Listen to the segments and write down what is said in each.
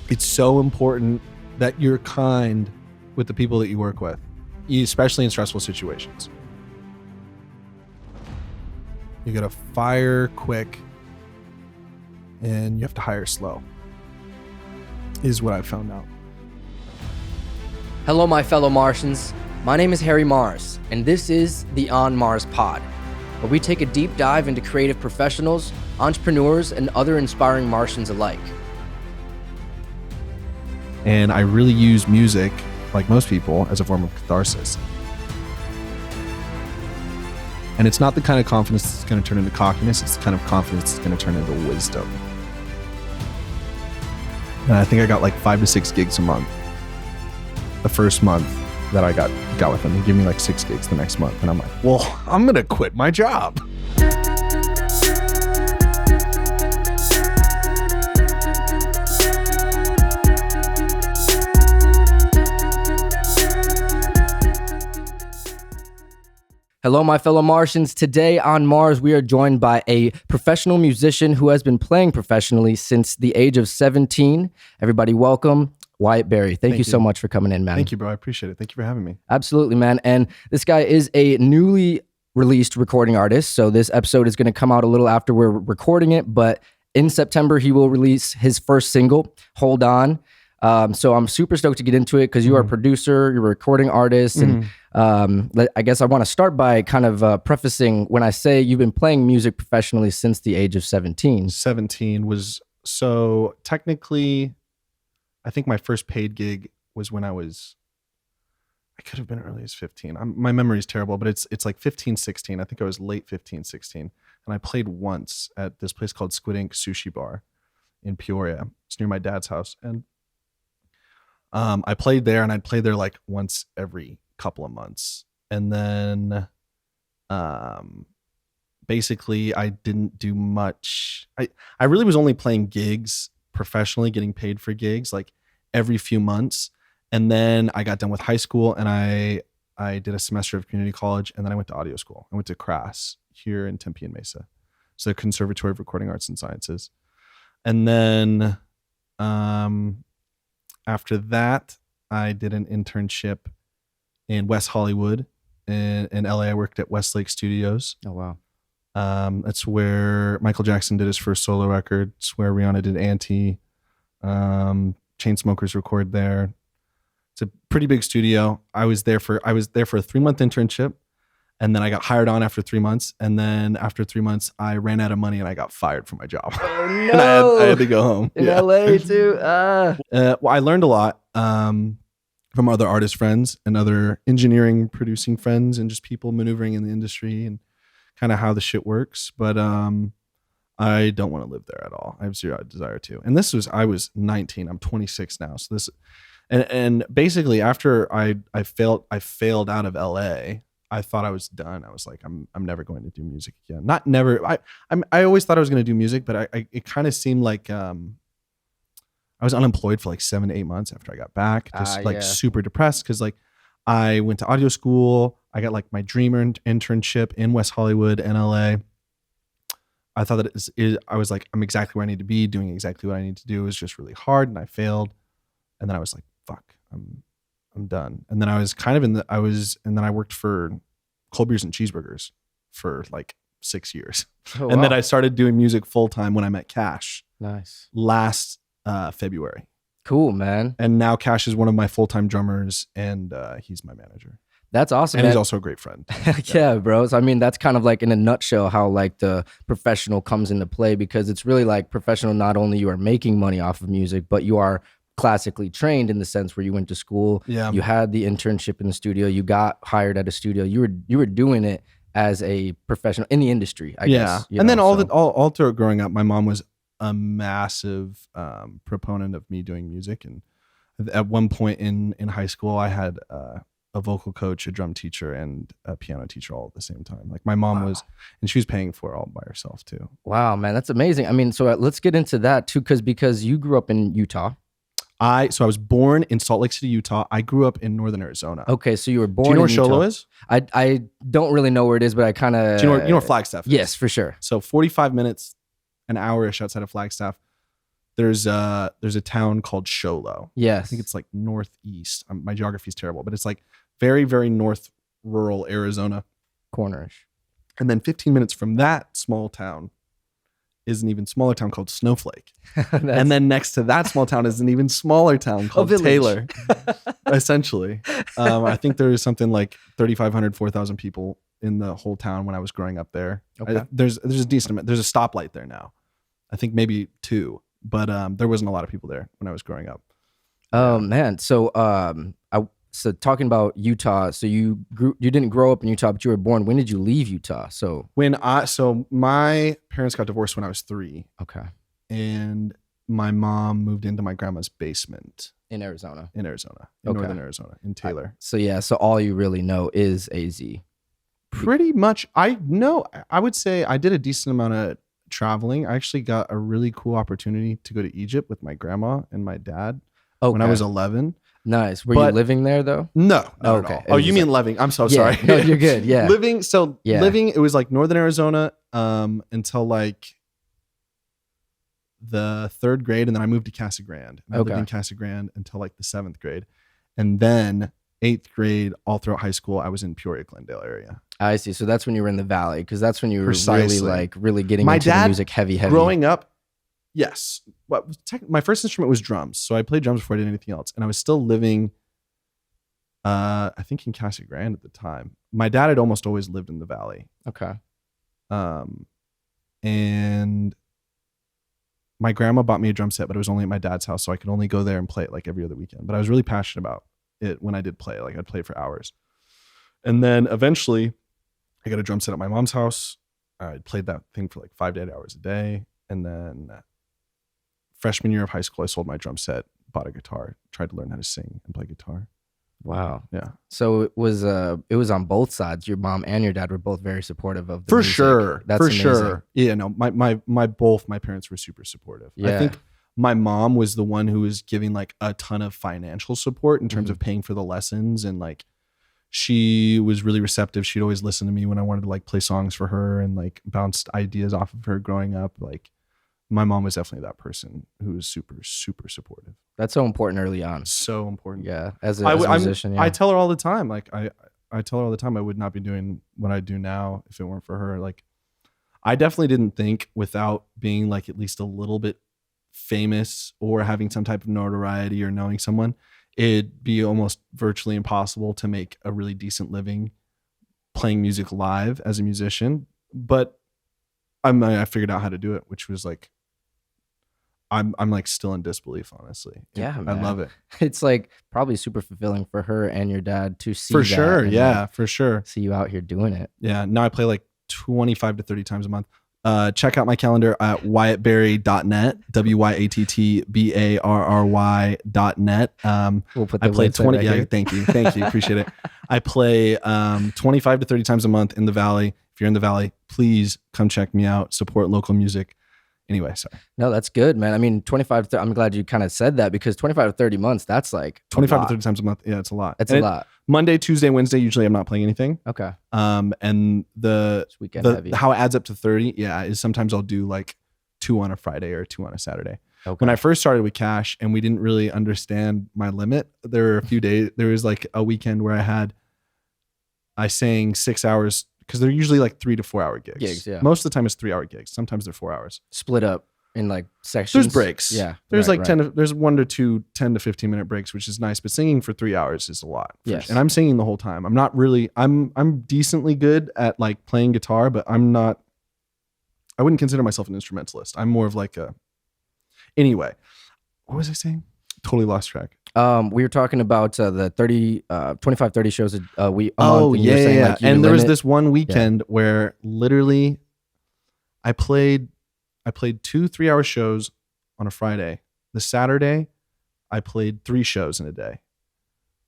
it's so important that you're kind with the people that you work with, especially in stressful situations. You gotta fire quick and you have to hire slow, is what I've found out. Hello, my fellow Martians. My name is Harry Mars, and this is the On Mars Pod, where we take a deep dive into creative professionals, entrepreneurs, and other inspiring Martians alike. And I really use music, like most people, as a form of catharsis. And it's not the kind of confidence that's going to turn into cockiness. It's the kind of confidence that's going to turn into wisdom. And I think I got like 5 to 6 gigs a month. The first month that I got with them, they give me like 6 gigs the next month. And I'm like, well, I'm going to quit my job. Hello, my fellow Martians. Today on Mars, we are joined by a professional musician who has been playing professionally since the age of 17. Everybody welcome Wyatt Barry. Thank you so much for coming in, man. Thank you, bro. I appreciate it. Thank you for having me. Absolutely, man. And this guy is a newly released recording artist. So this episode is going to come out a little after we're recording it. But in September, he will release his first single, Hold On. So I'm super stoked to get into it because you are a producer, you're a recording artist. And I guess I want to start by kind of prefacing when I say you've been playing music professionally since the age of 17. 17 was, so technically, I think my first paid gig was when I could have been early as 15. My memory is terrible, but it's like 15, 16. I think I was late 15, 16. And I played once at this place called Squid Ink Sushi Bar in Peoria. It's near my dad's house. And I played there, and I'd play there like once every couple of months. And then basically I didn't do much. I really was only playing gigs professionally, getting paid for gigs like every few months. And then I got done with high school, and I did a semester of community college, and then I went to audio school. I went to CRAS here in Tempe and Mesa. So the Conservatory of Recording Arts and Sciences. And then after that, I did an internship in West Hollywood. In LA, I worked at Westlake Studios. Oh, wow. That's where Michael Jackson did his first solo record. It's where Rihanna did Anti. Chainsmokers record there. It's a pretty big studio. I was there for a 3-month internship, and then I got hired on after 3 months. And then after 3 months, I ran out of money and I got fired from my job. Oh, no. And I had to go home. In LA too. Well, I learned a lot from other artist friends and other engineering producing friends and just people maneuvering in the industry and kind of how the shit works. But I don't want to live there at all. I have zero desire to. And I was 19. I'm 26 now. So this, and basically after I failed out of LA, I thought I was done. I was like, I'm never going to do music again. Not never. I always thought I was going to do music, but it kind of seemed like I was unemployed for like 7 to 8 months after I got back. Just super depressed because like I went to audio school. I got like my dream internship in West Hollywood and LA. I thought that I was like, I'm exactly where I need to be, doing exactly what I need to do. It was just really hard, and I failed. And then I was like, fuck, I'm done. And then I was kind of and then I worked for Cold Beers and Cheeseburgers for like 6 years. Oh, and wow. then I started doing music full time when I met Cash. Nice. Last February. Cool, man. And now Cash is one of my full-time drummers, and he's my manager. That's awesome. And man. he's also a great friend. Yeah, bro. So, I mean, that's kind of like in a nutshell how like the professional comes into play, because it's really like professional. Not only you are making money off of music, but you are classically trained in the sense where you went to school. Yeah. You had the internship in the studio. You got hired at a studio. You were doing it as a professional in the industry, I guess. And then all through growing up, my mom was a massive proponent of me doing music. And at one point in high school, I had a vocal coach, a drum teacher, and a piano teacher all at the same time. Like my mom was, and she was paying for it all by herself too. Wow, man, that's amazing. I mean, so let's get into that too, because you grew up in Utah. I was born in Salt Lake City, Utah. I grew up in northern Arizona. Okay, so you were born. Do you know where in Sholo Utah. is? I don't really know where it is, but I kind of. Do you know where Flagstaff is? Yes, for sure. So 45 minutes, an hour-ish outside of Flagstaff. there's a town called Sholo. I Yes. think it's like northeast. My geography is terrible, but it's like very, very north rural Arizona. Cornerish. And then 15 minutes from that small town is an even smaller town called Snowflake. And then next to that small town is an even smaller town called Taylor, essentially. I think there is something like 3,500, 4,000 people in the whole town when I was growing up there. Okay. There's a decent amount. There's a stoplight there now. I think maybe 2, but there wasn't a lot of people there when I was growing up. Man. So talking about Utah, so you didn't grow up in Utah, but you were born. When did you leave Utah? So my parents got divorced when I was 3. Okay. And my mom moved into my grandma's basement In Arizona. in northern Arizona, in Taylor. So all you really know is AZ. Pretty much. I would say I did a decent amount of traveling. I actually got a really cool opportunity to go to Egypt with my grandma and my dad when I was 11. Nice. Were you living there though? No. Okay. At all. Oh, you mean living? I'm so sorry. No, you're good. Yeah. Living. It was like northern Arizona until like the 3rd grade, and then I moved to Casa Grande. I lived in Casa Grande until like the 7th grade, and then 8th grade all throughout high school I was in Peoria, Glendale area. I see. So that's when you were in the Valley, because that's when you were Precisely. really getting My into dad, the music heavy. Growing up, yes. Well, my first instrument was drums, so I played drums before I did anything else, and I was still living, I think in Casa Grande at the time. My dad had almost always lived in the Valley. Okay. And my grandma bought me a drum set, but it was only at my dad's house, so I could only go there and play it like every other weekend. But I was really passionate about it when I did play. Like I'd play for hours. And then eventually I got a drum set at my mom's house. I played that thing for like 5 to 8 hours a day. And then freshman year of high school, I sold my drum set, bought a guitar, tried to learn how to sing and play guitar. Wow. Yeah. So it was on both sides. Your mom and your dad were both very supportive of the For music. sure. That's for amazing. sure. Yeah, no, both my parents were super supportive. Yeah. I think my mom was the one who was giving like a ton of financial support in terms of paying for the lessons, and like she was really receptive. She'd always listen to me when I wanted to like play songs for her and like bounced ideas off of her growing up. Like my mom was definitely that person who was super, super supportive. That's so important early on. So important. Yeah. As a musician, yeah. I tell her all the time, like I tell her all the time I would not be doing what I do now if it weren't for her. Like I definitely didn't think without being like at least a little bit famous or having some type of notoriety or knowing someone, it'd be almost virtually impossible to make a really decent living playing music live as a musician. But I figured out how to do it, which was like, I'm like still in disbelief, honestly. Yeah, man. I love it. It's like probably super fulfilling for her and your dad to see For that sure. and, Yeah, like, for sure. see you out here doing it. Yeah. Now I play like 25 to 30 times a month. Check out my calendar at wyattbarry.net, WYATTBARRY.net. We'll put the I play website 20. right Yeah, here. thank you. Appreciate it. I play 25 to 30 times a month in the Valley. If you're in the Valley, please come check me out. Support local music. Anyway, sorry. No, that's good, man. I mean, 25 I'm glad you kind of said that, because 25 to 30 months, that's like 25 to 30 times a month. Yeah, it's a lot. That's a lot. Monday, Tuesday, Wednesday, usually I'm not playing anything. Okay. And It's weekend heavy. how it adds up to 30, is sometimes I'll do like 2 on a Friday or 2 on a Saturday. Okay. When I first started with Cash and we didn't really understand my limit, there were a few days, there was like a weekend where I sang 6 hours, because they're usually like 3 to 4 hour gigs. Yeah. Most of the time it's 3 hour gigs. Sometimes they're 4 hours. Split up in like sections. There's breaks. Yeah. There's right, like 10, there's 1 to 2, 10 to 15 minute breaks, which is nice, but singing for 3 hours is a lot. Yes. And I'm singing the whole time. I'm not really, I'm decently good at like playing guitar, but I wouldn't consider myself an instrumentalist. I'm more of like anyway, what was I saying? Totally lost track. We were talking about the 25, 30 shows a month. Oh, and you were yeah, saying, yeah. like, you And there was limit- this one weekend where literally I played 2 3-hour shows on a Friday. The Saturday, I played 3 shows in a day,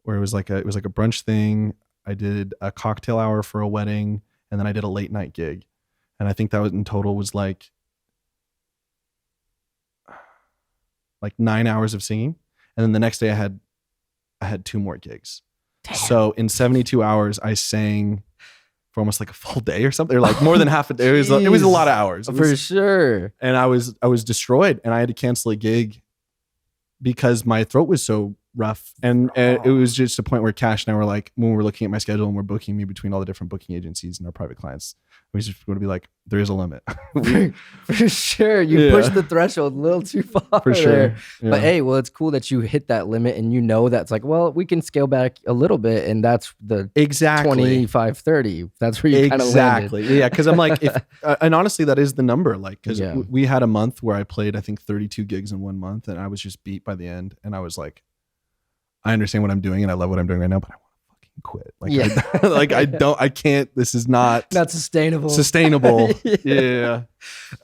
where it was like a brunch thing. I did a cocktail hour for a wedding, and then I did a late night gig. And I think that was in total was like 9 hours of singing. And then the next day I had 2 more gigs. Damn. So in 72 hours, I sang for almost like a full day or something, or like more than half a day. It was a lot of hours. For sure. And I was destroyed, and I had to cancel a gig because my throat was so rough. And it was just a point where Cash and I were like, when we're looking at my schedule and we're booking me between all the different booking agencies and our private clients, we just want to be like, there is a limit. For sure. You pushed the threshold a little too far. For sure. There. Yeah. But hey, well, it's cool that you hit that limit and you know that's like, well, we can scale back a little bit, and that's the 25, 30. That's where you kind of landed. Exactly. Yeah, because I'm like, and honestly, that is the number. Like, because we had a month where I played, I think, 32 gigs in 1 month, and I was just beat by the end. And I was like, I understand what I'm doing and I love what I'm doing right now, but I want to fucking quit. Like, I can't, this is not sustainable. Yeah.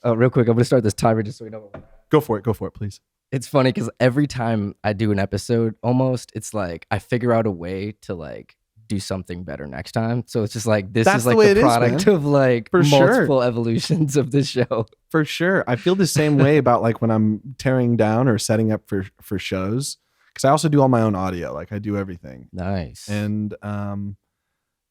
Real quick, I'm going to start this timer just so we know. Go for it, please. It's funny because every time I do an episode, almost, it's like I figure out a way to like do something better next time. So it's just like, this is like the product of like multiple evolutions of this show. For sure. I feel the same way about like when I'm tearing down or setting up for shows. Because I also do all my own audio, like I do everything. Nice. And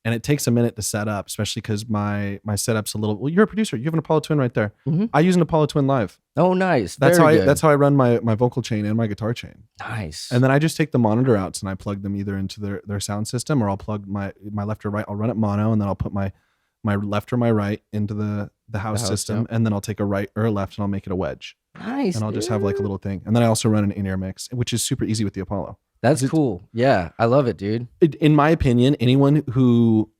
it takes a minute to set up, especially because my setup's a little. Well, you're a producer. You have an Apollo Twin right there. Mm-hmm. I use an Apollo Twin Live. Oh, nice. That's how I run my vocal chain and my guitar chain. Nice. And then I just take the monitor outs and I plug them either into their sound system, or I'll plug my left or right. I'll run it mono, and then I'll put my left or my right into the house system, yep. And then I'll take a right or a left and I'll make it a wedge. Nice. And I'll just have like a little thing. And then I also run an in-ear mix, which is super easy with the Apollo. That's cool. Yeah, I love it, dude. In my opinion, anyone who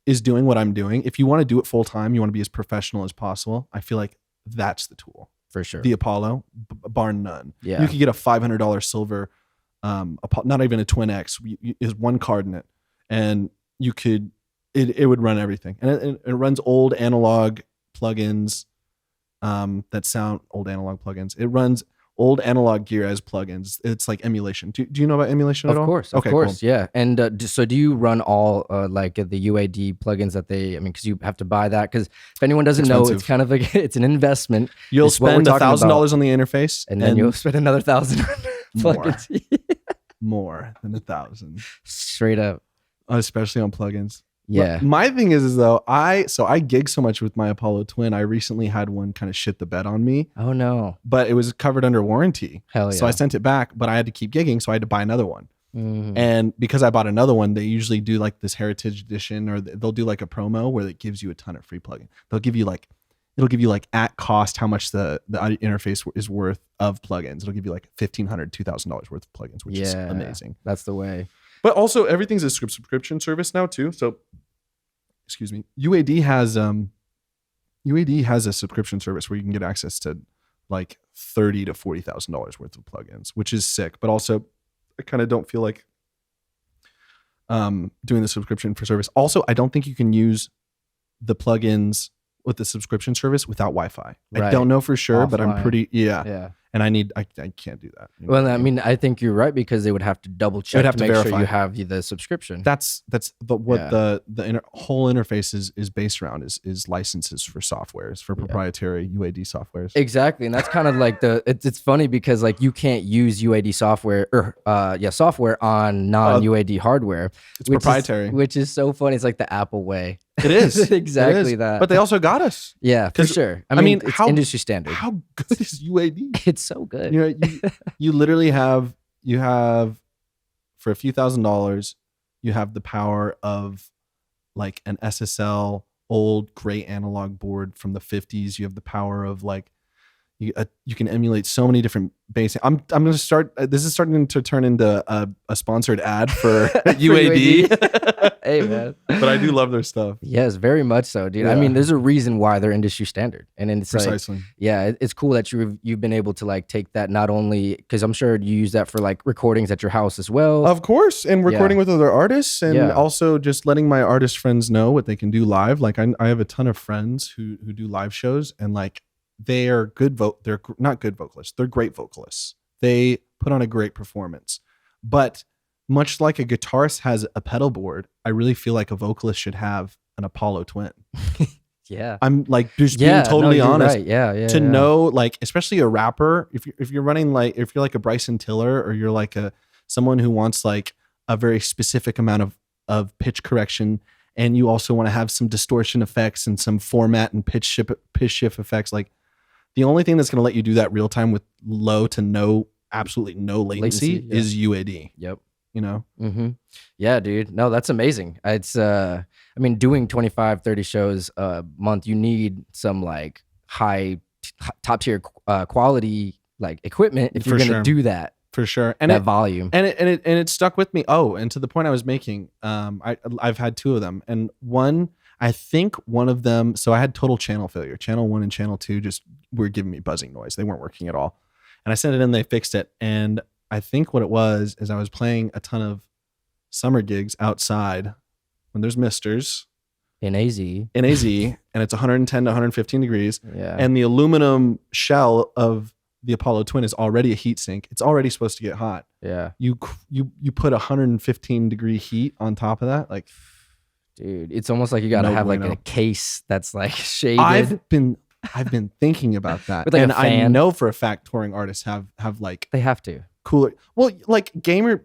is doing what I'm doing, if you want to do it full time, you want to be as professional as possible, I feel like that's the tool. For sure. The Apollo, bar none. Yeah. You could get a $500 silver, not even a Twin X, is one card in it. And you could, it would run everything. And it runs old analog plugins. That sound old analog plugins. It runs old analog gear as plugins. It's like emulation. Do you know about emulation at all? Of course, cool. Yeah. And so do you run all like the UAD plugins that because you have to buy that? Because if anyone doesn't know, it's kind of like, it's an investment. You'll spend $1,000 on the interface, and then you'll spend another $1,000 on plugins. More than 1,000. Straight up. Especially on plugins. Yeah. But my thing is though, I gig so much with my Apollo Twin. I recently had one kind of shit the bed on me. Oh no. But it was covered under warranty. Hell yeah. So I sent it back, but I had to keep gigging, so I had to buy another one. Mm-hmm. And because I bought another one, they usually do like this heritage edition, or they'll do like a promo where it gives you a ton of free plugin. It'll give you like at cost how much the audio interface is worth of plugins. It'll give you like $1,500, $2,000 worth of plugins, which is amazing. That's the way. But also everything's a subscription service now too. So, excuse me, UAD has a subscription service where you can get access to like $30,000 to $40,000 worth of plugins, which is sick. But also, I kind of don't feel like doing the subscription for service. Also, I don't think you can use the plugins with the subscription service without Wi-Fi. Right. I don't know for sure, but I'm pretty yeah. And I can't do that. Well, I mean, I think you're right, because they would have to double check to make sure you have the subscription. That's the whole interface is based around is licenses for softwares, for proprietary UAD softwares. Exactly, and that's kind of like it's funny because like you can't use UAD software or software on non-UAD hardware. It's proprietary, which is so funny. It's like the Apple way. It is exactly that. But they also got us. Yeah, for sure. I mean, it's industry standard. How good is UAD? It's so good. You know, you literally have for a few $1,000s, you have the power of like an SSL old gray analog board from the 50s. You have the power of like you can emulate so many different bass. I'm going to start. This is starting to turn into a sponsored ad for UAD. Hey man, but I do love their stuff. Yes, very much so, dude. Yeah. I mean, there's a reason why they're industry standard, and it's precisely. Like, it's cool that you've been able to like take that, not only because I'm sure you use that for like recordings at your house as well. Of course, and recording with other artists, and also just letting my artist friends know what they can do live. Like I have a ton of friends who do live shows, and like they are good they're not good vocalists. They're great vocalists. They put on a great performance, but much like a guitarist has a pedal board, I really feel like a vocalist should have an Apollo Twin. Yeah. I'm like just being totally honest. Right. Yeah. To know, like, especially a rapper, if you're running like, if you're like a Bryson Tiller, or you're like someone who wants like a very specific amount of pitch correction and you also want to have some distortion effects and some format and pitch shift effects. Like the only thing that's going to let you do that real time with low to absolutely no latency is UAD. Yep. You know? Mm-hmm. Yeah, dude. No, that's amazing. It's, I mean, doing 25, 30 shows a month, you need some like top tier quality like equipment if you're going to do that. For sure. And that volume. And it stuck with me. Oh, and to the point I was making, I've had two of them. And I think one of them, so I had total channel failure. Channel 1 and channel 2 just were giving me buzzing noise. They weren't working at all. And I sent it in, they fixed it. And I think what it was is I was playing a ton of summer gigs outside when there's misters. In AZ. And it's 110 to 115 degrees. Yeah. And the aluminum shell of the Apollo Twin is already a heat sink. It's already supposed to get hot. Yeah. You put 115 degree heat on top of that, like, dude, it's almost like you got to have like a case that's like shaded. I've been thinking about that. With like and a fan. I know for a fact touring artists have like they have to cooler. Well, like gaming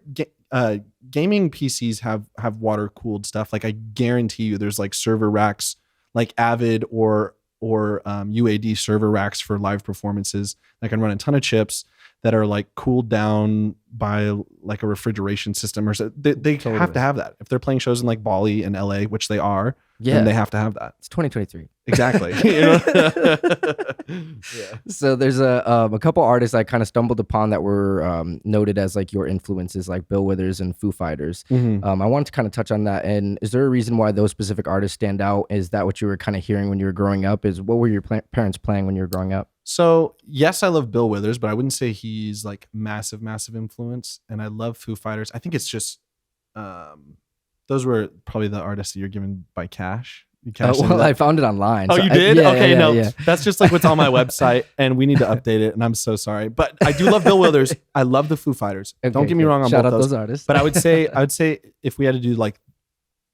PCs have water cooled stuff. Like I guarantee you there's like server racks like Avid or UAD server racks for live performances that can run a ton of chips that are like cooled down by like a refrigeration system or so. They Totally. have to have that. If they're playing shows in like Bali and LA, which they are, then they have to have that. It's 2023. Exactly. You know? Yeah. So there's a couple artists I kind of stumbled upon that were noted as like your influences, like Bill Withers and Foo Fighters. Mm-hmm. I wanted to kind of touch on that. And is there a reason why those specific artists stand out? Is that what you were kind of hearing when you were growing up? What were your parents playing when you were growing up? So yes, I love Bill Withers, but I wouldn't say he's like massive influence. And I love Foo Fighters. I think it's just those were probably the artists that you're given by cash. Well, I found it online. Oh, so you did? Yeah. That's just like what's on my website, and we need to update it. And I'm so sorry, but I do love Bill Withers. I love the Foo Fighters. Okay, don't get me wrong on Shout both out those artists. But I would say if we had to do like,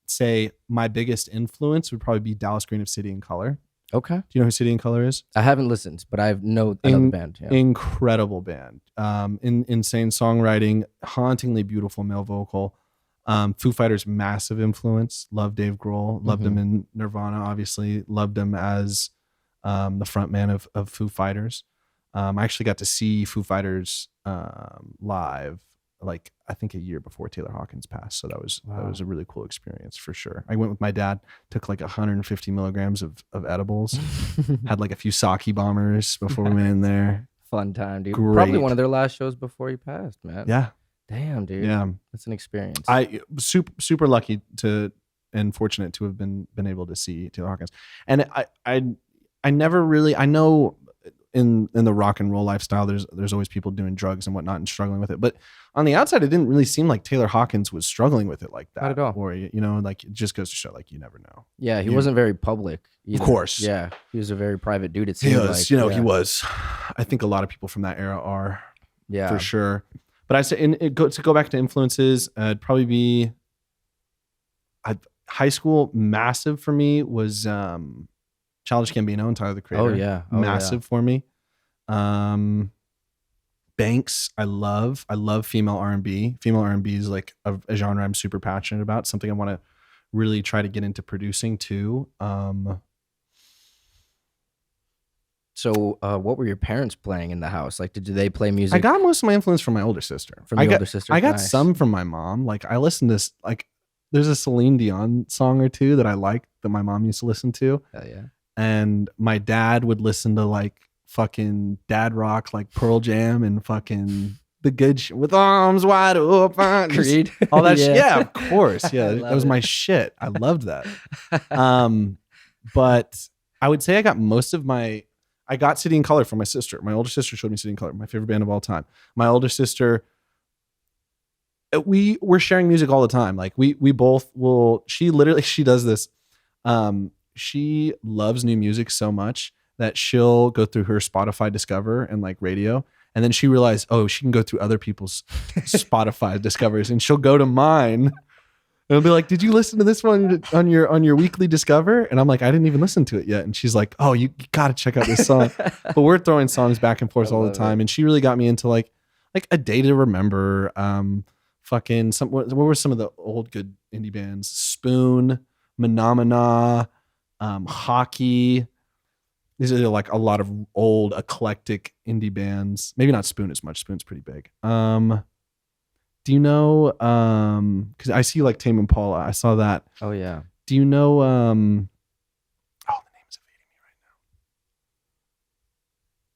say my biggest influence would probably be Dallas Green of City and Color. Okay. Do you know who City and Color is? I haven't listened, but I know another band. Yeah. Incredible band. Insane songwriting, hauntingly beautiful male vocal. Foo Fighters, massive influence. Love Dave Grohl. Loved him in Nirvana, obviously. Loved him as the front man of Foo Fighters. I actually got to see Foo Fighters live, like I think a year before Taylor Hawkins passed. So that was a really cool experience for sure. I went with my dad, took like 150 milligrams of edibles, had like a few sake bombers before we went in there. Fun time, dude. Great. Probably one of their last shows before he passed, man. Yeah. Damn, dude. Yeah. That's an experience. I super lucky and fortunate to have been able to see Taylor Hawkins. And I never really, I know in the rock and roll lifestyle, there's always people doing drugs and whatnot and struggling with it. But on the outside, it didn't really seem like Taylor Hawkins was struggling with it like that. Not at all. Or, you know, like it just goes to show, like, you never know. Yeah, he wasn't very public either. Of course. Yeah, he was a very private dude. It seemed like. You know, he was. I think a lot of people from that era are. Yeah. For sure. But I say, to go back to influences, it'd probably be high school. Massive for me was Childish Gambino and Tyler the Creator. Oh yeah, massive for me. Banks, I love female R&B. Female R&B is like a genre I'm super passionate about. Something I want to really try to get into producing too. So, what were your parents playing in the house? Like, did they play music? I got most of my influence from my older sister. Older sister? I got Nice. some from my mom. Like, I listened to, like, there's a Celine Dion song or two that I like that my mom used to listen to. Hell yeah. And my dad would listen to, like, fucking dad rock, like Pearl Jam and fucking the good shit with arms wide open. Creed. All that Yeah. shit. Yeah, of course. Yeah, that was it. my shit. I loved that. But I would say I got City and Color from my sister. My older sister showed me City and Color, my favorite band of all time. My older sister, we're sharing music all the time. Like we both will, she does this. She loves new music so much that she'll go through her Spotify Discover and like radio. And then she realized, oh, she can go through other people's Spotify discovers, and she'll go to mine. And it'll be like, did you listen to this one on your weekly Discover? And I'm like, I didn't even listen to it yet. And she's like, oh, you got to check out this song. But we're throwing songs back and forth all the time. And she really got me into like A Day to Remember. What were some of the old good indie bands? Spoon, Phenomena, Hockey. These are like a lot of old eclectic indie bands. Maybe not Spoon as much. Spoon's pretty big. Do you know? Because I see like Tame Impala. I saw that. Oh yeah. Do you know? Oh, the name is evading me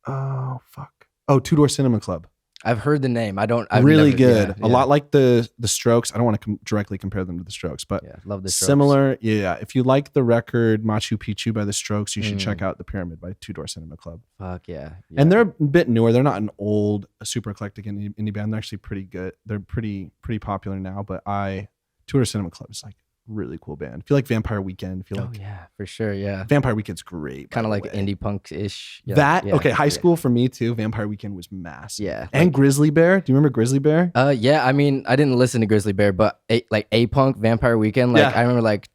right now. Oh fuck. Oh, Two Door Cinema Club. I've heard the name. I've really never, good. Yeah, a lot like the Strokes. I don't want to directly compare them to the Strokes, but love the Strokes. similar. Yeah, if you like the record Machu Picchu by the Strokes, you should check out The Pyramid by Two Door Cinema Club. Fuck yeah. And they're a bit newer. They're not an old, super eclectic indie band. They're actually pretty good. They're pretty popular now. But Two Door Cinema Club is like really cool band. If you like Vampire Weekend, if you like, yeah, for sure, yeah. Vampire Weekend's great. Kind of like indie punk ish. High school for me too. Vampire Weekend was massive. Yeah, and Grizzly Bear. Do you remember Grizzly Bear? Yeah. I mean, I didn't listen to Grizzly Bear, but A-Punk, Vampire Weekend. I remember like.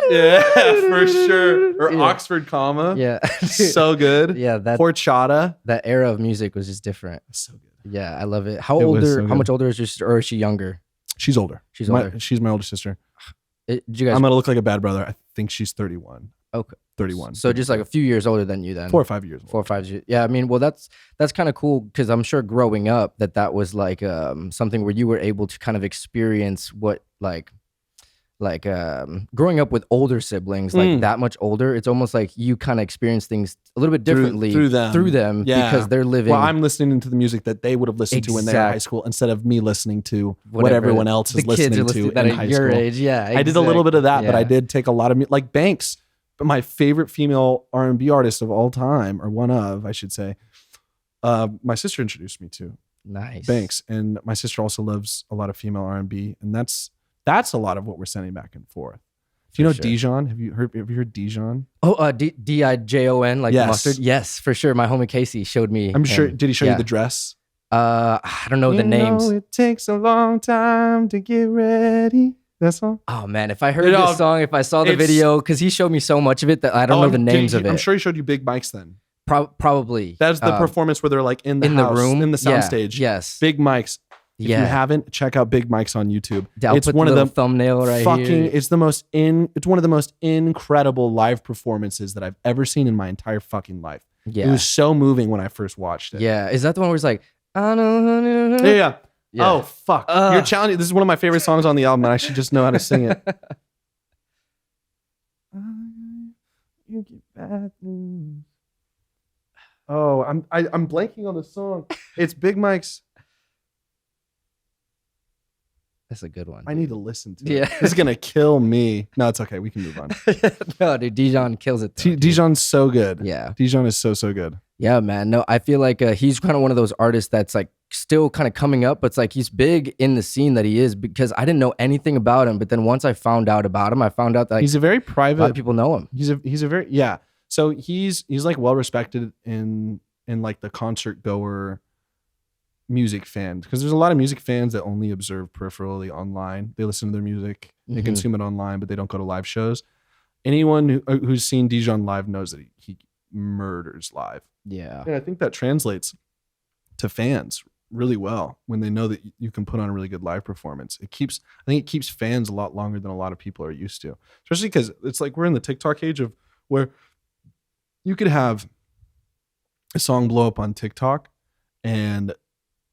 Yeah, for sure. Or Oxford Comma. Yeah, so good. Yeah, Horchata. That era of music was just different. So good. Yeah, I love it. How much older is your sister, or is she younger? She's older. She's older. She's my older sister. Did you guys? I'm gonna look like a bad brother. I think she's 31. Okay. 31. So just like a few years older than you then. 4 or 5 years. 4 or 5 years. Yeah, I mean, well, that's kind of cool because I'm sure growing up that was like something where you were able to kind of experience what growing up with older siblings, like that much older. It's almost like you kind of experience things a little bit differently through them because they're living. Well, I'm listening to the music that they would have listened to when they were in high school instead of me listening to what everyone else is listening to that in at high your school. age. Yeah, exactly. I did a little bit of that, but I did take a lot of like Banks. But my favorite female R&B artist of all time, or one of, I should say, my sister introduced me to. Nice. Banks, and my sister also loves a lot of female R&B, and that's a lot of what we're sending back and forth. Do you know Dijon? Have you heard Dijon? Oh, Dijon, like mustard? Yes, for sure. My homie Casey showed me. I'm sure. Did he show you the dress? I don't know the names. It takes a long time to get ready. That song? Oh man, if I heard this song, if I saw the video, because he showed me so much of it that I don't know the names of it. I'm sure he showed you Big Mics then. Probably. That's the performance where they're like in the room, in the soundstage. Yes. Big Mics. If you haven't, check out Big Mics on YouTube. It's one of the thumbnail right here. It's one of the most incredible live performances that I've ever seen in my entire fucking life. Yeah. It was so moving when I first watched it. Yeah. Is that the one where it's like, I know. Yeah. Oh fuck! You're challenging. This is one of my favorite songs on the album, and I should just know how to sing it. You get bad news. Oh, I'm blanking on the song. It's Big Mike's. That's a good one. I need to listen to it. This is gonna kill me. No, it's okay. We can move on. No, dude, Dijon kills it. Dijon's so good. Yeah, Dijon is so good. Yeah, man. No, I feel like he's kind of one of those artists that's like still kind of coming up, but it's like he's big in the scene that he is because I didn't know anything about him. But then once I found out about him, I found out that he's a very private. A lot of people know him. He's a very So he's like well respected in like the concert goer music fan, because there's a lot of music fans that only observe peripherally online. They listen to their music, they consume it online, but they don't go to live shows. Anyone who's seen Dijon live knows that he murders live. Yeah. And I think that translates to fans really well when they know that you can put on a really good live performance. I think it keeps fans a lot longer than a lot of people are used to, especially because it's like we're in the TikTok age of where you could have a song blow up on TikTok and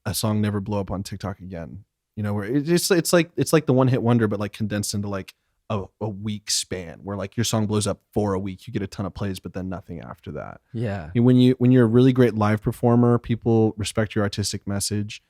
a song never blow up on TikTok again. You know, where it's like the one hit wonder, but like condensed into like a week span where like your song blows up for a week, you get a ton of plays, but then nothing after that. Yeah. When you're a really great live performer, people respect your artistic message.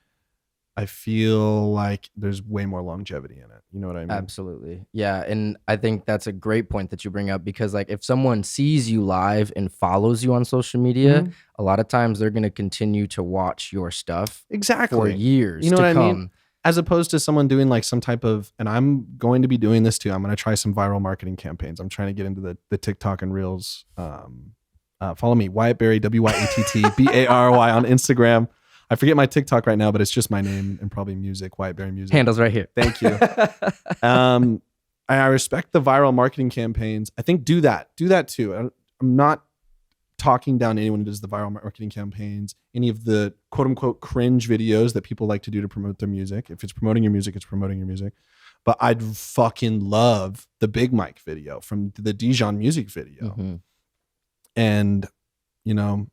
I feel like there's way more longevity in it. You know what I mean? Absolutely. Yeah. And I think that's a great point that you bring up, because like if someone sees you live and follows you on social media, a lot of times they're going to continue to watch your stuff for years. You know to what I come. mean? As opposed to someone doing like some type of, and I'm going to be doing this too. I'm going to try some viral marketing campaigns. I'm trying to get into the TikTok and Reels. Follow me, Wyatt Barry, WYATT BARY on Instagram. I forget my TikTok right now, but it's just my name and probably music, Wyatt Barry Music. Handles right here. Thank you. I respect the viral marketing campaigns. I think do that too. I'm not talking down anyone who does the viral marketing campaigns, any of the quote unquote cringe videos that people like to do to promote their music. If it's promoting your music, it's promoting your music. But I'd fucking love the Big Mike video from the Dijon music video. Mm-hmm. And, you know,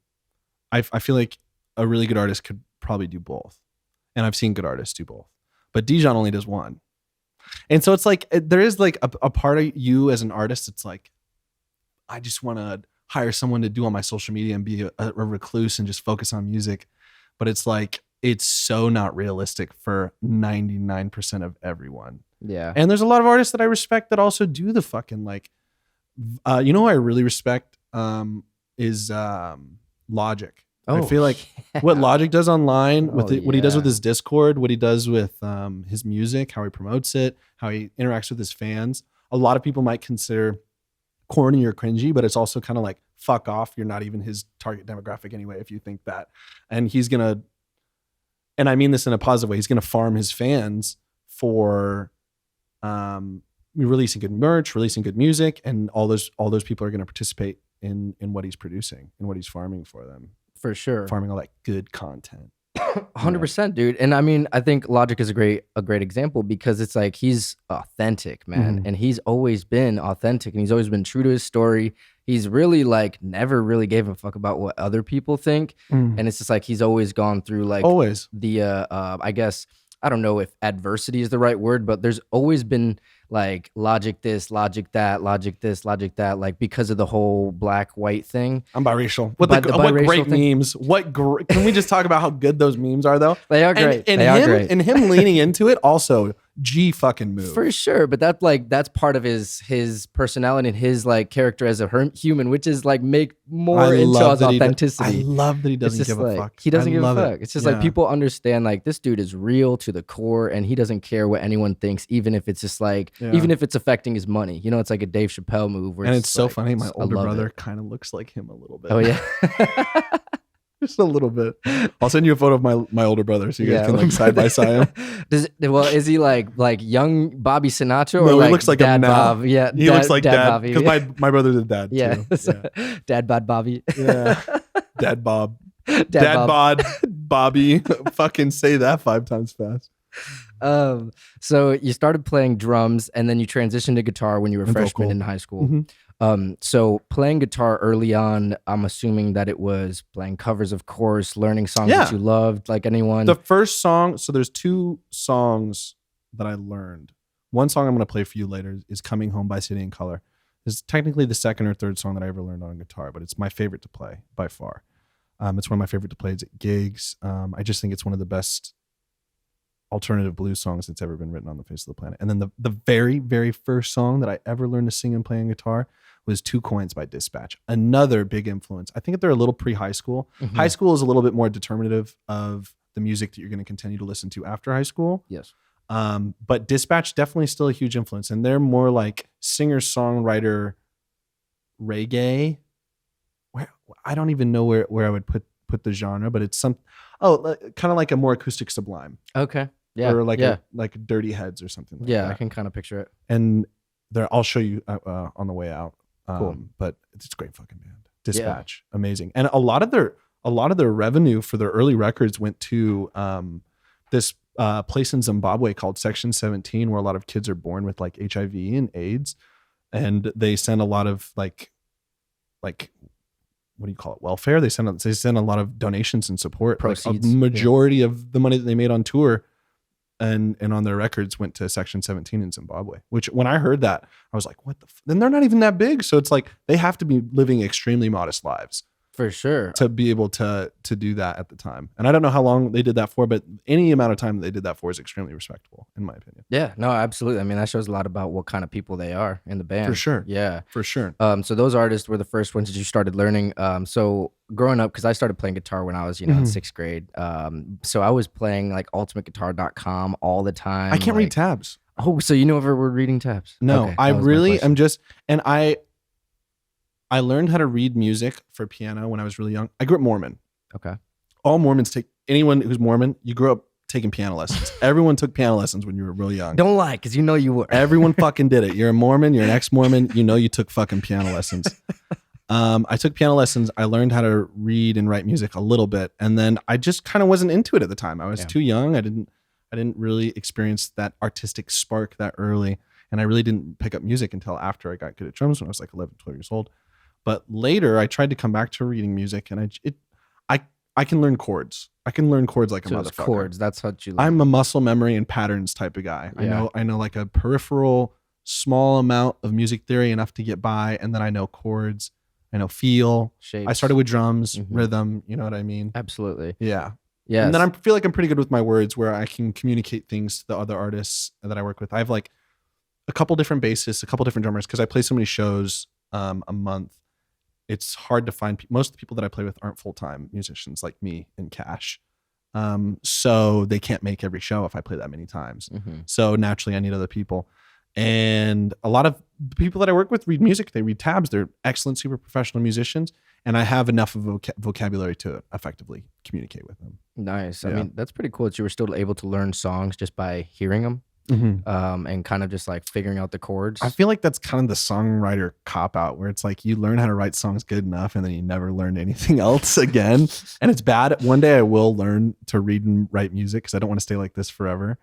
I feel like a really good artist could probably do both. And I've seen good artists do both. But Dijon only does one. And so it's like, there is like a part of you as an artist, it's like, I just want to hire someone to do all my social media and be a recluse and just focus on music. But it's like, it's so not realistic for 99% of everyone. Yeah. And there's a lot of artists that I respect that also do the fucking like, you know who I really respect is Logic. I feel like what Logic does online, what he does with his Discord, what he does with his music, how he promotes it, how he interacts with his fans. A lot of people might consider corny or cringy, but it's also kind of like, fuck off. You're not even his target demographic anyway, if you think that. And he's going to, and I mean this in a positive way, he's going to farm his fans for releasing good merch, releasing good music, and all those people are going to participate in what he's producing and what he's farming for them. For sure. Farming all that good content. 100%, dude. And I mean, I think Logic is a great example because it's like he's authentic, man. And he's always been authentic and he's always been true to his story. He's really like never really gave a fuck about what other people think. And it's just like he's always gone through like the I guess I don't know if adversity is the right word, but there's always been like logic this, logic that, logic this, logic that, like because of the whole black white thing. I'm biracial. What great thing? Memes. Can we just talk about how good those memes are though? They are great. And him leaning into it also G fucking move. For sure. But that's part of his personality and his like character as a human, which is like make more into his authenticity. I love that he doesn't give a fuck. He doesn't give a fuck. It's just like people understand like this dude is real to the core and he doesn't care what anyone thinks, even if it's just like, even if it's affecting his money. You know, it's like a Dave Chappelle move. Where it's so like, funny. My older brother kind of looks like him a little bit. Oh, yeah. Just a little bit. I'll send you a photo of my older brother so you guys can like side by side him. Is he like young Bobby Sinatra or no, like he looks like Dad him now. Bob? Yeah, he looks like Dad Bobby. Because my brother's a dad too. Dad Bod Bobby. Yeah. Dad Bob. Dad Bod Bobby. Fucking say that 5 times fast. So you started playing drums and then you transitioned to guitar when you were a freshman in high school. So playing guitar early on, I'm assuming that it was playing covers, of course, learning songs that you loved, like anyone. The first song, so there's 2 songs that I learned. One song I'm going to play for you later is Comin Home by City and Color. It's technically the second or third song that I ever learned on guitar, but it's my favorite to play by far. It's one of my favorite to play at gigs. I just think it's one of the best alternative blues songs that's ever been written on the face of the planet. And then the very, very first song that I ever learned to sing and play on guitar was 2 Coins by Dispatch. Another big influence. I think they're a little pre-high school. High school is a little bit more determinative of the music that you're going to continue to listen to after high school. Yes. But Dispatch definitely still a huge influence. And they're more like singer-songwriter reggae. I don't even know where I would put the genre, but it's kind of like a more acoustic Sublime. Okay. Yeah. Or like Dirty Heads or something like that. Yeah, I can kind of picture it. And I'll show you on the way out. Cool. But it's a great fucking band. Dispatch, amazing. And a lot of their revenue for their early records went to this place in Zimbabwe called Section 17, where a lot of kids are born with like HIV and AIDS, and they send a lot of like what do you call it? Welfare. They send a lot of donations and support. Proceeds. Like a majority of the money that they made on tour and on their records went to Section 17 in Zimbabwe, which when I heard that, I was like, what the then they're not even that big. So it's like, they have to be living extremely modest lives. For sure. To be able to do that at the time. And I don't know how long they did that for, but any amount of time that they did that for is extremely respectable, in my opinion. Yeah, no, absolutely. I mean, that shows a lot about what kind of people they are in the band. For sure. Yeah. For sure. So those artists were the first ones that you started learning. So growing up, because I started playing guitar when I was, in 6th grade. So I was playing like ultimateguitar.com all the time. I can't read tabs. Oh, so you never were reading tabs? No, okay, I really am just, and I learned how to read music for piano when I was really young. I grew up Mormon. Okay. All Mormons anyone who's Mormon, you grew up taking piano lessons. Everyone took piano lessons when you were really young. Don't lie, because you know you were. Everyone fucking did it. You're a Mormon, you're an ex-Mormon, you know you took fucking piano lessons. I took piano lessons. I learned how to read and write music a little bit, and then I just kind of wasn't into it at the time. I was too young. I didn't really experience that artistic spark that early, and I really didn't pick up music until after I got good at drums when I was like 11, 12 years old. But later, I tried to come back to reading music, and I can learn chords. I can learn chords like a motherfucker. Chords. That's what you learn. I'm a muscle memory and patterns type of guy. Yeah. I know like a peripheral small amount of music theory, enough to get by, and then I know chords. I know feel. Shapes. I started with drums, rhythm. You know what I mean? Absolutely. Yeah. Yeah. And then I feel like I'm pretty good with my words, where I can communicate things to the other artists that I work with. I have like a couple different bassists, a couple different drummers, because I play so many shows a month. It's hard to find. Most of the people that I play with aren't full-time musicians like me and Cash. So they can't make every show if I play that many times. So naturally I need other people. And a lot of the people that I work with read music. They read tabs. They're excellent, super professional musicians. And I have enough of a vocabulary to effectively communicate with them. Nice. Yeah. I mean, that's pretty cool that you were still able to learn songs just by hearing them. And kind of just like figuring out the chords. I feel like that's kind of the songwriter cop out, where it's like you learn how to write songs good enough and then you never learn anything else again. And it's bad. One day I will learn to read and write music, because I don't want to stay like this forever.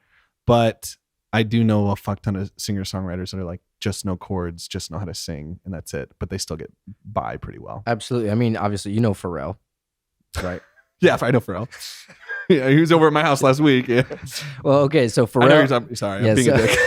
But I do know a fuck ton of singer-songwriters that are like, just know chords, just know how to sing, and that's it. But they still get by pretty well. Absolutely. I mean, obviously, you know Pharrell, right? Yeah, I know Pharrell. Yeah, he was over at my house last week. Yeah. Well, okay, so I know Pharrell. sorry, Yeah, I'm being a dick.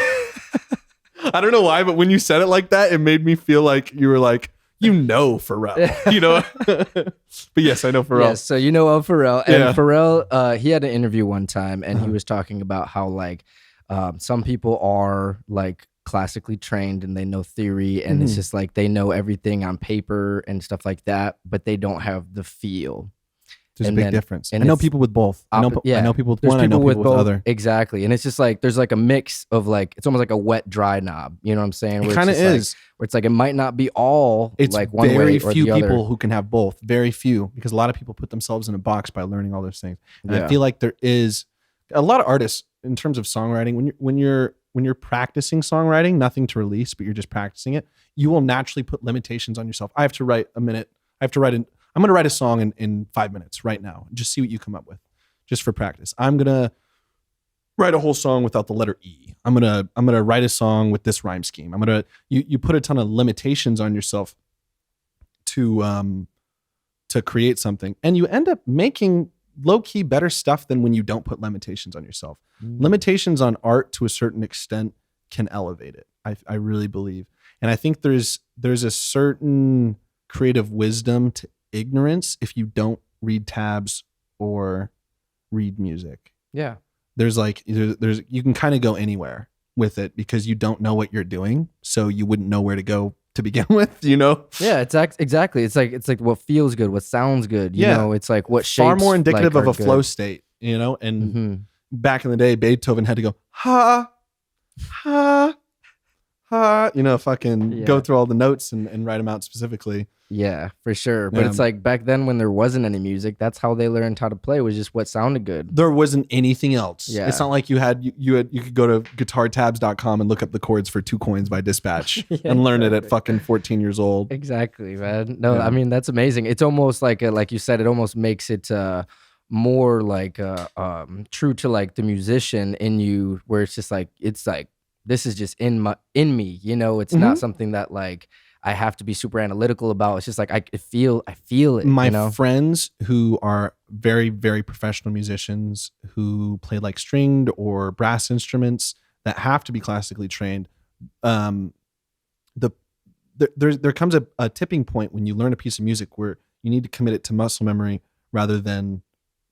I don't know why, but when you said it like that, it made me feel like you were like, you know Pharrell, you know? But yes, I know Pharrell. Yes, so you know of Pharrell. And Yeah. Pharrell, he had an interview one time, and he was talking about how like some people are like classically trained and they know theory, and it's just like they know everything on paper and stuff like that, but they don't have the feel. There's a big difference. and I know it's people with both. I know people with There's one, I know people with both. other. Exactly. And it's just like there's like a mix of like, it's almost like a wet dry knob. You know what I'm saying? It kind of is. Where it's like it might not be all It's like one way very or few the other. people who can have both. Very few, because a lot of people put themselves in a box by learning all those things. And I feel like there is a lot of artists in terms of songwriting. When you're practicing songwriting, nothing to release, but you're just practicing it, you will naturally put limitations on yourself. I have to write a minute. I'm going to write a song in 5 minutes right now. Just see what you come up with, just for practice. I'm going to write a whole song without the letter E. I'm going to write a song with this rhyme scheme. You put a ton of limitations on yourself to create something, and you end up making low-key better stuff than when you don't put limitations on yourself. Limitations on art to a certain extent can elevate it. I really believe. And I think there's a certain creative wisdom to ignorance if you don't read tabs or read music. Yeah. There's you can kind of go anywhere with it because you don't know what you're doing, so you wouldn't know where to go to begin with, you know? Yeah, it's exactly. It's like what feels good, what sounds good. You know, it's like what shapes far more indicative like, of a are flow good. state, you know? And back in the day, Beethoven had to go, you know, fucking go through all the notes and write them out specifically. Yeah, for sure. But it's like back then when there wasn't any music, that's how they learned how to play, was just what sounded good. There wasn't anything else. Yeah. It's not like you could go to guitartabs.com and look up the chords for 2 coins by Dispatch and learn it at fucking 14 years old. Exactly, man. No, I mean, that's amazing. It's almost like you said, it almost makes it more like true to like the musician in you, where it's like this is just in me, you know. It's not something that like I have to be super analytical about. It's just like I feel it. My you know? friends who are very, very professional musicians who play like stringed or brass instruments that have to be classically trained, there comes a tipping point when you learn a piece of music where you need to commit it to muscle memory rather than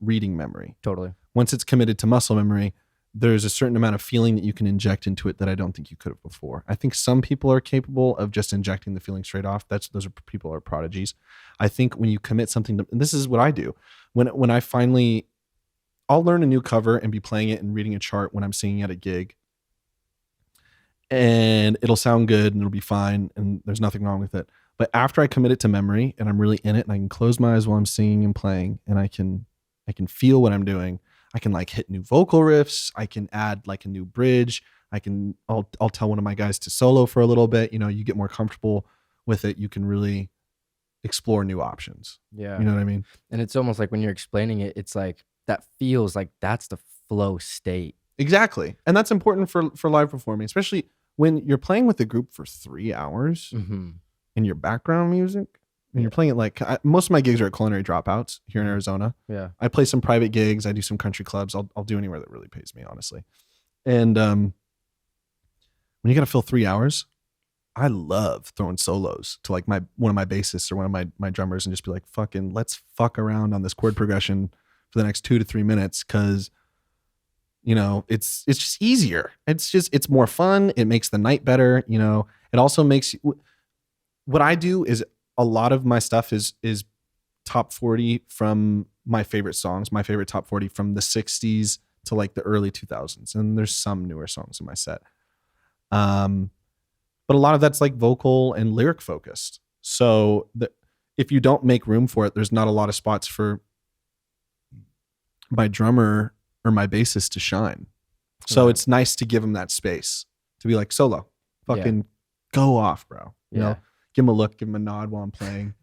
reading memory. Totally. Once Once it's committed to muscle memory, there's a certain amount of feeling that you can inject into it that I don't think you could have before. I think some people are capable of just injecting the feeling straight off. Those are people who are prodigies. I think when you commit something to, and this is what I do, when I finally, I'll learn a new cover and be playing it and reading a chart when I'm singing at a gig, and it'll sound good and it'll be fine and there's nothing wrong with it. But after I commit it to memory and I'm really in it and I can close my eyes while I'm singing and playing and I can feel what I'm doing. I can like hit new vocal riffs. I can add like a new bridge. I'll tell one of my guys to solo for a little bit. You know, you get more comfortable with it. You can really explore new options. Yeah. You know what I mean? And it's almost like when you're explaining it, it's like that feels like that's the flow state. Exactly. And that's important for live performing, especially when you're playing with a group for 3 hours and your background music. And you're playing it like most of my gigs are at Culinary Dropouts here in Arizona. Yeah. I play some private gigs. I do some country clubs. I'll do anywhere that really pays me, honestly. And when you got to fill 3 hours, I love throwing solos to like one of my bassists or one of my drummers and just be like, fucking, let's fuck around on this chord progression for the next 2 to 3 minutes, because it's just easier. It's more fun. It makes the night better. It also makes what I do is a lot of my stuff is top 40 from my favorite songs, my favorite top 40 from the 60s to like the early 2000s. And there's some newer songs in my set. But a lot of that's like vocal and lyric focused. So if you don't make room for it, there's not a lot of spots for my drummer or my bassist to shine. So It's nice to give them that space to be like, solo, fucking go off, bro. Give him a look, give him a nod while I'm playing.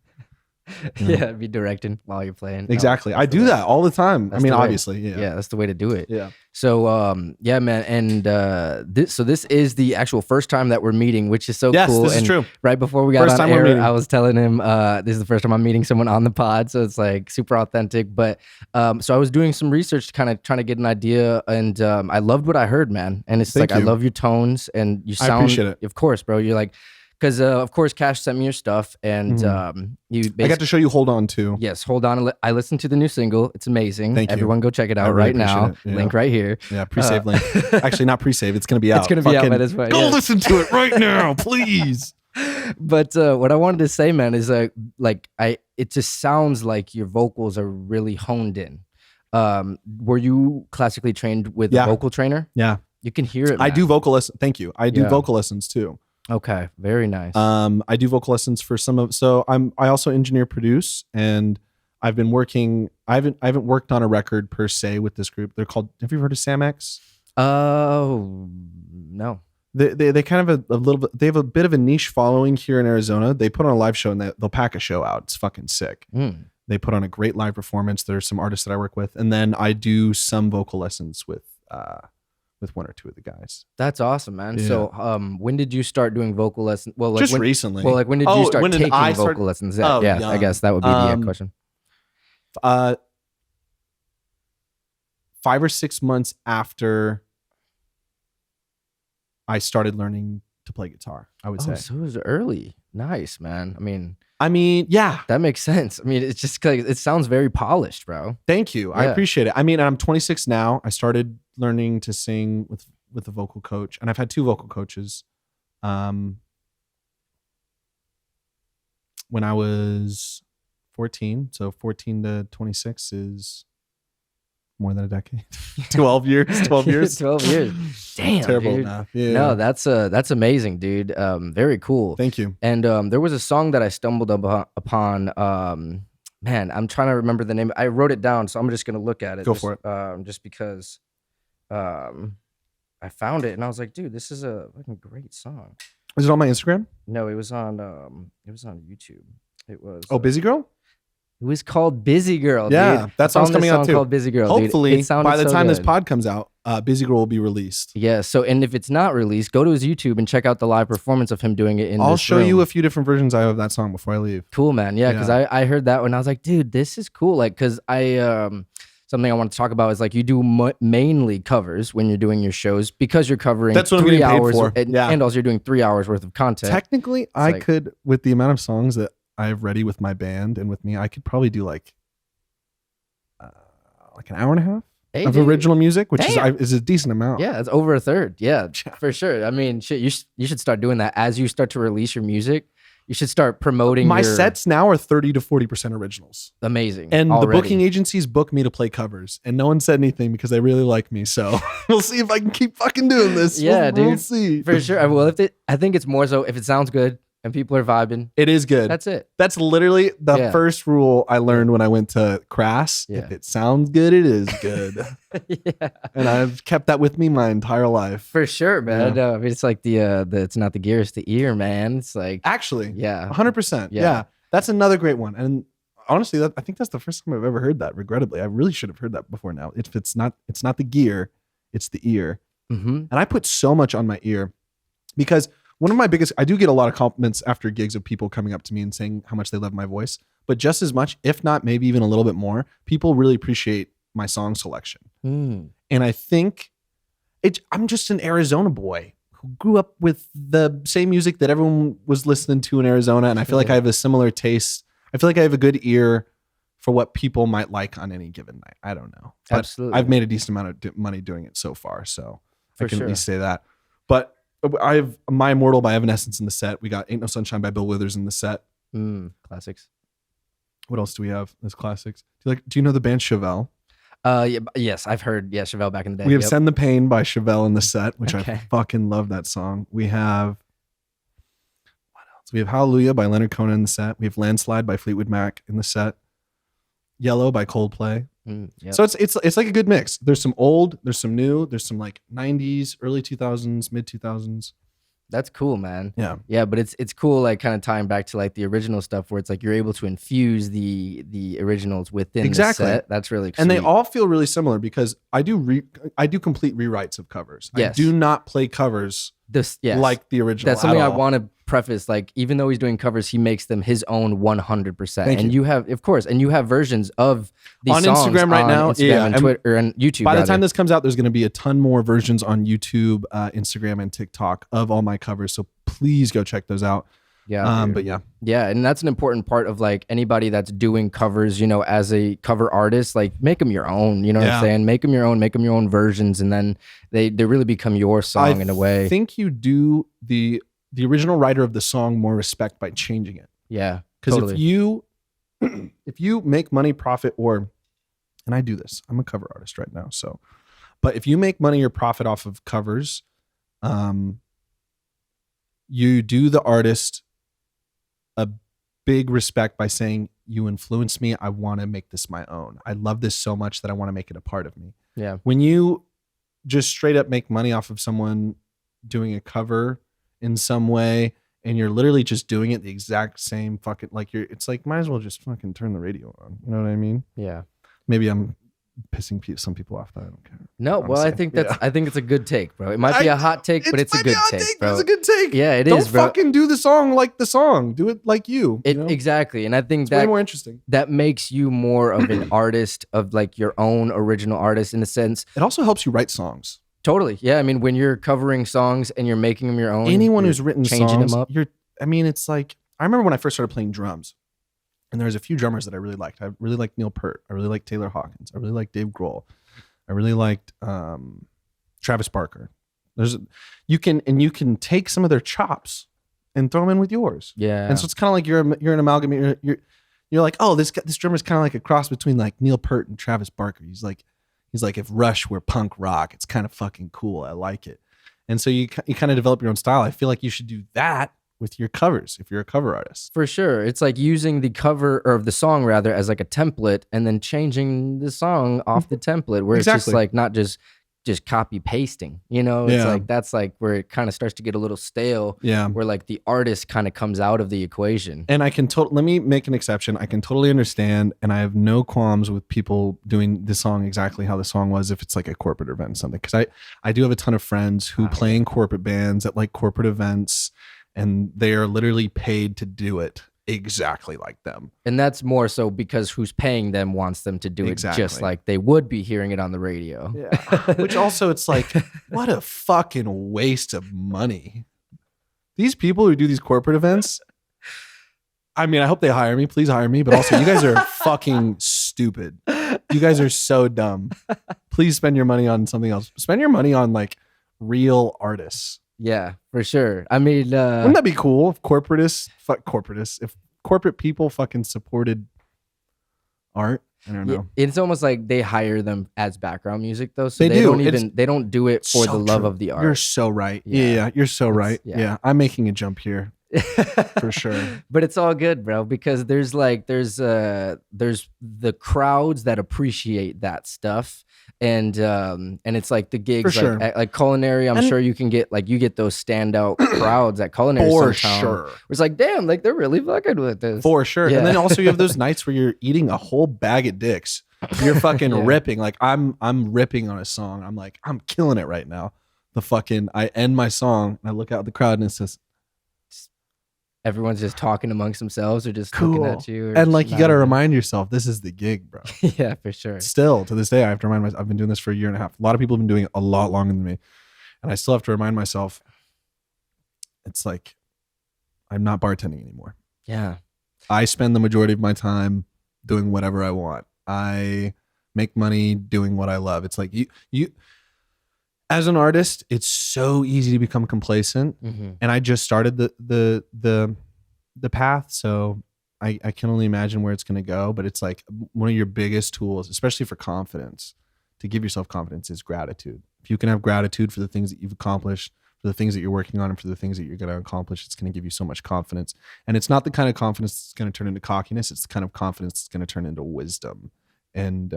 Yeah, be directing while you're playing. Exactly. I do that all the time. I mean, obviously, yeah, that's the way to do it. Yeah. So, yeah, man, and this is the actual first time that we're meeting, which is so cool. Yes, this is true. Right before we got on air, I was telling him this is the first time I'm meeting someone on the pod, so it's like super authentic. But so I was doing some research, kind of trying to get an idea, and I loved what I heard, man. And it's I love your tones, and you sound. I appreciate it. Of course, bro. You're like. Because, of course, Cash sent me your stuff, and you basically... I got to show you Hold On, too. Yes, Hold On. I listened to the new single. It's amazing. Thank you. Everyone go check it out right now. Yeah. Link right here. Yeah, pre-save link. Actually, not pre-save. It's going to be out. It's going to be out by this point. Go listen to it right now, please. But what I wanted to say, man, is it just sounds like your vocals are really honed in. Were you classically trained with a vocal trainer? Yeah. You can hear it, man. I do vocal lessons. Thank you. I do vocal lessons, too. Okay, very nice. I do vocal lessons for so I also engineer produce, and I've been working. I haven't worked on a record per se with this group. They're called. Have you heard of Samex? Oh no. They kind of a little bit. They have a bit of a niche following here in Arizona. They put on a live show and they'll pack a show out. It's fucking sick. They put on a great live performance. There's some artists that I work with, and then I do some vocal lessons with one or two of the guys. That's awesome, man. Yeah. So, when did you start doing vocal lessons? Well, just recently. Well, when did you start taking vocal lessons? Yeah, I guess that would be the question. 5 or 6 months after I started learning to play guitar, I would say. So it was early. Nice, man. I mean, yeah. That makes sense. It's just like, it sounds very polished, bro. Thank you. Yeah. I appreciate it. I'm 26 now. I started learning to sing with a vocal coach, and I've had 2 vocal coaches. When I was 14, so 14 to 26 is more than a decade. 12 years. 12 years. 12 years. Damn, terrible dude. math. Yeah. No, that's amazing, dude. Very cool. Thank you. And there was a song that I stumbled upon. Man, I'm trying to remember the name. I wrote it down, so I'm just gonna look at it. Go for it. Just because I found it and I was like, dude, this is a fucking great song. Was it on my Instagram? No, it was on YouTube. It was Busy Girl? It was called Busy Girl. Yeah, dude. that song's coming out too. Called Busy Girl. Hopefully, dude. by the time this pod comes out, Busy Girl will be released. Yeah. So, and if it's not released, go to his YouTube and check out the live performance of him doing it. I'll show you a few different versions I have of that song before I leave. Cool, man. Yeah, because I heard that when I was like, dude, this is cool. Like, because something I want to talk about is like you do mainly covers when you're doing your shows because you're covering. That's what 3 I'm getting hours paid for. and also you're doing 3 hours worth of content. Technically, I could, with the amount of songs that I have ready with my band and with me, I could probably do like an hour and a half of original music, which is a decent amount. Yeah, it's over a third. Yeah, for sure. Shit, you should start doing that as you start to release your music. You should start promoting. My sets now are 30 to 40% originals. Amazing. And the booking agencies book me to play covers, and no one said anything because they really like me. So we'll see if I can keep fucking doing this. Yeah, dude. We'll see. For sure. Well, I think it's more so if it sounds good and people are vibing. It is good. That's it. That's literally the first rule I learned when I went to Crass. Yeah. If it sounds good, it is good. Yeah. And I've kept that with me my entire life. For sure, man. It's like the it's not the gear, it's the ear, man. It's like actually, yeah, 100%. Yeah. That's another great one. And honestly, I think that's the first time I've ever heard that. Regrettably, I really should have heard that before now. If it's not the gear, it's the ear. Mm-hmm. And I put so much on my ear because one of my biggest, I do get a lot of compliments after gigs of people coming up to me and saying how much they love my voice. But just as much, if not maybe even a little bit more, people really appreciate my song selection. And I think I'm just an Arizona boy who grew up with the same music that everyone was listening to in Arizona. And I feel like I have a similar taste. I feel like I have a good ear for what people might like on any given night. I don't know. But Absolutely. I've made a decent amount of money doing it so far. So I can sure. at least say that. But I have My Immortal by Evanescence in the set. We got Ain't No Sunshine by Bill Withers in the set. Classics. What else do we have as classics? Do you know the band Chevelle? Yes, I've heard Chevelle back in the day. We have Send the Pain by Chevelle in the set, which Okay. I fucking love that song. We have what else? We have Hallelujah by Leonard Cohen in the set. We have Landslide by Fleetwood Mac in the set. Yellow by Coldplay. Yep. So it's like a good mix. There's some old, there's some new, there's some like 90s, early 2000s, mid 2000s. That's cool, man. Yeah. Yeah, but it's cool, like kind of tying back to like the original stuff where it's like you're able to infuse the originals within Exactly. the set. That's really sweet. And they all feel really similar because I do complete rewrites of covers. Yes. I do not play covers like the original. That's something at I all. want to preface. Like, even though he's doing covers, he makes them his own 100%. Thank and you. you have, of course, and you have versions of these On songs Instagram right on now, Instagram yeah, and and Twitter and YouTube. By the rather. time this comes out, there's going to be a ton more versions on YouTube, Instagram, and TikTok of all my covers. So please go check those out. Yeah. But yeah. Yeah, and that's an important part of like anybody that's doing covers, you know, as a cover artist, like make them your own, you know what I'm saying? Make them your own versions, and then they really become your song in a way. I think you do the original writer of the song more respect by changing it. Yeah. Because totally. if you make money, profit, and I do this, I'm a cover artist right now. So, but if you make money or profit off of covers, you do the artist a big respect by saying, you influenced me. I want to make this my own. I love this so much that I want to make it a part of me. Yeah. When you just straight up make money off of someone doing a cover in some way, and you're literally just doing it the exact same fucking, like it's like, might as well just fucking turn the radio on. You know what I mean? Yeah. Maybe I'm pissing some people off, but I don't care. No, well, honestly. I think it's a good take, bro. It might be a hot take, but it's a good take, bro. It's a good take. Yeah, it don't is, bro. fucking do the song like the song. Do it like you. You know? Exactly, and I think It's way that more interesting. that makes you more of an artist, of like your own original artist in a sense. It also helps you write songs. Totally, yeah. I mean, when you're covering songs and you're making them your own, Anyone you're who's written changing songs, them up. It's like, I remember when I first started playing drums, and there was a few drummers that I really liked. I really liked Neil Peart. I really liked Taylor Hawkins. I really liked Dave Grohl. I really liked Travis Barker. You can take some of their chops and throw them in with yours. Yeah. And so it's kind of like you're an amalgam. You're like, oh, this drummer's kind of like a cross between like Neil Peart and Travis Barker. He's like if Rush were punk rock, it's kind of fucking cool. I like it. And so you kind of develop your own style. I feel like you should do that with your covers if you're a cover artist. For sure. It's like using the cover or the song rather as like a template and then changing the song off the template where it's just like not just copy pasting, you know? It's like that's like where it kind of starts to get a little stale. Yeah. Where like the artist kind of comes out of the equation. And I can let me make an exception. I can totally understand, and I have no qualms with people doing the song exactly how the song was if it's like a corporate event or something. Because I do have a ton of friends who play in corporate bands at like corporate events, and they are literally paid to do it exactly like them. And that's more so because who's paying them wants them to do it just like they would be hearing it on the radio. Yeah. Which also, it's like, what a fucking waste of money. These people who do these corporate events, I mean, I hope they hire me. Please hire me. But also, you guys are fucking stupid. You guys are so dumb. Please spend your money on something else. Spend your money on like real artists. Yeah, for sure. I mean, wouldn't that be cool if if corporate people fucking supported art? I don't know. It's almost like they hire them as background music though. So They do. They don't do it for the love of the art. You're so right. Yeah, you're so right. Yeah, I'm making a jump here. For sure. But it's all good, bro, because there's the crowds that appreciate that stuff, And it's like the gigs For sure. like culinary. I'm sure you can get like you get those standout crowds at culinary For sometime, sure. where it's like, damn, like they're really fucking with this. For sure. Yeah. And then also you have those nights where you're eating a whole bag of dicks. You're fucking Yeah. ripping. Like I'm ripping on a song. I'm like, I'm killing it right now. I end my song and I look out at the crowd and it says, Everyone's just talking amongst themselves or just cool. looking at you. Or And like, just you got to nodding. remind yourself, this is the gig, bro. Yeah, for sure. Still to this day, I have to remind myself, I've been doing this for a year and a half. A lot of people have been doing it a lot longer than me. And I still have to remind myself, it's like, I'm not bartending anymore. Yeah. I spend the majority of my time doing whatever I want. I make money doing what I love. It's like you as an artist, it's so easy to become complacent. Mm-hmm. And I just started the path, so I can only imagine where it's going to go. But it's like one of your biggest tools, especially for confidence, to give yourself confidence, is gratitude. If you can have gratitude for the things that you've accomplished, for the things that you're working on, and for the things that you're going to accomplish, it's going to give you so much confidence. And it's not the kind of confidence that's going to turn into cockiness. It's the kind of confidence that's going to turn into wisdom and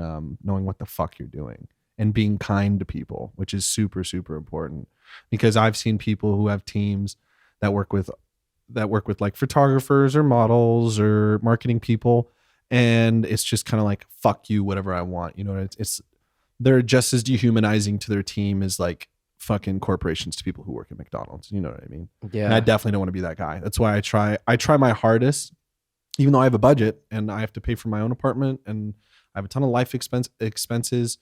knowing what the fuck you're doing and being kind to people, which is super, super important. Because I've seen people who have teams that work with like photographers or models or marketing people, and it's just kind of like, fuck you, whatever I want. You know, they're just as dehumanizing to their team as like fucking corporations to people who work at McDonald's. You know what I mean? Yeah. And I definitely don't want to be that guy. That's why I try my hardest, even though I have a budget and I have to pay for my own apartment and I have a ton of life expenses.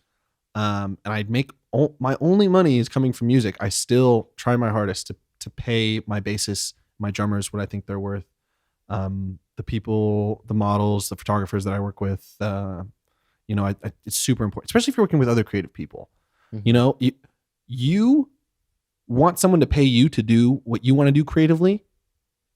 And I make my only money is coming from music. I still try my hardest to pay my bassists, my drummers, what I think they're worth. The people, the models, the photographers that I work with, you know, it's super important, especially if you're working with other creative people. Mm-hmm. You know, you want someone to pay you to do what you want to do creatively.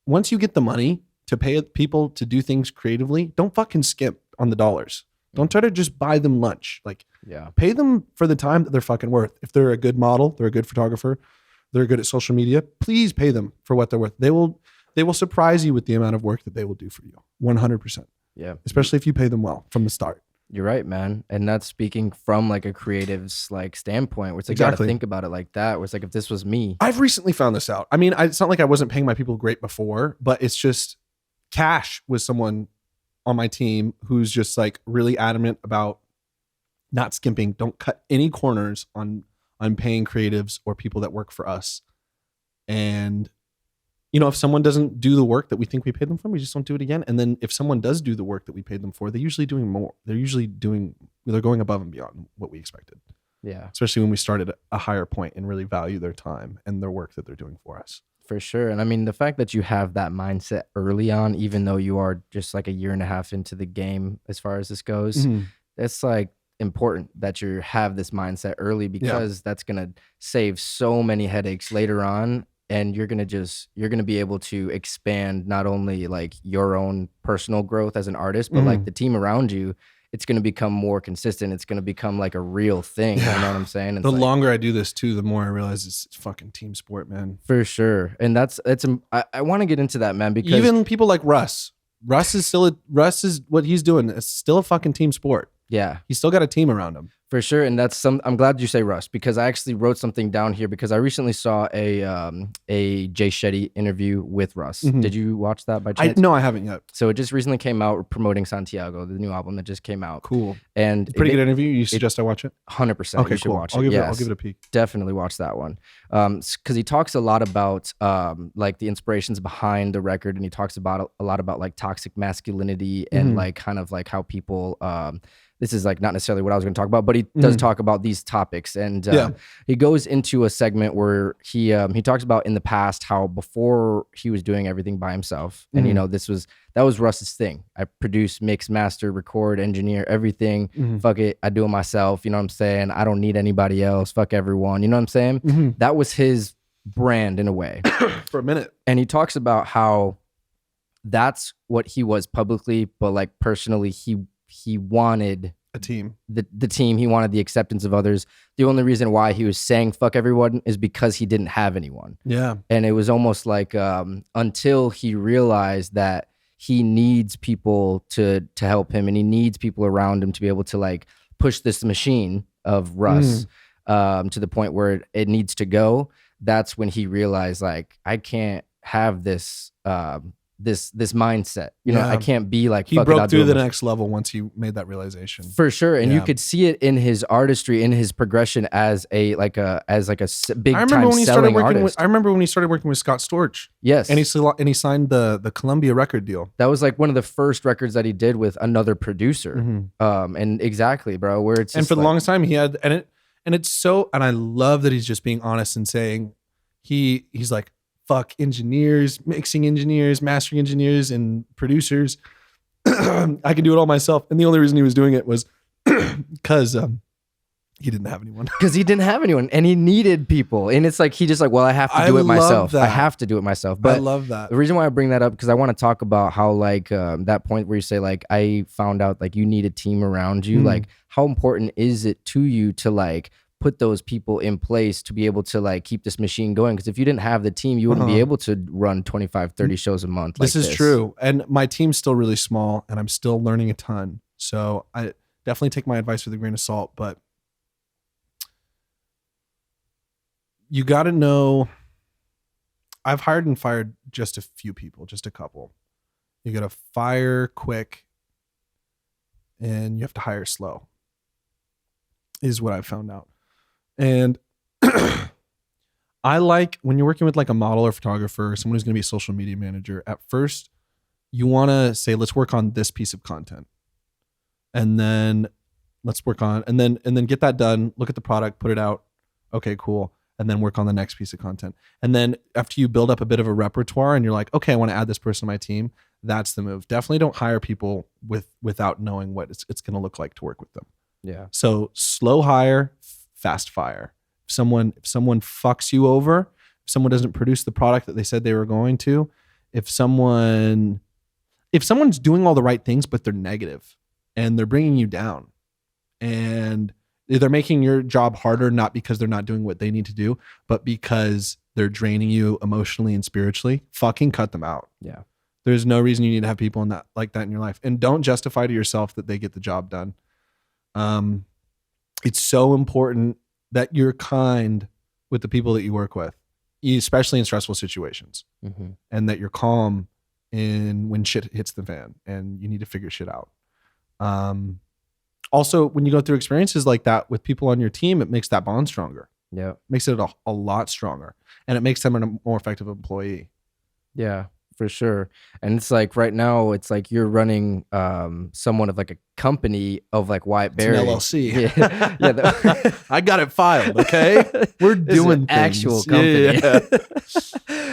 Once you get the money to pay people to do things creatively, don't fucking skimp on the dollars. Don't try to just buy them lunch. Like, Yeah. pay them for the time that they're fucking worth. If they're a good model, they're a good photographer, they're good at social media, please pay them for what they're worth. They will surprise you with the amount of work that they will do for you. 100%. Yeah. Especially if you pay them well from the start. You're right, man. And that's speaking from like a creative's like standpoint, where it's like, you Exactly. gotta think about it like that, where it's like, if this was me. I've recently found this out. I mean, it's not like I wasn't paying my people great before, but it's just Cash was someone on my team who's just like really adamant about not skimping. Don't cut any corners on paying creatives or people that work for us. And, you know, if someone doesn't do the work that we think we paid them for, we just don't do it again. And then if someone does do the work that we paid them for, they're usually doing more. They're going above and beyond what we expected. Yeah, Especially when we start at a higher point and really value their time and their work that they're doing for us. for sure. And I mean, the fact that you have that mindset early on, even though you are just like a year and a half into the game as far as this goes, it's like important that you have this mindset early, because that's going to save so many headaches later on. And you're going to be able to expand not only like your own personal growth as an artist, but like the team around you. It's going to become more consistent. It's going to become like a real thing. Yeah. You know what I'm saying? It's The like, longer I do this too, the more I realize it's fucking team sport, man. for sure. And I want to get into that, man, because Even people like Russ is what he's doing. It's still a fucking team sport. yeah, He's still got a team around him. for sure. And I'm glad you say Russ, because I actually wrote something down here, because I recently saw a Jay Shetty interview with Russ. Mhm. Did you watch that by chance? No, I haven't yet. So it just recently came out, promoting Santiago, the new album that just came out. Cool. And Pretty good interview. You suggest I watch it? 100%. Okay, You should cool. watch I'll it. give it a peek. Definitely watch that one. Because he talks a lot about like the inspirations behind the record, and he talks about a lot about like toxic masculinity and like kind of like how people this is like not necessarily what I was going to talk about, but he does talk about these topics. And he goes into a segment where he talks about in the past how before he was doing everything by himself, and you know, that was Russ's thing. I produce, mix, master, record, engineer, everything. Fuck it, I do it myself. You know what I'm saying? I don't need anybody else. Fuck everyone. You know what I'm saying? That was his brand in a way. For a minute. And he talks about how that's what he was publicly, but like personally, he wanted A team. the team. He wanted the acceptance of others. The only reason why he was saying fuck everyone is because he didn't have anyone. Yeah. And it was almost like until he realized that he needs people to help him, and he needs people around him to be able to like push this machine, of Russ to the point where it needs to go. That's when he realized, like, I can't have this this mindset. You know, I can't be like, he broke through the next level once he made that realization. For sure. And you could see it in his artistry, in his progression as a big time selling artist. I remember when he started working with Scott Storch. Yes. And he signed the Columbia record deal. That was like one of the first records that he did with another producer. And exactly, bro, where it's, and for the longest time he had, and it's so, and I love that he's just being honest and saying he's like, fuck engineers, mixing engineers, mastering engineers, and producers. I can do it all myself. And the only reason he was doing it was because he didn't have anyone. Because he didn't have anyone, and he needed people. And it's like he just like, well, I have to do it myself. I have to do it myself. But I love that. The reason why I bring that up, because I want to talk about how like that point where you say like, I found out like you need a team around you. Like, how important is it to you to like put those people in place to be able to like keep this machine going? Because if you didn't have the team, you wouldn't be able to run 25, 30 shows a month. This is true. And my team's still really small and I'm still learning a ton. So I definitely take my advice with a grain of salt, but you got to know, I've hired and fired just a few people, just a couple. You got to fire quick and you have to hire slow, is what I've found out. And I like when you're working with like a model or photographer, someone who's going to be a social media manager, at first you want to say, let's work on this piece of content. And then let's work on, and then get that done, look at the product, put it out. Okay, cool. And then work on the next piece of content. And then after you build up a bit of a repertoire and you're like, okay, I want to add this person to my team. That's the move. Definitely don't hire people without knowing what it's going to look like to work with them. Yeah. So slow hire, fast fire. If someone fucks you over, if someone doesn't produce the product that they said they were going to, if someone's doing all the right things, but they're negative and they're bringing you down and they're making your job harder, not because they're not doing what they need to do, but because they're draining you emotionally and spiritually, fucking cut them out. Yeah. There's no reason you need to have people like that in your life. And don't justify to yourself that they get the job done. It's so important that you're kind with the people that you work with, especially in stressful situations, and that you're calm when shit hits the fan and you need to figure shit out. Also, when you go through experiences like that with people on your team, it makes that bond stronger. Yeah. Makes it a lot stronger, and it makes them a more effective employee. Yeah, for sure. And it's like right now, it's like you're running somewhat of like a company of like Wyatt Barry. It's an LLC. Yeah. I got it filed. Okay. We're doing an actual company. Yeah.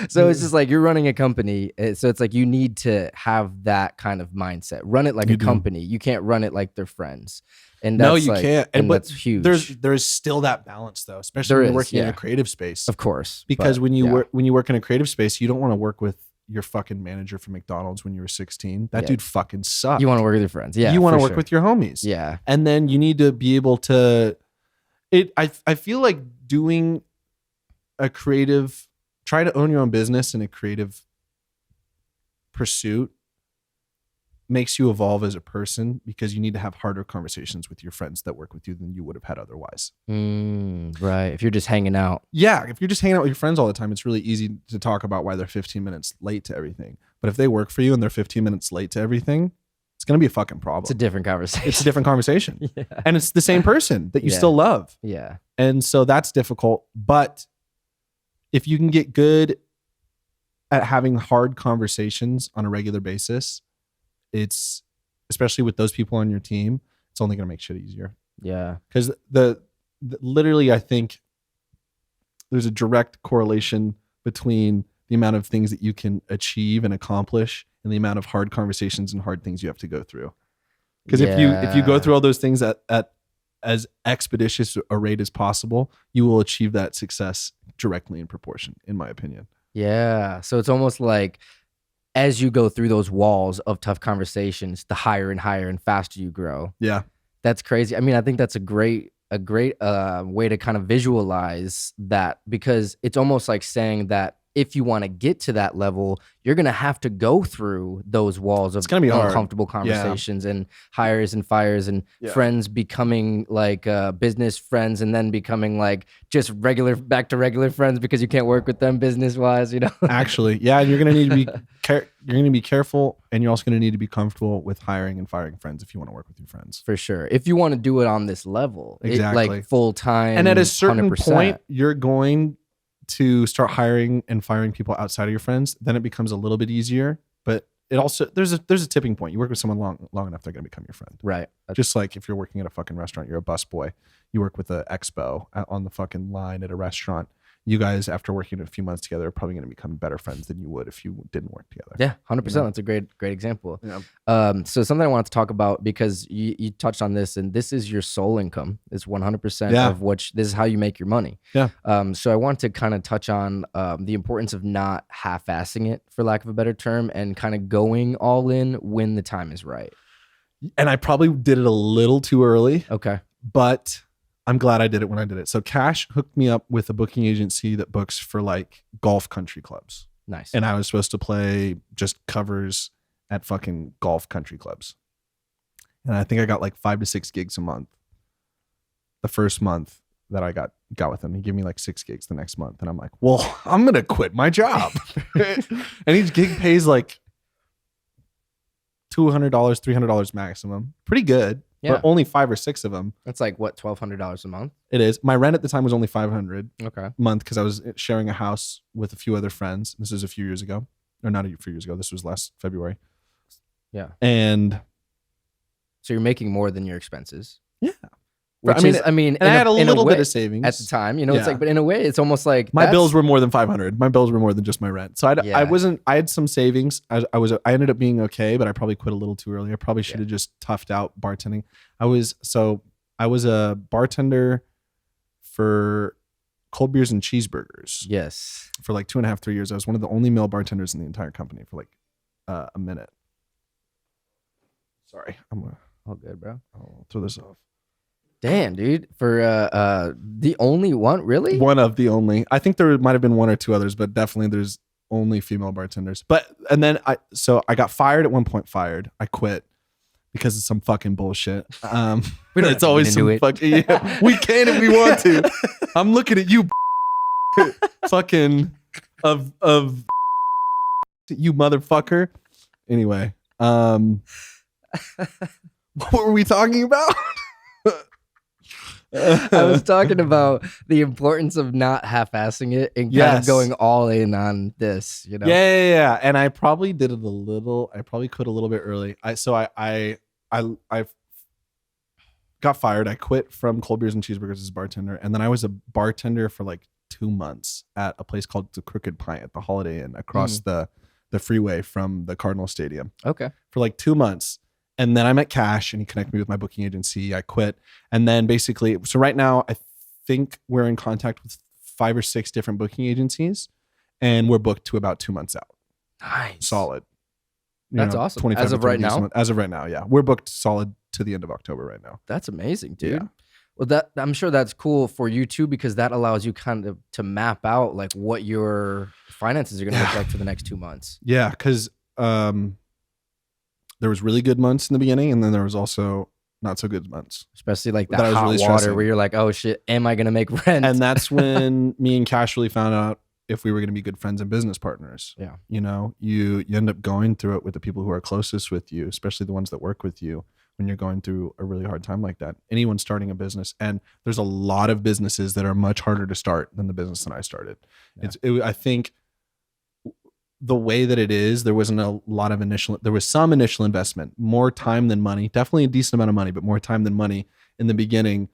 So it's just like you're running a company. So it's like you need to have that kind of mindset. Run it like a company. You can't run it like they're friends. And that's no, you like, can't. And but that's huge. There's still that balance though, especially when you're working in a creative space. Of course. Because when you work in a creative space, you don't want to work with your fucking manager from McDonald's when you were 16. That dude fucking sucked. You want to work with your friends. Yeah. You want to work with your homies. Yeah. And then you need to be able to I feel like doing a creative, try to own your own business in a creative pursuit makes you evolve as a person, because you need to have harder conversations with your friends that work with you than you would have had otherwise. Right. If you're just hanging out. Yeah. If you're just hanging out with your friends all the time, it's really easy to talk about why they're 15 minutes late to everything. But if they work for you and they're 15 minutes late to everything, it's going to be a fucking problem. It's a different conversation. It's a different conversation. Yeah. And it's the same person that you still love. Yeah. And so that's difficult. But if you can get good at having hard conversations on a regular basis, it's, especially with those people on your team, it's only going to make shit easier. Yeah. Because literally, I think there's a direct correlation between the amount of things that you can achieve and accomplish and the amount of hard conversations and hard things you have to go through. Because if you go through all those things at as expeditious a rate as possible, you will achieve that success directly in proportion, in my opinion. Yeah. So it's almost like as you go through those walls of tough conversations, the higher and higher and faster you grow. Yeah. That's crazy. I mean, I think that's a great way to kind of visualize that, because it's almost like saying that if you want to get to that level, you're going to have to go through those walls of It's gonna be hard. uncomfortable conversations and hires and fires and friends becoming like business friends and then becoming like just back to regular friends because you can't work with them business wise, you know? Actually, yeah, and you're gonna need to be you're gonna be careful, and you're also gonna need to be comfortable with hiring and firing friends if you want to work with your friends. For sure. If you want to do it on this level, Exactly. like full time. And at a certain 100%. point, you're going to start hiring and firing people outside of your friends. Then it becomes a little bit easier, but it also there's a tipping point. You work with someone long enough, they're gonna become your friend. Right. Just like if you're working at a fucking restaurant, you're a busboy. You work with the expo on the fucking line at a restaurant. You guys, after working a few months together, are probably going to become better friends than you would if you didn't work together. Yeah, 100%. That's a great example. Yeah. So something I wanted to talk about, because you touched on this, and this is your sole income. It's 100% of which this is how you make your money. Yeah. So I want to kind of touch on the importance of not half-assing it, for lack of a better term, and kind of going all in when the time is right. And I probably did it a little too early. Okay. But I'm glad I did it when I did it. So Cash hooked me up with a booking agency that books for like golf country clubs. Nice. And I was supposed to play just covers at fucking golf country clubs. And I think I got like 5 to 6 gigs a month. The first month that I got with him, he gave me like 6 gigs the next month. And I'm like, well, I'm going to quit my job. And each gig pays like $200, $300 maximum. Pretty good. Yeah. But only 5 or 6 of them. That's like what, $1,200 a month? It is. My rent at the time was only $500 a month because I was sharing a house with a few other friends. This was a few years ago, or not a few years ago. This was last February. Yeah. And so you're making more than your expenses. Yeah. Which I mean, and I had a little bit of savings at the time. You know, it's like, but in a way, it's almost like my bills were more than $500. My bills were more than just my rent. So I had some savings. I ended up being okay, but I probably quit a little too early. I probably should have just toughed out bartending. I was a bartender for cold beers and cheeseburgers. Yes. For like 2.5, 3 years. I was one of the only male bartenders in the entire company for like a minute. Sorry, all good, bro. I'll throw this off. Damn, dude. For the only one, really? One of the only. I think there might have been 1 or 2 others, but definitely there's only female bartenders. And then I got fired at one point. I quit because of some fucking bullshit. It's always some fucking. Yeah, we can if we want to. I'm looking at you, fucking of you motherfucker. Anyway, what were we talking about? I was talking about the importance of not half-assing it and kind of going all in on this, you know? Yeah. And I probably did it I probably quit a little bit early. I got fired. I quit from Cold Beers and Cheeseburgers as a bartender. And then I was a bartender for like 2 months at a place called the Crooked Pint at the Holiday Inn across the freeway from the Cardinal Stadium. Okay. For like 2 months. And then I met Cash and he connected me with my booking agency. I quit. And then basically, so right now, I think we're in contact with 5 or 6 different booking agencies and we're booked to about 2 months out. Nice. Solid. That's awesome. As of right now? As of right now, yeah. We're booked solid to the end of October right now. That's amazing, dude. Yeah. Well, I'm sure that's cool for you too, because that allows you kind of to map out like what your finances are going to look like for the next 2 months. Yeah, because there was really good months in the beginning, and then there was also not so good months. Especially like that hot really water where you're like, oh shit, am I going to make rent? And that's when me and Cash really found out if we were going to be good friends and business partners. Yeah. You know, you end up going through it with the people who are closest with you, especially the ones that work with you when you're going through a really hard time like that. Anyone starting a business, and there's a lot of businesses that are much harder to start than the business that I started. Yeah. I think the way that it is, there wasn't there was some initial investment, more time than money, definitely a decent amount of money, but more time than money in the beginning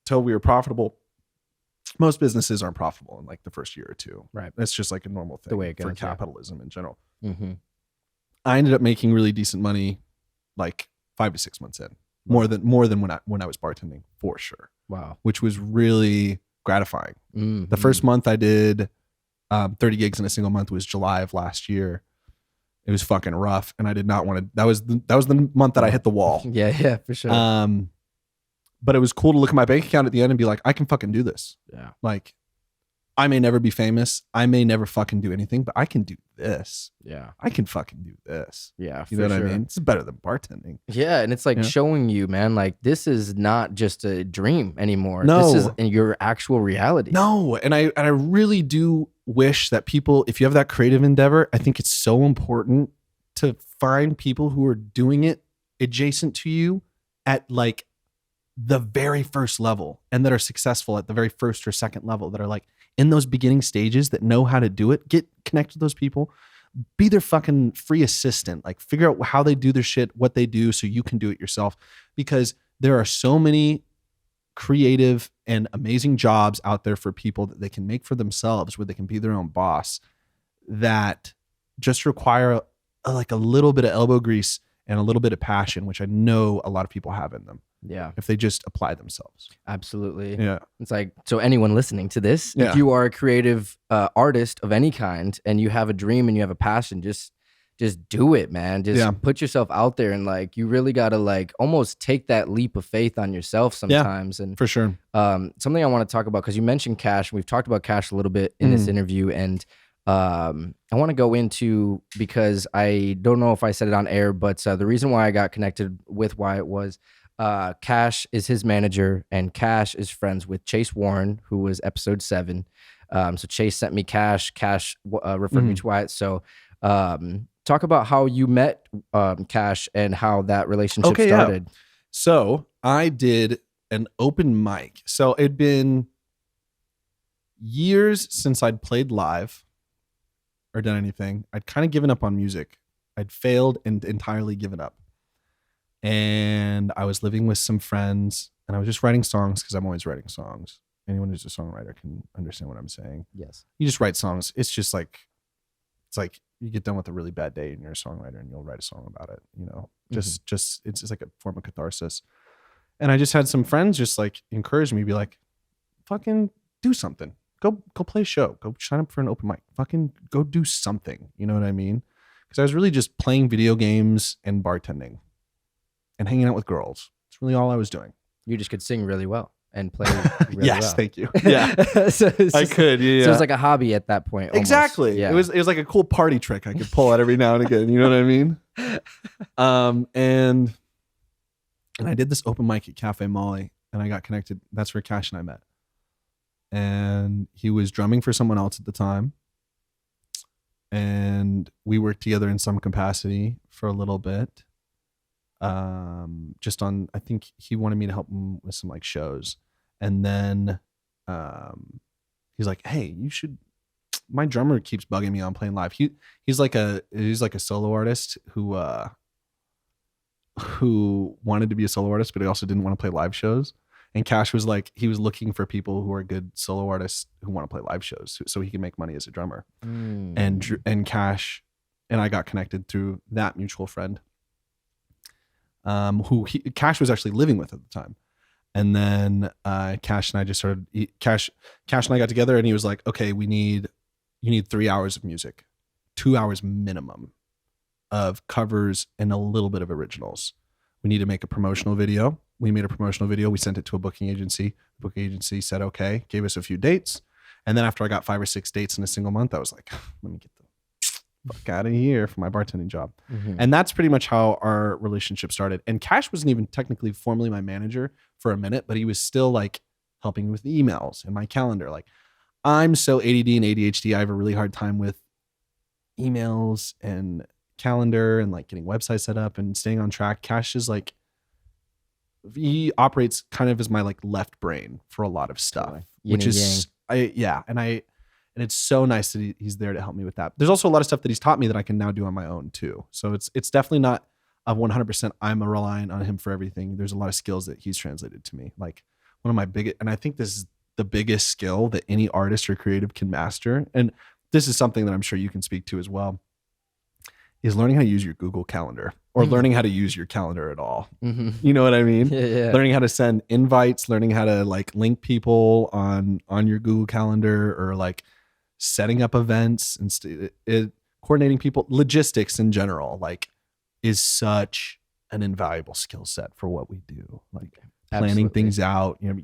till we were profitable. Most businesses aren't profitable in like the first year or 2. Right. That's just like a normal thing the way it goes, for capitalism in general. Mm-hmm. I ended up making really decent money like 5 to 6 months in, more than when I was bartending, for sure. Wow. Which was really gratifying. Mm-hmm. The first month I did 30 gigs in a single month was July of last year. It was fucking rough, and I did not want to. That was the month that I hit the wall. Yeah, for sure. But it was cool to look at my bank account at the end and be like, I can fucking do this. Yeah. Like, I may never be famous. I may never fucking do anything, but I can do this. Yeah. I can fucking do this. Yeah. You know what I mean? This is better than bartending. Yeah. And it's like Yeah. showing you, man, like this is not just a dream anymore. No. This is your actual reality. No. And I really do wish that people, if you have that creative endeavor, I think it's so important to find people who are doing it adjacent to you at like the very first level and that are successful at the very first or second level, that are like in those beginning stages, that know how to do it. Get connected with those people, be their fucking free assistant, like figure out how they do their shit, what they do, so you can do it yourself. Because there are so many creative and amazing jobs out there for people that they can make for themselves, where they can be their own boss, that just require like a little bit of elbow grease and a little bit of passion, which I know a lot of people have in them. Yeah. If they just apply themselves. Absolutely. Yeah. It's like, so anyone listening to this, Yeah. if you are a creative artist of any kind and you have a dream and you have a passion, just do it, man. Just put yourself out there, and like, you really got to like almost take that leap of faith on yourself sometimes. And for sure. Something I want to talk about, because you mentioned cash, and we've talked about cash a little bit in this interview, and I want to go into, because I don't know if I said it on air, but the reason why I got connected with Wyatt was Cash is his manager, and Cash is friends with Chase Warren, who was episode 7. So Chase sent me Cash. Cash referred me to Wyatt. So talk about how you met Cash and how that relationship started. Yeah. So I did an open mic. So it'd been years since I'd played live or done anything. I'd kind of given up on music. I'd failed and entirely given up. And I was living with some friends, and I was just writing songs, because I'm always writing songs. Anyone who's a songwriter can understand what I'm saying. Yes. You just write songs. It's just like, it's like you get done with a really bad day and you're a songwriter and you'll write a song about it, you know, just it's just like a form of catharsis. And I just had some friends just like encourage me, be like, fucking do something. Go play a show. Go sign up for an open mic. Fucking go do something. You know what I mean? Because I was really just playing video games and bartending and hanging out with girls. It's really all I was doing. You just could sing really well and play really yes, well. thank you. Yeah, so I could. Yeah, So it was like a hobby at that point. Almost. Exactly. Yeah. It was like a cool party trick I could pull out every now and again. You know what I mean? And I did this open mic at Cafe Molly, and I got connected. That's where Cash and I met. And he was drumming for someone else at the time. And we worked together in some capacity for a little bit. Just on, I think he wanted me to help him with some like shows. And then he's like, hey, you should, my drummer keeps bugging me on playing live. He's like a solo artist who wanted to be a solo artist, but he also didn't want to play live shows. And Cash was like, he was looking for people who are good solo artists who want to play live shows so he can make money as a drummer. And Cash and I got connected through that mutual friend, Cash was actually living with at the time. And then Cash and I just started, Cash and I got together, and he was like, okay, you need 3 hours of music, 2 hours minimum of covers and a little bit of originals. We need to make a promotional video. We made a promotional video. We sent it to a booking agency. The booking agency said, okay, gave us a few dates. And then after I got 5 or 6 dates in a single month, I was like, let me get the fuck out of here for my bartending job. And that's pretty much how our relationship started. And Cash wasn't even technically formally my manager for a minute, but he was still like helping me with the emails and my calendar. Like, I'm so ADD and ADHD. I have a really hard time with emails and calendar and like getting websites set up and staying on track. Cash is like, he operates kind of as my like left brain for a lot of stuff, which is and it's so nice that he's there to help me with that. There's also a lot of stuff that he's taught me that I can now do on my own too. So it's definitely not a 100% I'm relying on him for everything. There's a lot of skills that he's translated to me. Like one of my biggest, and I think this is the biggest skill that any artist or creative can master. And this is something that I'm sure you can speak to as well, is learning how to use your Google Calendar or learning how to use your calendar at all. You know what I mean? Yeah. Learning how to send invites, learning how to like link people on your Google Calendar, or like setting up events and coordinating people, logistics in general, like is such an invaluable skill set for what we do. Like planning Absolutely. things out. You know,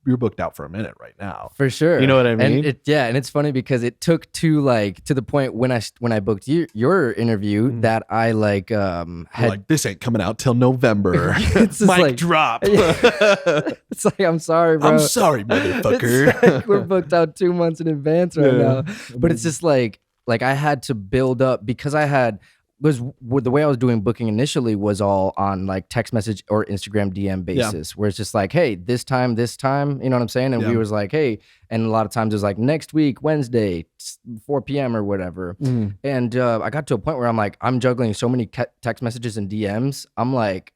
you're booked out for a minute right now. For sure. You know what I mean? And and it's funny because it took to the point when I booked your interview that I You're like, this ain't coming out till November. It's just Mic like, drop. it's like, I'm sorry, bro. I'm sorry, motherfucker. It's like we're booked out 2 months in advance right now. But it's just like I had to build up because the way I was doing booking initially was all on like text message or Instagram DM basis, where it's just like, hey, this time, you know what I'm saying? And we was like, hey, and a lot of times it was like next week, Wednesday, 4 p.m. or whatever. And I got to a point where I'm like, I'm juggling so many text messages and DMs. I'm like,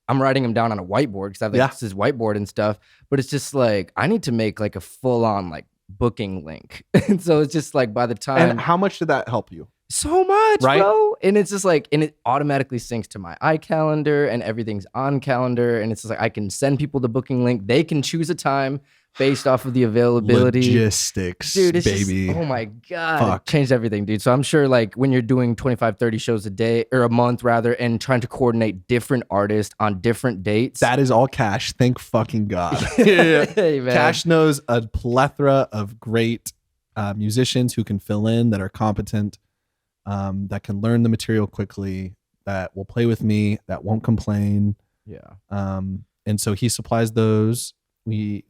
I'm writing them down on a whiteboard because I have like this whiteboard and stuff, but it's just like, I need to make like a full on like booking link. And so it's just like by the time. And how much did that help you? So much, right? Bro. And it's just like, and it automatically syncs to my iCalendar and everything's on calendar. And it's just like, I can send people the booking link. They can choose a time based off of the availability. Logistics, dude, it's baby. Just, oh my God. It changed everything, dude. So I'm sure like when you're doing 25, 30 shows a day or a month rather, and trying to coordinate different artists on different dates. That is all Cash. Thank fucking God. Hey, man. Cash knows a plethora of great musicians who can fill in, that are competent, that can learn the material quickly, that will play with me, that won't complain. Yeah. And so he supplies those. We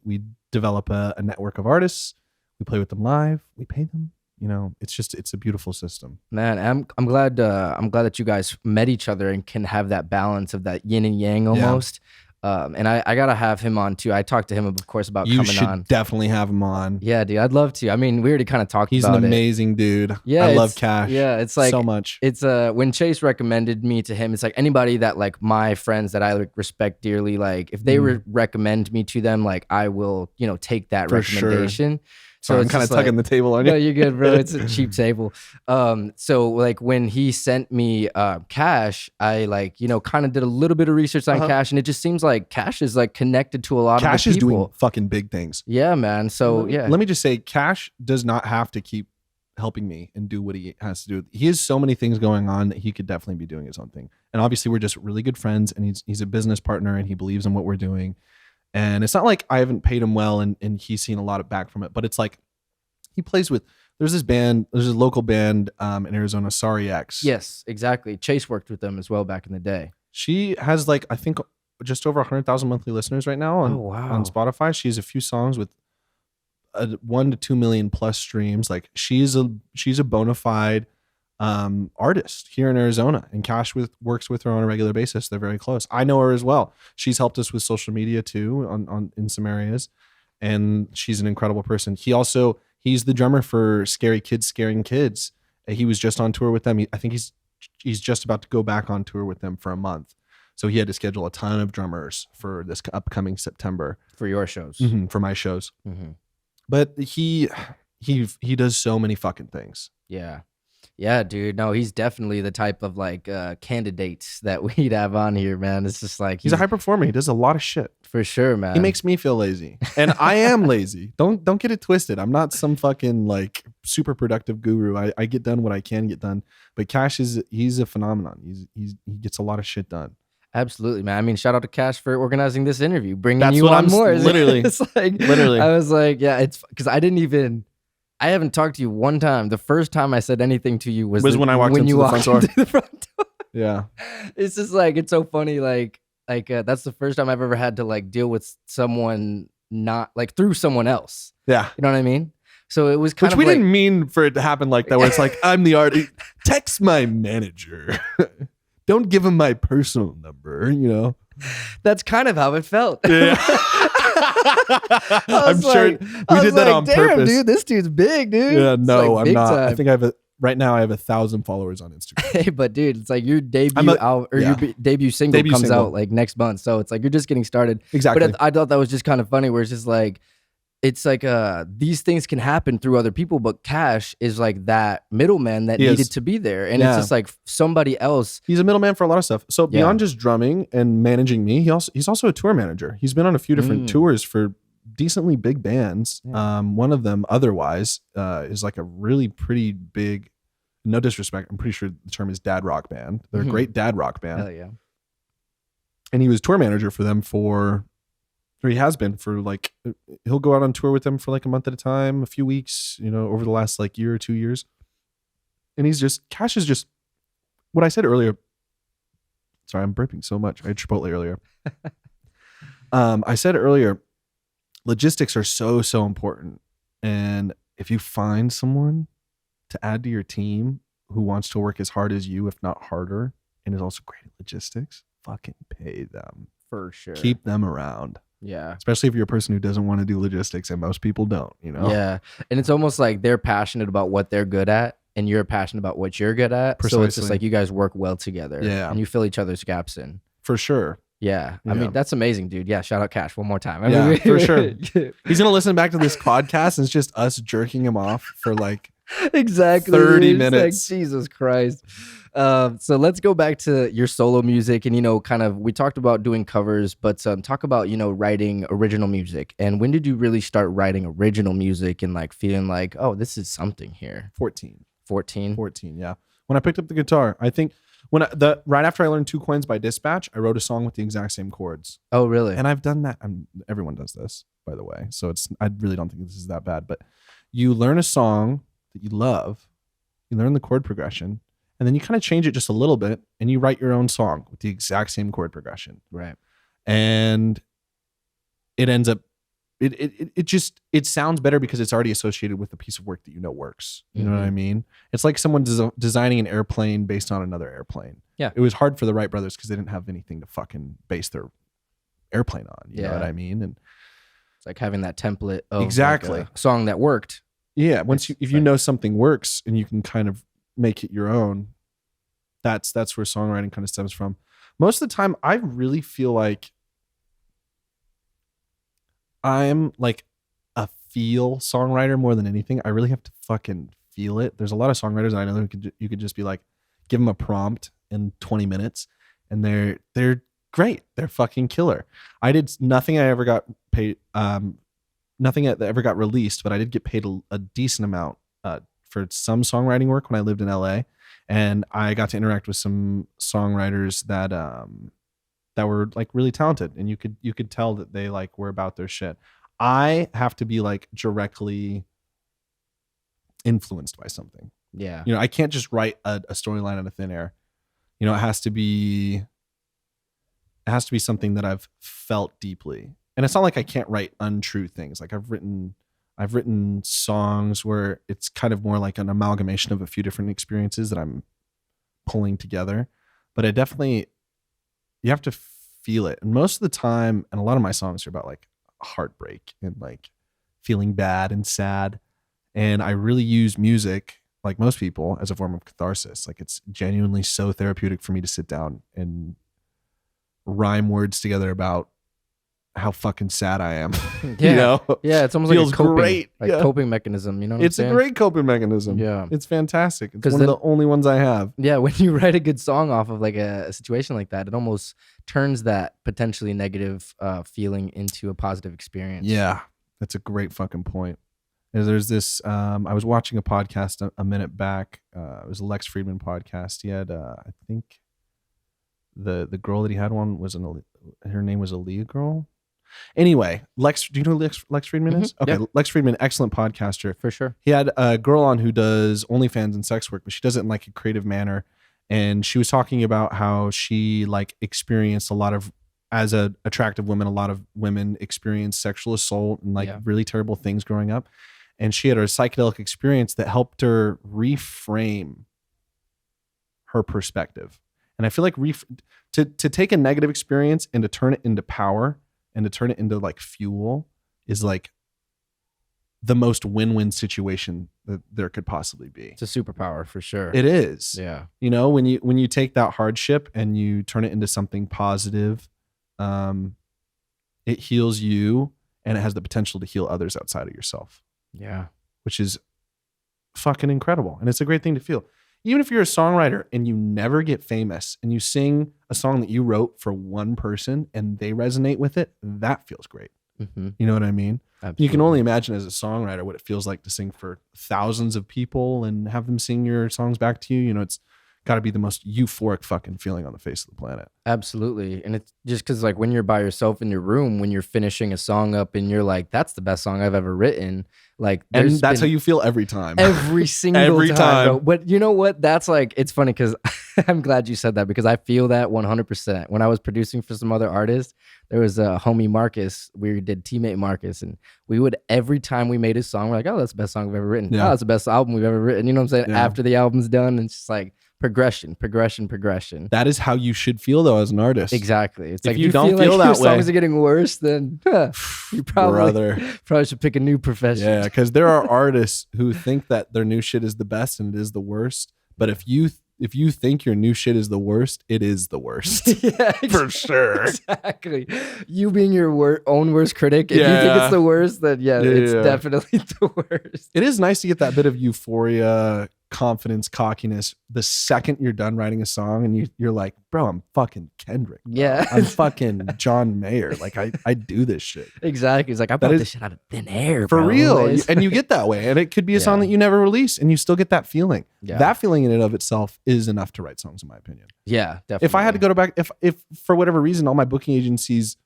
develop a network of artists. We play with them live. We pay them. You know, it's a beautiful system. Man, I'm glad that you guys met each other and can have that balance of that yin and yang almost. And I gotta have him on too. I talked to him, of course, about coming on. You should definitely have him on. Yeah, dude, I'd love to. I mean, we already kind of talked about it. He's an amazing dude. Yeah, I love Cash. Yeah, it's like so much. It's when Chase recommended me to him, it's like anybody that like my friends that I like, respect dearly, like if they recommend me to them, like I will, take that For recommendation. Sure. So I'm kind of tugging the table on you. No, you're good, bro. It's a cheap table. So like when he sent me Cash, I like, kind of did a little bit of research on Cash, and it just seems like Cash is like connected to a lot of Cash people. Is doing fucking big things. Yeah, man. So yeah. Let me just say, Cash does not have to keep helping me and do what he has to do. He has so many things going on that he could definitely be doing his own thing. And obviously we're just really good friends, and he's a business partner, and he believes in what we're doing. And it's not like I haven't paid him well and he's seen a lot of back from it, but it's like he plays with, there's a local band in Arizona, Sorry X. Yes, exactly. Chase worked with them as well back in the day. She has like, I think just over 100,000 monthly listeners right now on Spotify. She has a few songs with 1 to 2 million plus streams. Like she's a bona fide artist here in Arizona, and Cash works with her on a regular basis. They're very close. I know her as well. She's helped us with social media too in some areas, and she's an incredible person. He's the drummer for Scary Kids Scaring Kids. He was just on tour with them. I think he's just about to go back on tour with them for a month. So he had to schedule a ton of drummers for this upcoming September. For your shows. Mm-hmm, for my shows. Mm-hmm. But he does so many fucking things. Yeah. Yeah, dude. No, he's definitely the type of like candidates that we'd have on here, man. It's just like he's a high performer. He does a lot of shit. For sure, man. He makes me feel lazy, and I am lazy. Don't get it twisted. I'm not some fucking like super productive guru. I get done what I can get done. But Cash he's a phenomenon. He gets a lot of shit done. Absolutely, man. I mean, shout out to Cash for organizing this interview, bringing you on more. Literally, it's like literally. I was like, yeah, it's because I haven't talked to you one time. The first time I said anything to you was when I walked into the front door. Yeah. It's just like, it's so funny. Like that's the first time I've ever had to like deal with someone not like through someone else. Yeah. You know what I mean? So it was kind of we didn't mean for it to happen like that, where it's like, I'm the artist. Text my manager. Don't give him my personal number, That's kind of how it felt. Yeah. I'm sure we did that on purpose. Dude, this dude's big, dude. Yeah, no, like I'm not. Time. I think right now I have 1,000 followers on Instagram. Hey, but dude, it's like your debut your debut single comes out like next month. So it's like you're just getting started. Exactly. But I thought that was just kind of funny, where it's just like, it's like these things can happen through other people, but Cash is like that middleman that needed to be there. And it's just like somebody else. He's a middleman for a lot of stuff. So beyond just drumming and managing me, he's also a tour manager. He's been on a few different tours for decently big bands. Yeah. One of them otherwise is like a really pretty big, no disrespect, I'm pretty sure the term is dad rock band. They're a great dad rock band. Hell yeah. and he was tour manager for them or he has been for like, he'll go out on tour with them for like a month at a time, a few weeks, over the last like year or 2 years. And Cash is just what I said earlier. Sorry, I'm burping so much. I had Chipotle earlier. I said earlier, logistics are so, so important. And if you find someone to add to your team who wants to work as hard as you, if not harder, and is also great at logistics, fucking pay them. For sure. Keep them around. Yeah. Especially if you're a person who doesn't want to do logistics, and most people don't, Yeah. And it's almost like they're passionate about what they're good at and you're passionate about what you're good at. Precisely. So it's just like you guys work well together. Yeah. And you fill each other's gaps in. For sure. Yeah. I Yeah. mean, that's amazing, dude. Yeah. Shout out Cash one more time. Yeah, for sure. He's going to listen back to this podcast and it's just us jerking him off for like exactly 30 It's minutes. Like, Jesus Christ. So let's go back to your solo music and, kind of, we talked about doing covers, but talk about, writing original music. And when did you really start writing original music and like feeling like, oh, this is something here? 14. 14? 14, yeah. When I picked up the guitar, I think right after I learned Two Coins by Dispatch, I wrote a song with the exact same chords. Oh, really? And I've done that. Everyone does this, by the way. So I really don't think this is that bad. But you learn a song that you love, you learn the chord progression, and then you kind of change it just a little bit, and you write your own song with the exact same chord progression. Right. And it ends up, it sounds better because it's already associated with a piece of work that works. You know what I mean? It's like someone designing an airplane based on another airplane. Yeah. It was hard for the Wright brothers because they didn't have anything to fucking base their airplane on. You know what I mean? And it's like having that template of exactly like a song that worked. Yeah. If you know something works and you can kind of make it your own, that's where songwriting kind of stems from. Most of the time, I really feel like I'm like a feel songwriter more than anything. I really have to fucking feel it. There's a lot of songwriters I know who you could just be like, give them a prompt in 20 minutes and they're great. They're fucking killer. I did nothing I ever got paid, nothing that ever got released, but I did get paid a decent amount for some songwriting work when I lived in LA. And I got to interact with some songwriters that were like really talented, and you could tell that they like were about their shit. I have to be like directly influenced by something. Yeah. I can't just write a storyline out of thin air. It has to be something that I've felt deeply. And it's not like I can't write untrue things. Like I've written songs where it's kind of more like an amalgamation of a few different experiences that I'm pulling together. But you have to feel it. And most of the time, and a lot of my songs are about like heartbreak and like feeling bad and sad. And I really use music, like most people, as a form of catharsis. Like it's genuinely so therapeutic for me to sit down and rhyme words together about how fucking sad I am. Yeah. Yeah, it's almost Feels like a coping, great. coping mechanism, what It's I'm a saying? great coping mechanism. Yeah. It's fantastic. It's 'Cause one of the only ones I have. Yeah, when you write a good song off of like a situation like that, it almost turns that potentially negative feeling into a positive experience. Yeah, that's a great fucking point. There's this, I was watching a podcast a minute back. It was a Lex Friedman podcast. He had, I think the girl that he had on was her name was Aaliyah girl. Anyway, Lex, do you know who Lex Friedman is? Okay, yeah. Lex Friedman, excellent podcaster. For sure. He had a girl on who does OnlyFans and sex work, but she does it in like a creative manner. And she was talking about how she like experienced as a attractive woman, a lot of women experience sexual assault and like really terrible things growing up. And she had a psychedelic experience that helped her reframe her perspective. And I feel like to take a negative experience and to turn it into power and to turn it into like fuel is like the most win-win situation that there could possibly be. It's a superpower for sure. It is. Yeah. When you take that hardship and you turn it into something positive, it heals you and it has the potential to heal others outside of yourself. Yeah. Which is fucking incredible. And it's a great thing to feel. Even if you're a songwriter and you never get famous and you sing a song that you wrote for one person and they resonate with it, that feels great. Mm-hmm. You know what I mean? Absolutely. You can only imagine as a songwriter what it feels like to sing for thousands of people and have them sing your songs back to you. It's got to be the most euphoric fucking feeling on the face of the planet. Absolutely. And it's just because like when you're by yourself in your room, when you're finishing a song up and you're like, that's the best song I've ever written. Like, And that's how you feel every time. Every single Every time. Bro. time. But you know what? That's like, it's funny because I'm glad you said that because I feel that 100%. When I was producing for some other artists, there was a homie Marcus. We did Teammate Marcus, and we would, every time we made a song, we're like, oh, that's the best song I've ever written. Yeah. Oh, that's the best album we've ever written. You know what I'm saying? Yeah. After the album's done, it's just like progression. That is how you should feel though as an artist. Exactly. It's If like you if don't feel feel like that your songs way- are getting worse, then you probably should pick a new profession. Yeah, because there are artists who think that their new shit is the best and it is the worst. But if you think your new shit is the worst, it is the worst. Yeah, For sure. Exactly. You being your own worst critic, if you think Yeah. it's the worst, then it's Yeah. definitely the worst. It is nice to get that bit of euphoria, confidence, cockiness the second you're done writing a song and you're like, bro, I'm fucking Kendrick. Bro. Yeah. I'm fucking John Mayer. Like I do this shit. Exactly. It's like I brought this shit out of thin air. For bro. real. And you get that way. And it could be a song Yeah. that you never release and you still get that feeling. Yeah. That feeling in and of itself is enough to write songs, in my opinion. Yeah, definitely. If I had to go back, if for whatever reason all my booking agencies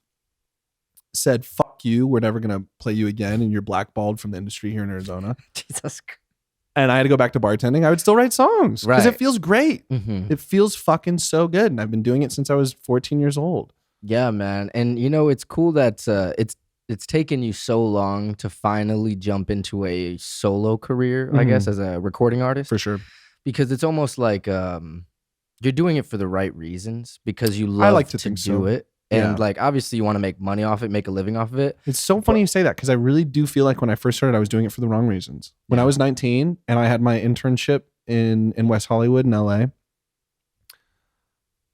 said, fuck you, we're never going to play you again and you're blackballed from the industry here in Arizona, Jesus Christ. and I had to go back to bartending, I would still write songs because Right. it feels great. Mhm. It feels fucking so good. And I've been doing it since I was 14 years old. Yeah, man. And you know, it's cool that it's taken you so long to finally jump into a solo career, I Mhm. guess, as a recording artist. For sure. Because it's almost like you're doing it for the right reasons because you love like to to think do so. it. And Yeah. like obviously you want to make money off it, make a living off of it. It's so funny you say that because I really do feel like when I first started, I was doing it for the wrong reasons. When I was 19 and I had my internship in West Hollywood in LA,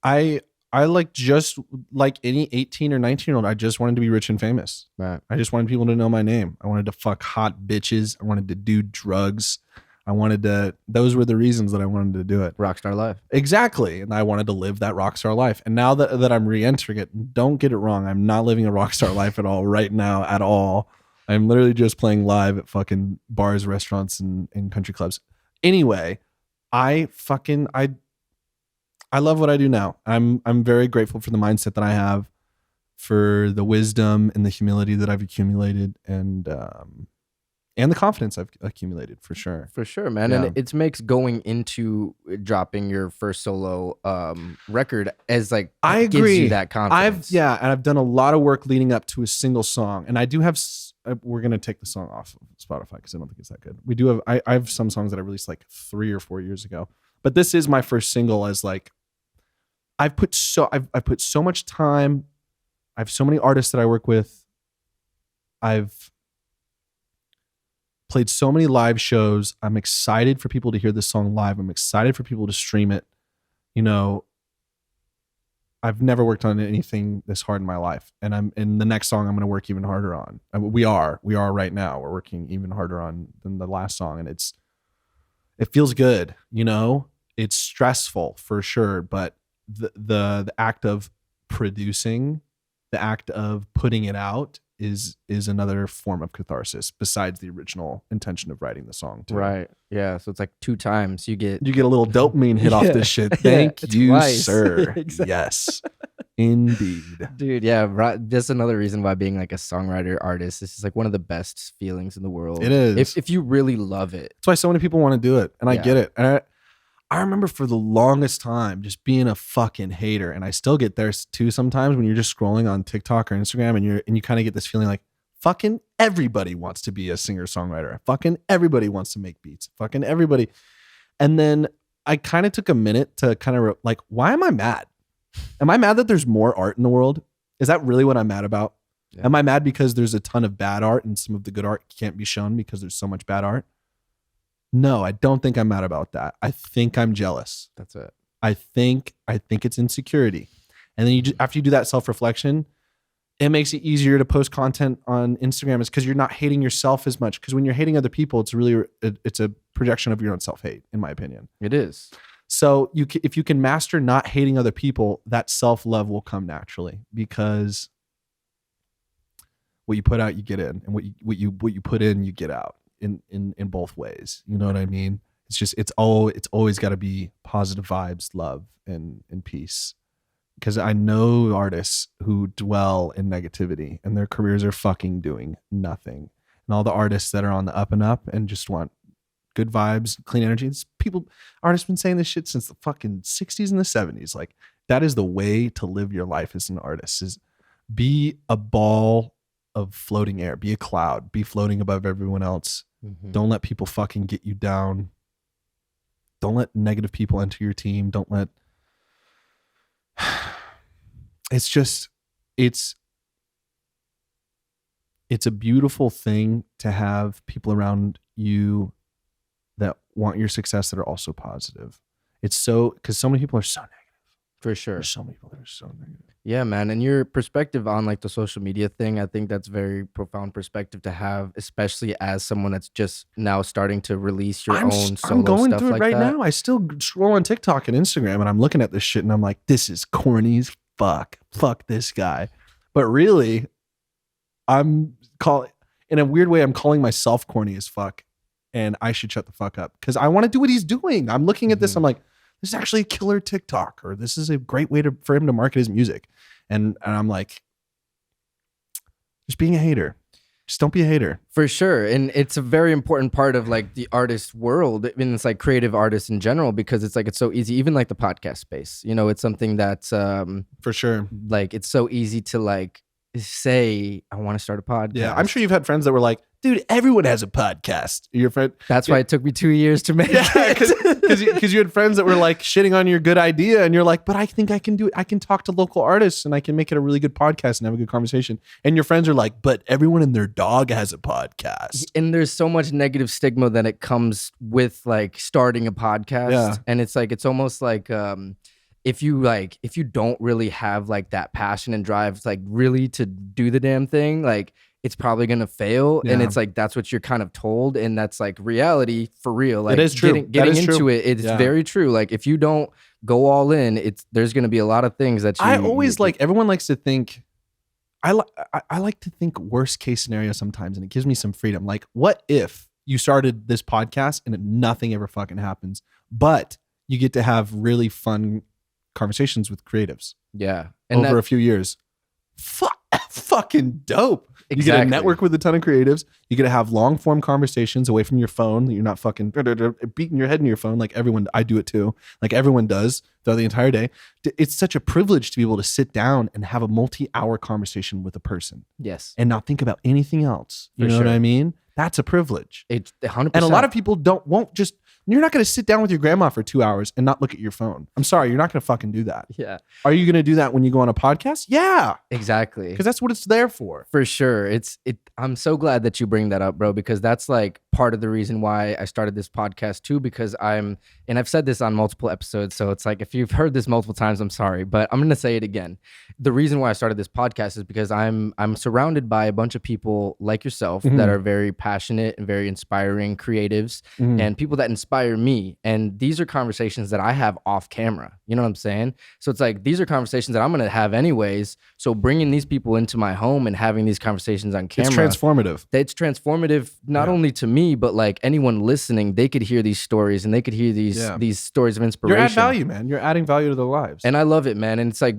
I like just like any 18 or 19-year-old, I just wanted to be rich and famous. Right. I just wanted people to know my name. I wanted to fuck hot bitches. I wanted to do drugs. Those were the reasons that I wanted to do it. Rockstar life. Exactly. And I wanted to live that rock star life. And now that I'm re-entering it, don't get it wrong. I'm not living a rock star life at all right now at all. I'm literally just playing live at fucking bars, restaurants, and country clubs. Anyway, I love what I do now. I'm very grateful for the mindset that I have, for the wisdom and the humility that I've accumulated, and the confidence I've accumulated, for sure. For sure, man. Yeah. And it makes going into dropping your first solo record as like I gives agree. you that confidence. and I've done a lot of work leading up to a single song, and I do have. We're gonna take the song off of Spotify because I don't think it's that good. We do have. I have some songs that I released like 3 or 4 years ago, but this is my first single. As like, I've put so much time. I have so many artists that I work with. I've played so many live shows. I'm excited for people to hear this song live. I'm excited for people to stream it. You know, I've never worked on anything this hard in my life. And the next song I'm going to work even harder on. We are right now. We're working even harder on than the last song. And it feels good. You know, it's stressful for sure. But the act of producing, the act of putting it out is another form of catharsis besides the original intention of writing the song too. Right. Yeah. So it's like 2 times you get You get a little dopamine hit off this shit. Thank it's you, twice. sir. Exactly. Yes, indeed. Dude, yeah, right. That's another reason why being like a songwriter artist is just like one of the best feelings in the world. It is. If you really love it. That's why so many people want to do it, and I Yeah. get it. And I remember for the longest time just being a fucking hater, and I still get there too sometimes when you're just scrolling on TikTok or Instagram, and you kind of get this feeling like fucking everybody wants to be a singer songwriter. Fucking everybody wants to make beats. Fucking everybody. And then I kind of took a minute to kind of like, why am I mad? Am I mad that there's more art in the world? Is that really what I'm mad about? Yeah. Am I mad because there's a ton of bad art and some of the good art can't be shown because there's so much bad art? No, I don't think I'm mad about that. I think I'm jealous. That's it. I think it's insecurity. And then after you do that self-reflection, it makes it easier to post content on Instagram, is because you're not hating yourself as much. Because when you're hating other people, it's a projection of your own self-hate, in my opinion. It is. So if you can master not hating other people, that self-love will come naturally, because what you put out, you get in, and what you put in, you get out in both ways. You know what I mean? it's always got to be positive vibes, love, and peace. Because I know artists who dwell in negativity and their careers are fucking doing nothing. And all the artists that are on the up and up and just want good vibes, clean energy. Artists been saying this shit since the fucking 60s and the 70s. Like, that is the way to live your life as an artist, is be a ball of floating air, be a cloud, be floating above everyone else. Don't let people fucking get you down. Don't let negative people enter your team. Don't let, it's a beautiful thing to have people around you that want your success that are also positive. It's so, because so many people are so negative. For sure. There's so many people that are so negative. Yeah, man. And your perspective on like the social media thing, I think that's very profound perspective to have, especially as someone that's just now starting to release your own solo I'm going stuff through it like right that. now. I still scroll on TikTok and Instagram and I'm looking at this shit and I'm like, this is corny as fuck. Fuck this guy. But really, in a weird way, I'm calling myself corny as fuck. And I should shut the fuck up because I want to do what he's doing. I'm looking at this. I'm like, this is actually a killer TikTok, or this is a great way for him to market his music. And I'm like, just being a hater. Just don't be a hater. For sure. And it's a very important part of like the artist world. I mean, it's like creative artists in general, because it's like, it's so easy, even like the podcast space, you know, it's something that's for sure. Like, it's so easy to like say, I want to start a podcast. Yeah. I'm sure you've had friends that were like, dude, everyone has a podcast. Your friend. That's why it took me 2 years to make it. Because you had friends that were like shitting on your good idea, and you're like, but I think I can do it. I can talk to local artists and I can make it a really good podcast and have a good conversation. And your friends are like, but everyone and their dog has a podcast. And there's so much negative stigma that it comes with like starting a podcast. Yeah. And it's like, it's almost like if you don't really have like that passion and drive like really to do the damn thing, like it's probably gonna fail. Yeah. And it's like, that's what you're kind of told, and that's like reality for real. Like, it is true. Getting into it, it's very true. Like, if you don't go all in, there's gonna be a lot of things that everyone likes to think, I like to think worst case scenario sometimes, and it gives me some freedom. Like, what if you started this podcast and nothing ever fucking happens, but you get to have really fun conversations with creatives? Yeah. And over a few years. Fucking dope. Exactly. You get to network with a ton of creatives. You get to have long form conversations away from your phone. You're not fucking beating your head in your phone like everyone. I do it too. Like everyone does throughout the entire day. It's such a privilege to be able to sit down and have a multi-hour conversation with a person. Yes. And not think about anything else. You know what I mean? That's a privilege. It's 100%. And a lot of people won't just, you're not going to sit down with your grandma for 2 hours and not look at your phone. I'm sorry. You're not going to fucking do that. Yeah. Are you going to do that when you go on a podcast? Yeah. Exactly. Because that's what it's there for. For sure. I'm so glad that you bring that up, bro, because that's like part of the reason why I started this podcast too, because and I've said this on multiple episodes. So it's like, if you've heard this multiple times, I'm sorry, but I'm going to say it again. The reason why I started this podcast is because I'm surrounded by a bunch of people like yourself that are very passionate and very inspiring creatives and people that inspire me. And these are conversations that I have off camera. You know what I'm saying? So it's like, these are conversations that I'm going to have anyways. So bringing these people into my home and having these conversations on camera. It's transformative. It's transformative, not only to me, but like anyone listening, they could hear these stories and they could hear these stories of inspiration. You're adding value, man. You're adding value to their lives. And I love it, man. And it's like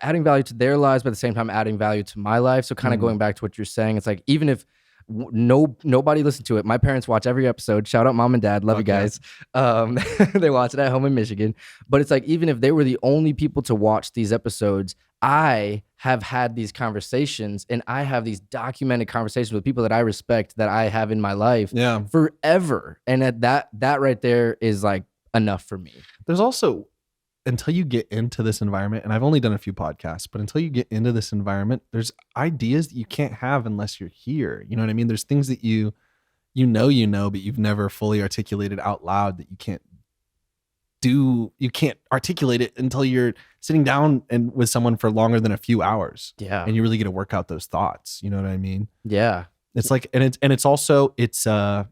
adding value to their lives, but at the same time, adding value to my life. So kind of going back to what you're saying, it's like, even if nobody listened to it, my parents watch every episode. Shout out mom and dad. Love you guys. They watch it at home in Michigan. But it's like, even if they were the only people to watch these episodes, I have had these conversations and I have these documented conversations with people that I respect, that I have in my life forever. And that right there is like enough for me. There's also, until you get into this environment, and I've only done a few podcasts, but until you get into this environment, there's ideas that you can't have unless you're here. You know what I mean? There's things that you know, but you've never fully articulated out loud that you can't articulate it until you're sitting down and with someone for longer than a few hours. Yeah. And you really get to work out those thoughts. You know what I mean? Yeah. It's like, and it's also a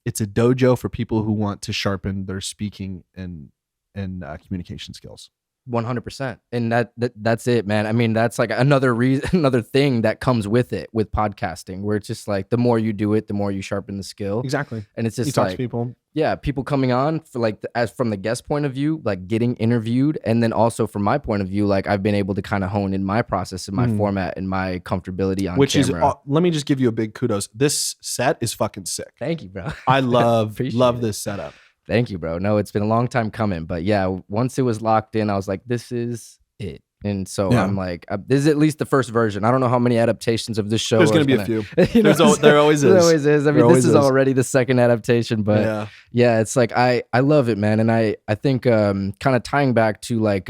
dojo for people who want to sharpen their speaking and communication skills. 100%. And that's it, man. I mean, that's like another reason, another thing that comes with it, with podcasting, where it's just like the more you do it, the more you sharpen the skill. Exactly. And it's You just talk to like, people. yeah, people coming on for like as from the guest point of view, like getting interviewed, and then also from my point of view, like I've been able to kind of hone in my process and my format and my comfortability on Which camera. is, let me just give you a big kudos. This set is fucking sick. Thank you, bro. I love Appreciate this setup. Thank you, bro. No, it's been a long time coming, but yeah, once it was locked in, I was like, this is it. And so Yeah. I'm like, this is at least the first version. I don't know how many adaptations of this show. There's going to be a few. You know, There always is. There always is. I mean, always this is is. already the second adaptation, but yeah, it's like I love it, man. And I think kind of tying back to like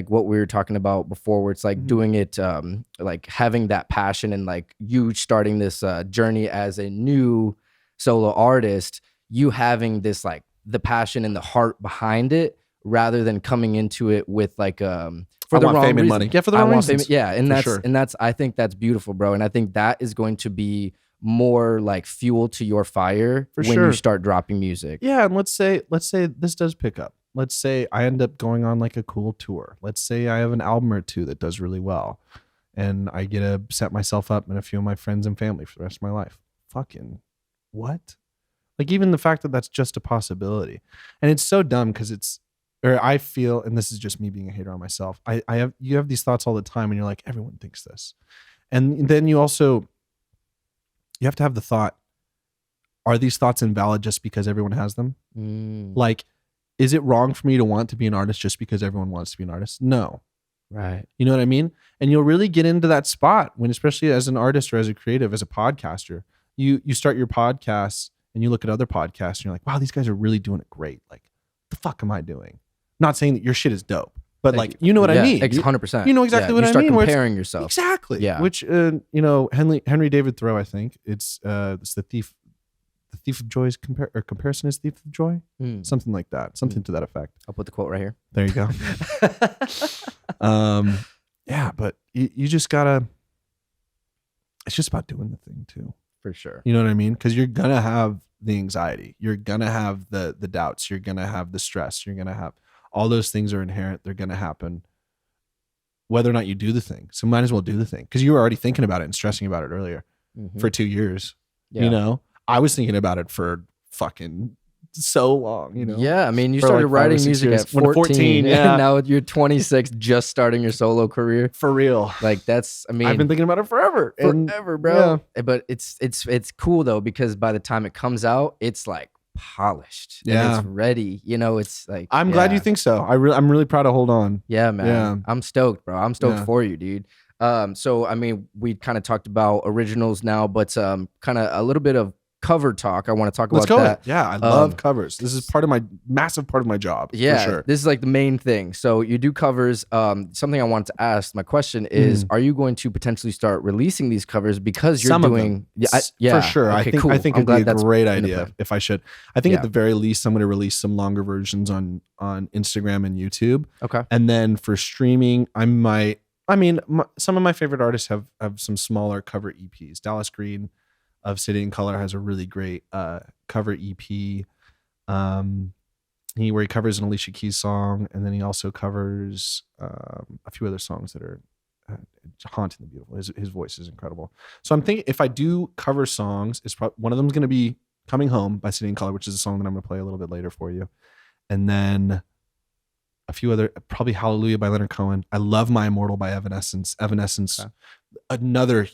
what we were talking about before, where it's like doing it like having that passion and like you starting this journey as a new solo artist, you having this like the passion and the heart behind it, rather than coming into it with like for the wrong fame and reason. money. Yeah, for the wrong reasons. Yeah, and For that's sure. and that's I think that's beautiful, bro. And I think that is going to be more like fuel to your fire For when sure. you start dropping music. Yeah, and let's say this does pick up. Let's say I end up going on like a cool tour. Let's say I have an album or two that does really well, and I get to set myself up and a few of my friends and family for the rest of my life. Fucking what? Like even the fact that that's just a possibility, and it's so dumb because I feel, and this is just me being a hater on myself. You have these thoughts all the time, and you're like, everyone thinks this, and then you have to have the thought: are these thoughts invalid just because everyone has them? Like, is it wrong for me to want to be an artist just because everyone wants to be an artist? No. Right. You know what I mean? And you'll really get into that spot when, especially as an artist or as a creative, as a podcaster, you start your podcasts and you look at other podcasts and you're like, wow, these guys are really doing it great. Like, the fuck am I doing? Not saying that your shit is dope, but like, you know what I mean? 100%. You know exactly what you I start mean. comparing yourself. Exactly. Yeah. Which, Henry David Thoreau, I think it's the thief of joy is comparison is thief of joy. Something like that. Something to that effect. I'll put the quote right here. There you go. Yeah, but you just gotta, it's just about doing the thing too. For sure. You know what I mean? Because you're gonna have the anxiety, you're gonna have the doubts, you're gonna have the stress, you're gonna have all those things are inherent. They're gonna happen whether or not you do the thing. So might as well do the thing because you were already thinking about it and stressing about it earlier for 2 years. Yeah. You know, I was thinking about it for fucking so long, you know? Yeah, I mean, you For started like 5 or writing 6 music years. at 14, 14, yeah. and now you're 26, just starting your solo career. For real. Like that's, I mean, I've been thinking about it forever. bro. Yeah. But it's cool though, because by the time it comes out, it's like polished. Yeah. And it's ready. You know, it's like, I'm glad you think so. I'm really proud to hold on. Yeah, man. Yeah. I'm stoked, bro. I'm stoked for you, dude. So I mean, we kind of talked about originals now, but kind of a little bit of cover talk. I want to talk about that. Yeah, I love covers. This is massive part of my job. Yeah, for sure. This is like the main thing. So you do covers. Something I wanted to ask. My question is: are you going to potentially start releasing these covers because you're doing? For sure. Okay, I cool. think I'm it'd be glad a great in the idea plan. if I should. I think at the very least, I'm going to release some longer versions on Instagram and YouTube. Okay. And then for streaming, some of my favorite artists have some smaller cover EPs. Dallas Green of City and Color has a really great cover EP where he covers an Alicia Keys song, and then he also covers a few other songs that are hauntingly beautiful. His voice is incredible. So I'm thinking if I do cover songs, one of them is going to be Comin Home by City and Color, which is a song that I'm going to play a little bit later for you. And then a few other, probably Hallelujah by Leonard Cohen. I love My Immortal by Evanescence. Another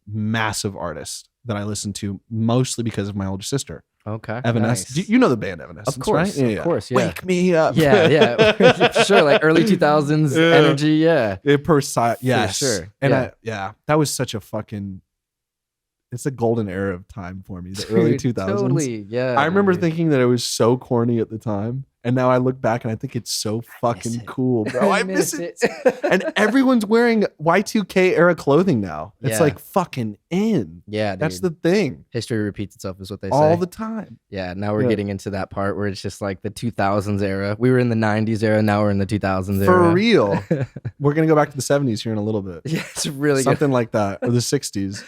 massive artist that I listen to mostly because of my older sister. Okay. Evanescence. Nice. You know the band Evanescence, Of course. right? Of course. Yeah. Wake me up. Yeah. For sure. Like early 2000s energy. Yeah. Yes. For sure. And that was such a fucking, it's a golden era of time for me. The early 2000s. Totally. Yeah. I remember thinking that it was so corny at the time. And now I look back and I think it's so fucking cool, bro. I miss it. And everyone's wearing Y2K era clothing now. It's like fucking in. Yeah, dude. That's the thing. History repeats itself is what they say. All the time. Yeah, now we're getting into that part where it's just like the 2000s era. We were in the 90s era, now we're in the 2000s era. For real. We're going to go back to the 70s here in a little bit. Yeah, it's really Something like that. Or the 60s.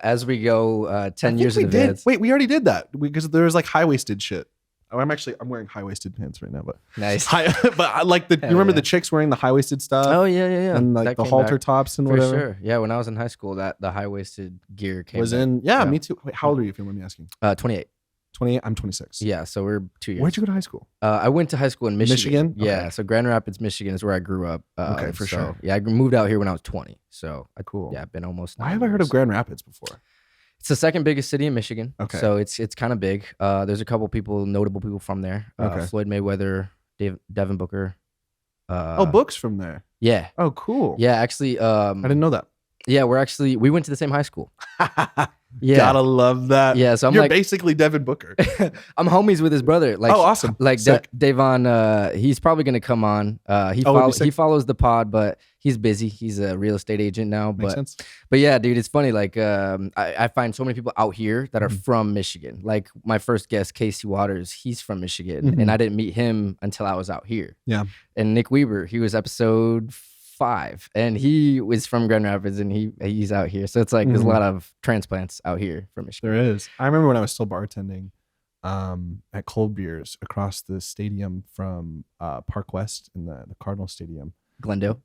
As we go 10 years in advance. Wait, we already did that because there was like high-waisted shit. Oh, I'm wearing high-waisted pants right now, but Nice. but I like you remember the chicks wearing the high-waisted stuff? Oh yeah. And like That the came halter back. tops and For whatever. sure. Yeah, when I was in high school, that the high waisted gear came Was back. in me too. Wait, how old are you if you don't mind me asking? 28. 28. I'm 26. Yeah, so we're 2 years. Where'd you go to high school? I went to high school in Michigan. Michigan? Yeah, Okay. so Grand Rapids, Michigan is where I grew up. Okay, for sure. Yeah, I moved out here when I was 20. So Cool. yeah, I've been almost. Why have I heard of Grand Rapids before? It's the second biggest city in Michigan. Okay. So it's kind of big. There's a couple notable people from there. Okay. Floyd Mayweather, Devin Booker. Books from there. Yeah. Oh, cool. Yeah, actually. I didn't know that. Yeah, we went to the same high school. Yeah. Gotta love that. Yeah, so You're basically Devin Booker. I'm homies with his brother. Like, oh, awesome. Like Sick. Davon, he's probably gonna come on. He follows the pod, but he's busy. He's a real estate agent now. Makes sense. But yeah, dude, it's funny. Like, I find so many people out here that are from Michigan. Like my first guest, Casey Waters, he's from Michigan, and I didn't meet him until I was out here. Yeah. And Nick Weber, he was episode 5, and he was from Grand Rapids, and he's out here. So it's like there's a lot of transplants out here from Michigan. There is. I remember when I was still bartending at Cold Beers across the stadium from Park West in the Cardinal Stadium. Glendale.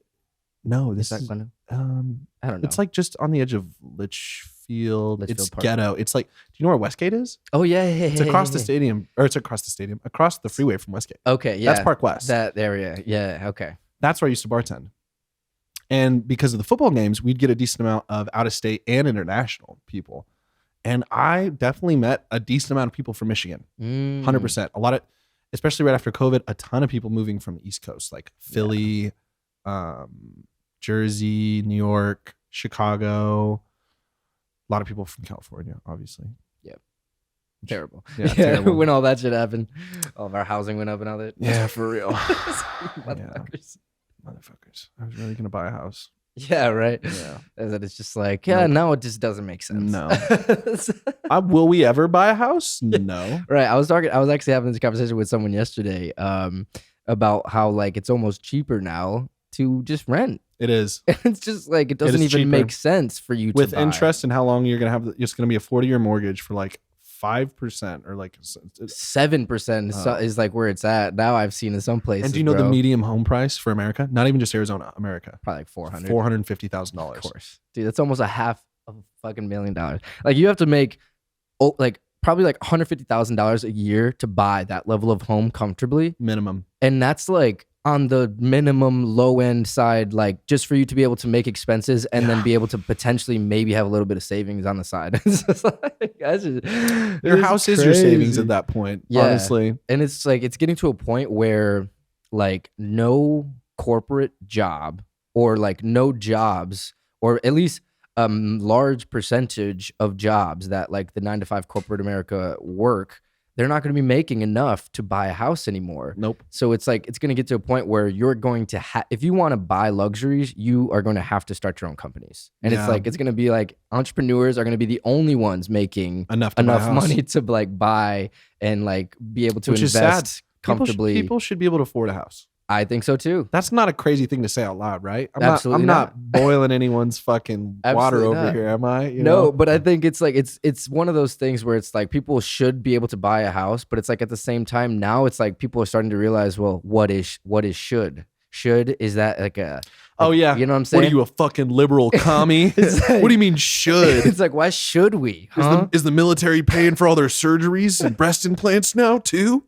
No, Is that Glendale? I don't know. It's like just on the edge of Litchfield. It's Park. ghetto. It's like, do you know where Westgate is? Oh yeah, It's across the stadium, or it's across the stadium, across the freeway from Westgate. Okay, yeah, That's Park West. That area, yeah, okay. That's where I used to bartend. And because of the football games, we'd get a decent amount of out-of-state and international people. And I definitely met a decent amount of people from Michigan. 100%. A lot of, especially right after COVID, a ton of people moving from the East Coast, like Philly, Jersey, New York, Chicago. A lot of people from California, obviously. Yep. Terrible. Yeah, terrible. When all that shit happened, all of our housing went up and all that. Yeah, for real. Motherfuckers. Motherfuckers. I was really going to buy a house. Yeah, right. Yeah. And then it's just like, now it just doesn't make sense. No. Will we ever buy a house? No. Right. I was actually having this conversation with someone yesterday about how like it's almost cheaper now to just rent. It is. It's just like it doesn't even cheaper. Make sense for you with to buy. interest and how long you're going to have. It's going to be a 40-year mortgage for like 5% or like 7% is like where it's at now. I've seen in some places. And do you know the medium home price for America? Not even just Arizona, America. Probably like $450,000. Of course, dude, that's almost a half of fucking $1 million. Like you have to make, probably like $150,000 a year to buy that level of home comfortably, minimum. And that's like on the minimum low end side, like just for you to be able to make expenses and then be able to potentially maybe have a little bit of savings on the side. Your house is your savings at that point, honestly. And it's like, it's getting to a point where like no corporate job or like no jobs, or at least a large percentage of jobs that like the 9-to-5 corporate America work, they're not going to be making enough to buy a house anymore. Nope. So it's like, it's going to get to a point where you're going to if you want to buy luxuries, you are going to have to start your own companies. And it's like, it's going to be like entrepreneurs are going to be the only ones making enough money to like buy and like be able to invest comfortably. People should be able to afford a house. I think so too. That's not a crazy thing to say out loud, right? Absolutely I'm not boiling anyone's fucking water over here, am I? No, but I think it's like it's one of those things where it's like people should be able to buy a house, but it's like at the same time now it's like people are starting to realize, well, what is should? Should is that like a oh yeah, you know what I'm saying? What are you, a fucking liberal commie? Like, what do you mean should? It's like, why should we? Huh? Is the military paying for all their surgeries and breast implants now too?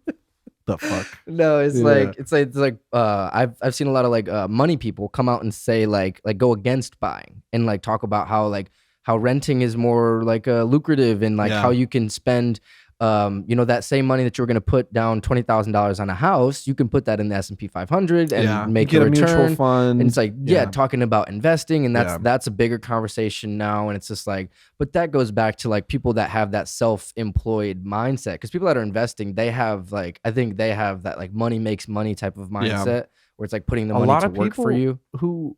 The fuck? No, it's like I've seen a lot of like money people come out and say like go against buying and like talk about how renting is more like lucrative and like how you can spend that same money that you're going to put down $20,000 on a house, you can put that in the S&P 500 and make a return. Mutual fund. And it's like, talking about investing, and that's a bigger conversation now. And it's just like, but that goes back to like people that have that self-employed mindset, because people that are investing, they have like, I think they have that like money makes money type of mindset where it's like putting the money to work for you. Who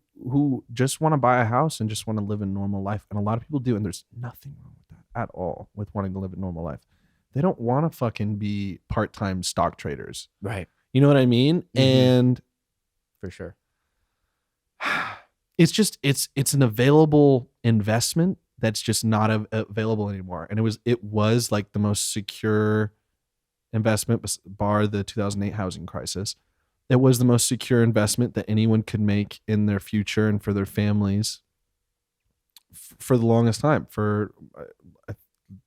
just want to buy a house and just want to live a normal life, and a lot of people do, and there's nothing wrong with that at all with wanting to live a normal life. They don't want to fucking be part-time stock traders. Right. You know what I mean? Mm-hmm. And for sure. It's just, it's an available investment that's just not available anymore. And it was like the most secure investment, bar the 2008 housing crisis. It was the most secure investment that anyone could make in their future and for their families for the longest time, for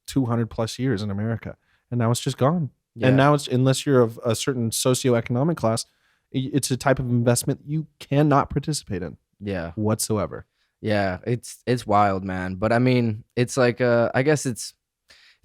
200 plus years in America. And now it's just gone. Yeah. And now it's, unless you're of a certain socioeconomic class, it's a type of investment you cannot participate in whatsoever. Yeah, it's wild, man. But I mean, it's like I guess it's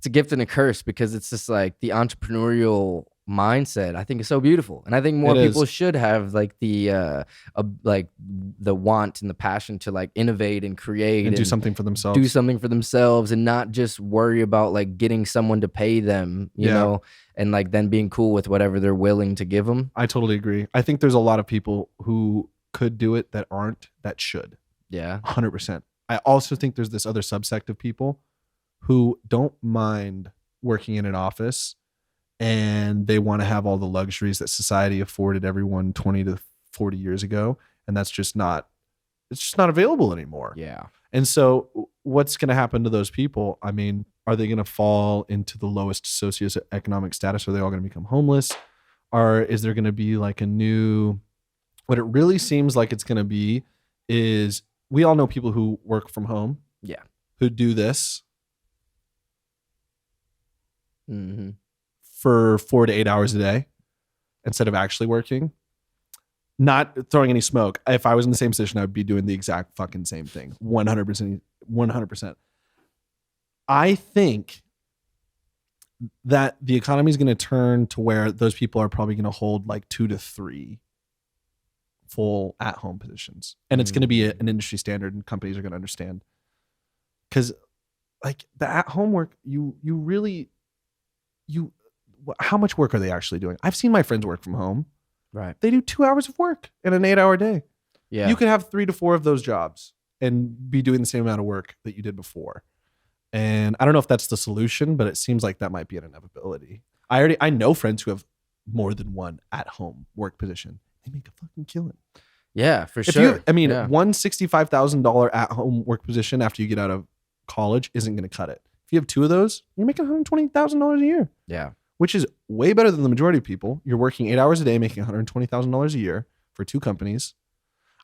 a gift and a curse, because it's just like the entrepreneurial mindset, I think, is so beautiful, and I think more people should have like the want and the passion to like innovate and create and do something for themselves. And not just worry about like getting someone to pay them, you know, and like then being cool with whatever they're willing to give them. I totally agree. I think there's a lot of people who could do it that aren't, that should. Yeah, 100%. I also think there's this other subsect of people who don't mind working in an office, and they want to have all the luxuries that society afforded everyone 20 to 40 years ago. And it's just not available anymore. Yeah. And so what's going to happen to those people? I mean, are they going to fall into the lowest socioeconomic status? Are they all going to become homeless? Or is there going to be like what it really seems like it's going to be is, we all know people who work from home. Yeah. Who do this. Mm-hmm. For 4 to 8 hours a day instead of actually working. Not throwing any smoke. If I was in the same position, I would be doing the exact fucking same thing. 100%. 100%. I think that the economy is going to turn to where those people are probably going to hold like 2 to 3 full at-home positions. And it's going to be an industry standard, and companies are going to understand. Because like the at-home work, how much work are they actually doing? I've seen my friends work from home. Right. They do 2 hours of work in an 8-hour day. Yeah. You could have 3 to 4 of those jobs and be doing the same amount of work that you did before. And I don't know if that's the solution, but it seems like that might be an inevitability. I know friends who have more than one at-home work position. They make a fucking killing. Yeah, for sure. One $65,000 at-home work position after you get out of college isn't going to cut it. If you have 2 of those, you're making $120,000 a year. Yeah. Which is way better than the majority of people. You're working 8 hours a day, making $120,000 a year for 2 companies.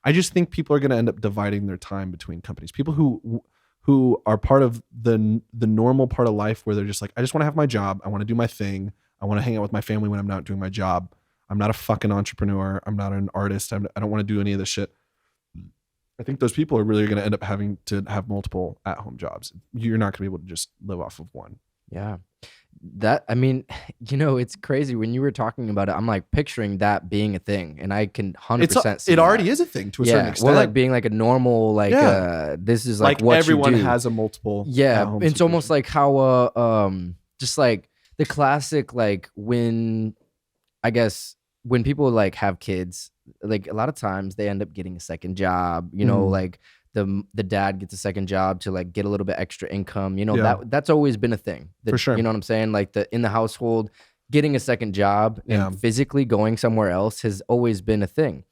I just think people are going to end up dividing their time between companies. People who are part of the normal part of life, where they're just like, I just want to have my job. I want to do my thing. I want to hang out with my family when I'm not doing my job. I'm not a fucking entrepreneur. I'm not an artist. I don't want to do any of this shit. I think those people are really going to end up having to have multiple at-home jobs. You're not going to be able to just live off of one. Yeah. It's crazy. When you were talking about it, I'm like picturing that being a thing, and I can 100% see it already is a thing to a certain extent. Well, like being like a normal, this is like what everyone you do. has a multiple. Yeah. It's situation. Almost like how, just like the classic, like when people like have kids, like a lot of times they end up getting a second job, like the dad gets a second job to like get a little bit extra income, that's always been a thing. For sure. You know what I'm saying? Like in the household, getting a second job and physically going somewhere else has always been a thing.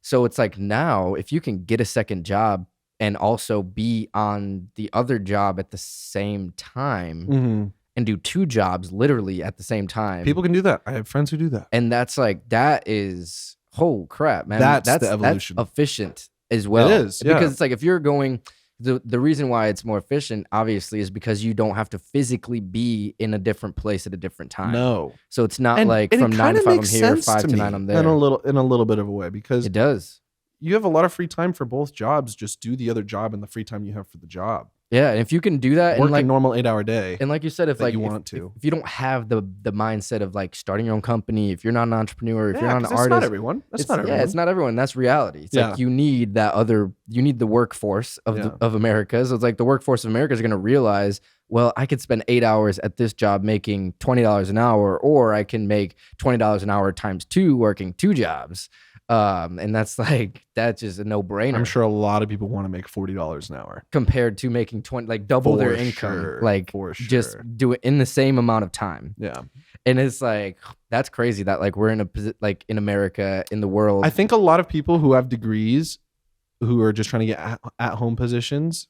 So it's like, now if you can get a second job and also be on the other job at the same time, and do 2 jobs literally at the same time. People can do that. I have friends who do that. And that's like, that is, oh crap, man. That's the evolution. That's efficient as well. It is, yeah. Because it's like, if you're going, the reason why it's more efficient, obviously, is because you don't have to physically be in a different place at a different time. No. So it's not like from 9 to 5 I'm here, 5 to 9 I'm there. In a little bit of a way, because it does. You have a lot of free time for both jobs. Just do the other job in the free time you have for the job. Yeah, and if you can do that, work and like a normal 8-hour day, and like you said, if like you want to, if you don't have the mindset of like starting your own company, if you're not an entrepreneur, if you're not an artist, not everyone. That's not everyone. Yeah, it's not everyone. That's reality. It's like you need the workforce of America. So it's like the workforce of America is going to realize, well, I could spend 8 hours at this job making $20 an hour, or I can make $20 an hour times 2 working 2 jobs. And that's just a no-brainer. I'm sure a lot of people want to make $40 an hour compared to making 20, like double their income, just do it in the same amount of time. Yeah. And it's like, that's crazy that like we're in America, in the world. I think a lot of people who have degrees, who are just trying to get at-home positions,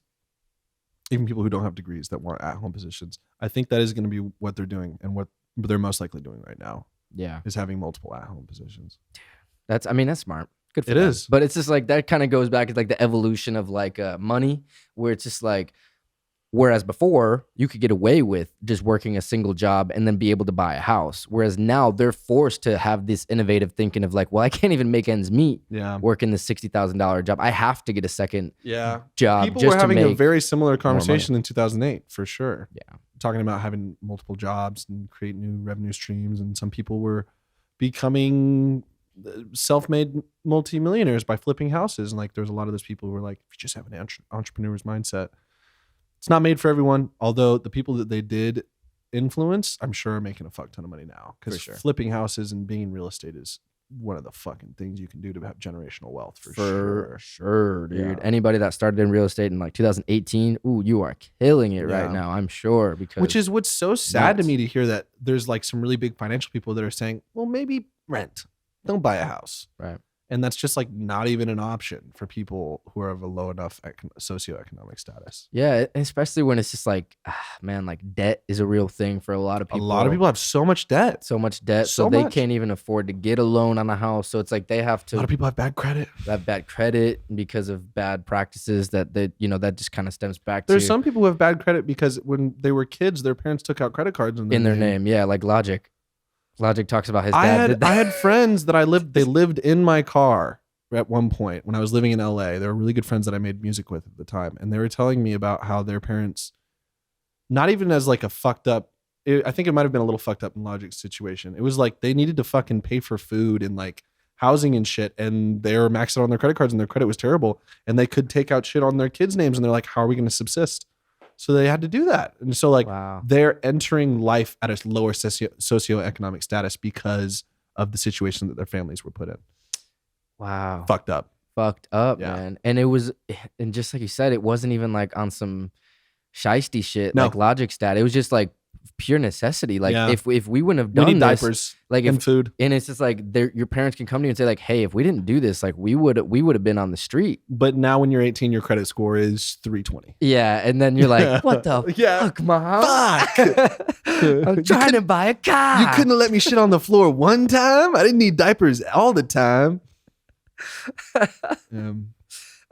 even people who don't have degrees that want at-home positions, I think that is going to be what they're doing and what they're most likely doing right now Yeah. is having multiple at-home positions. That's smart. Good for It them. is. But it's just like that kind of goes back to like the evolution of like money, where it's just like, whereas before you could get away with just working a single job and then be able to buy a house. Whereas now they're forced to have this innovative thinking of like, well, I can't even make ends meet Yeah. working the $60,000 job. I have to get a second job. People just were having to a make very similar conversation in 2008 for sure. Yeah. Talking about having multiple jobs and create new revenue streams. And some people were becoming self-made multimillionaires by flipping houses. And like, there's a lot of those people who were like, if you just have an entrepreneur's mindset, it's not made for everyone. Although the people that they did influence, I'm sure are making a fuck ton of money now. Because flipping houses and being in real estate is one of the fucking things you can do to have generational wealth for sure, dude. Yeah. Anybody that started in real estate in like 2018, ooh, you are killing it right now, I'm sure. Because which is what's so sad to me to hear, that there's like some really big financial people that are saying, well, maybe rent, don't buy a house. Right. And that's just like not even an option for people who are of a low enough socioeconomic status. Yeah, especially when it's just like, man, like debt is a real thing for a lot of people. A lot of people have so much debt. So much debt. So they can't even afford to get a loan on a house. So it's like they have to. A lot of people have bad credit. Have bad credit because of bad practices that that just kind of stems back There's to. some people who have bad credit because when they were kids, their parents took out credit cards in their name. Yeah, like Logic. Logic talks about his dad. I had friends that they lived in my car at one point when I was living in LA. They were really good friends that I made music with at the time. And they were telling me about how their parents, not even as like a fucked up, I think it might've been a little fucked up in Logic's situation. It was like they needed to fucking pay for food and like housing and shit. And they were maxed out on their credit cards and their credit was terrible. And they could take out shit on their kids' names. And they're like, how are we going to subsist? So they had to do that. And so like they're entering life at a lower socioeconomic status because of the situation that their families were put in. Wow. Fucked up, man. And it was, and just like you said, it wasn't even like on some shiesty shit, No. like Logic stat. It was just like pure necessity. Like if we wouldn't have done we need this, diapers, like and food. And it's just like your parents can come to you and say like, hey, if we didn't do this, like we would have been on the street. But now when you're 18, your credit score is 320. Yeah. And then you're like, what the fuck, mom? Fuck. I'm trying to buy a car. You couldn't have let me shit on the floor one time? I didn't need diapers all the time.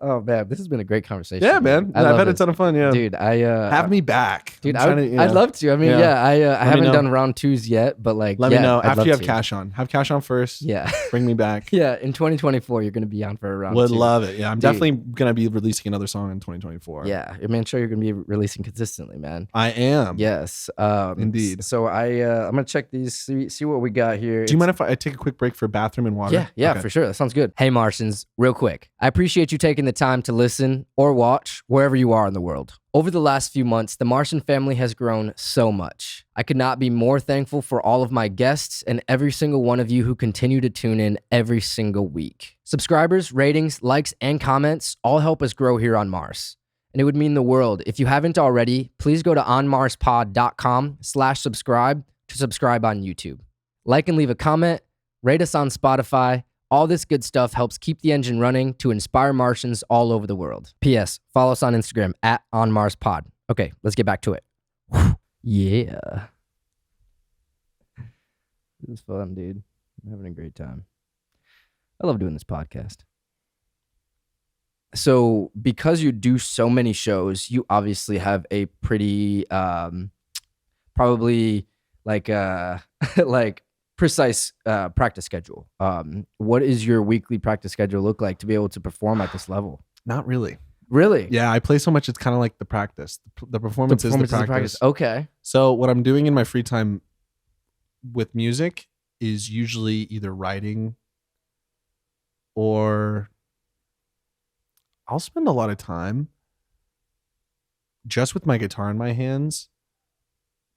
Oh man, this has been a great conversation. Yeah, man. I've had a ton of fun. Yeah, dude. Have me back, dude. I'd love to. I mean, I haven't done round 2s yet, but like, let me know after you have cash on. Have cash on first. Yeah, bring me back. Yeah, in 2024, you're gonna be on for a round. Would love it. Yeah, I'm definitely gonna be releasing another song in 2024. Yeah, I mean, sure you're gonna be releasing consistently, man. I am. Yes, indeed. So I'm gonna check these, see what we got here. Do you mind if I take a quick break for bathroom and water? Yeah, okay. For sure. That sounds good. Hey, Martians, real quick. I appreciate you taking the time to listen or watch wherever you are in the world. Over the last few months, the Martian family has grown so much. I could not be more thankful for all of my guests and every single one of you who continue to tune in every single week. Subscribers, ratings, likes, and comments all help us grow here on Mars. And it would mean the world. If you haven't already, please go to onmarspod.com/subscribe to subscribe on YouTube. Like and leave a comment, rate us on Spotify. All this good stuff helps keep the engine running to inspire Martians all over the world. P.S. Follow us on Instagram @OnMarsPod. Okay, let's get back to it. Whew. Yeah. This is fun, dude. I'm having a great time. I love doing this podcast. So, because you do so many shows, you obviously have a pretty, probably like precise practice schedule. What is your weekly practice schedule look like to be able to perform at this level? Not really. Really? Yeah, I play so much. It's kind of like the practice. The performance is the practice. Okay. So what I'm doing in my free time with music is usually either writing or I'll spend a lot of time just with my guitar in my hands,